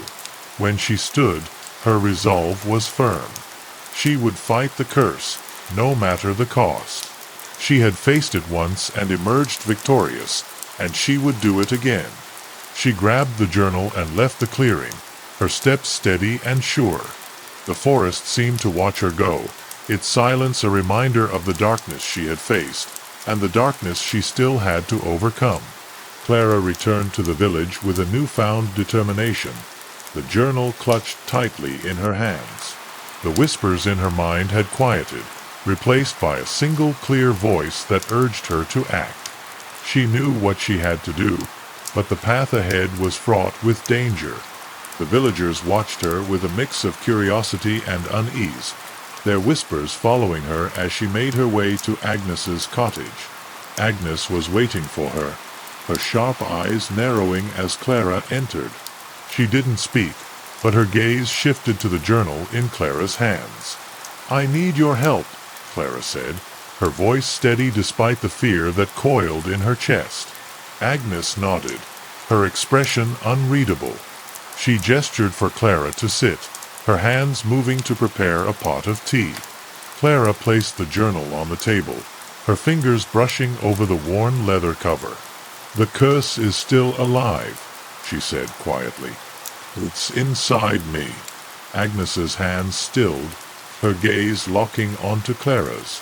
When she stood, her resolve was firm. She would fight the curse, no matter the cost. She had faced it once and emerged victorious, and she would do it again. She grabbed the journal and left the clearing, her steps steady and sure. The forest seemed to watch her go, its silence a reminder of the darkness she had faced, and the darkness she still had to overcome. Clara returned to the village with a newfound determination, the journal clutched tightly in her hands. The whispers in her mind had quieted, replaced by a single clear voice that urged her to act. She knew what she had to do, but the path ahead was fraught with danger. The villagers watched her with a mix of curiosity and unease, their whispers following her as she made her way to Agnes's cottage. Agnes was waiting for her, her sharp eyes narrowing as Clara entered. She didn't speak, but her gaze shifted to the journal in Clara's hands. "I need your help," Clara said, her voice steady despite the fear that coiled in her chest. Agnes nodded, her expression unreadable. She gestured for Clara to sit, her hands moving to prepare a pot of tea. Clara placed the journal on the table, her fingers brushing over the worn leather cover. "The curse is still alive," she said quietly. "It's inside me." Agnes's hands stilled, her gaze locking onto Clara's.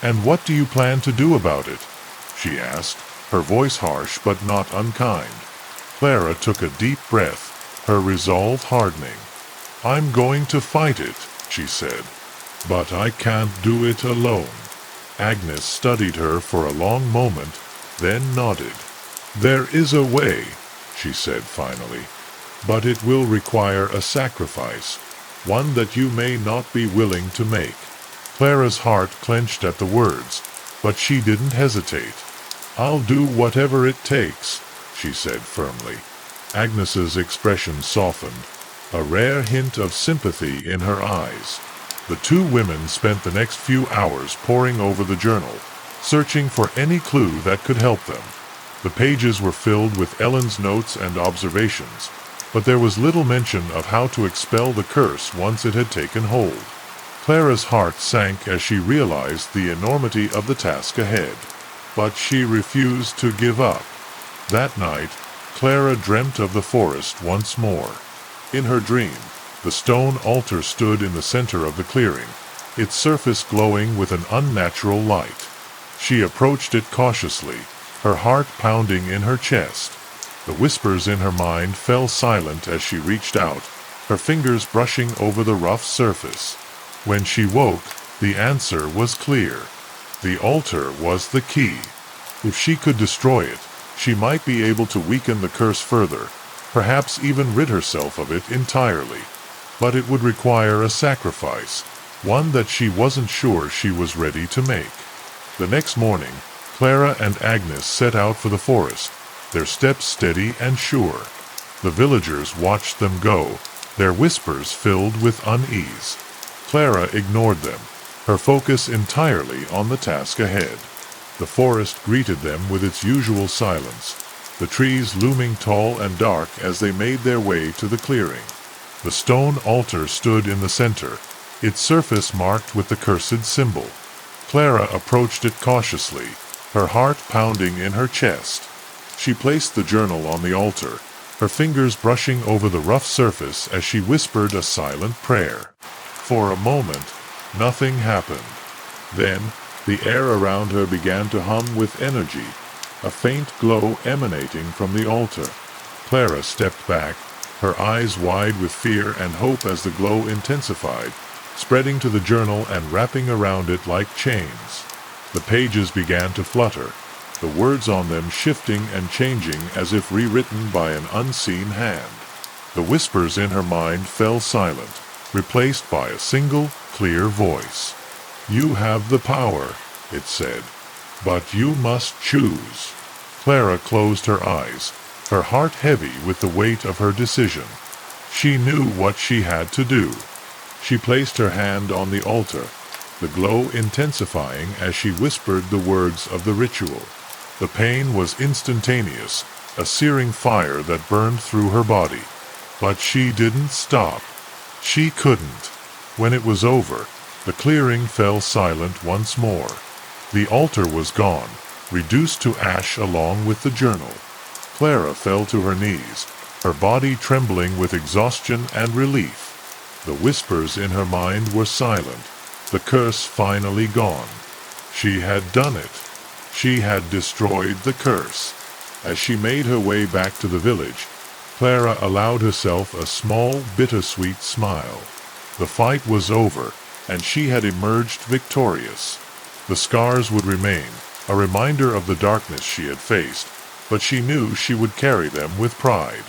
"And what do you plan to do about it?" she asked, her voice harsh but not unkind. Clara took a deep breath, her resolve hardening. "I'm going to fight it," she said. "But I can't do it alone." Agnes studied her for a long moment, then nodded. "There is a way," she said finally, "but it will require a sacrifice, one that you may not be willing to make." Clara's heart clenched at the words, but she didn't hesitate. "I'll do whatever it takes," she said firmly. Agnes's expression softened, a rare hint of sympathy in her eyes. The two women spent the next few hours poring over the journal, searching for any clue that could help them. The pages were filled with Ellen's notes and observations, but there was little mention of how to expel the curse once it had taken hold. Clara's heart sank as she realized the enormity of the task ahead. But she refused to give up. That night, Clara dreamt of the forest once more. In her dream, the stone altar stood in the center of the clearing, its surface glowing with an unnatural light. She approached it cautiously, her heart pounding in her chest. The whispers in her mind fell silent as she reached out, her fingers brushing over the rough surface. When she woke, the answer was clear. The altar was the key. If she could destroy it, she might be able to weaken the curse further, perhaps even rid herself of it entirely. But it would require a sacrifice, one that she wasn't sure she was ready to make. The next morning, Clara and Agnes set out for the forest, their steps steady and sure. The villagers watched them go, their whispers filled with unease. Clara ignored them, her focus entirely on the task ahead. The forest greeted them with its usual silence, the trees looming tall and dark as they made their way to the clearing. The stone altar stood in the center, its surface marked with the cursed symbol. Clara approached it cautiously, her heart pounding in her chest. She placed the journal on the altar, her fingers brushing over the rough surface as she whispered a silent prayer. For a moment, nothing happened. Then, the air around her began to hum with energy, a faint glow emanating from the altar. Clara stepped back, her eyes wide with fear and hope as the glow intensified, spreading to the journal and wrapping around it like chains. The pages began to flutter, the words on them shifting and changing as if rewritten by an unseen hand. The whispers in her mind fell silent, replaced by a single, clear voice. "You have the power," it said, "but you must choose." Clara closed her eyes, her heart heavy with the weight of her decision. She knew what she had to do. She placed her hand on the altar, the glow intensifying as she whispered the words of the ritual. The pain was instantaneous, a searing fire that burned through her body. But she didn't stop. She couldn't. When it was over, the clearing fell silent once more. The altar was gone, reduced to ash along with the journal. Clara fell to her knees, her body trembling with exhaustion and relief. The whispers in her mind were silent, the curse finally gone. She had done it. She had destroyed the curse. As she made her way back to the village, Clara allowed herself a small, bittersweet smile. The fight was over, and she had emerged victorious. The scars would remain, a reminder of the darkness she had faced, but she knew she would carry them with pride.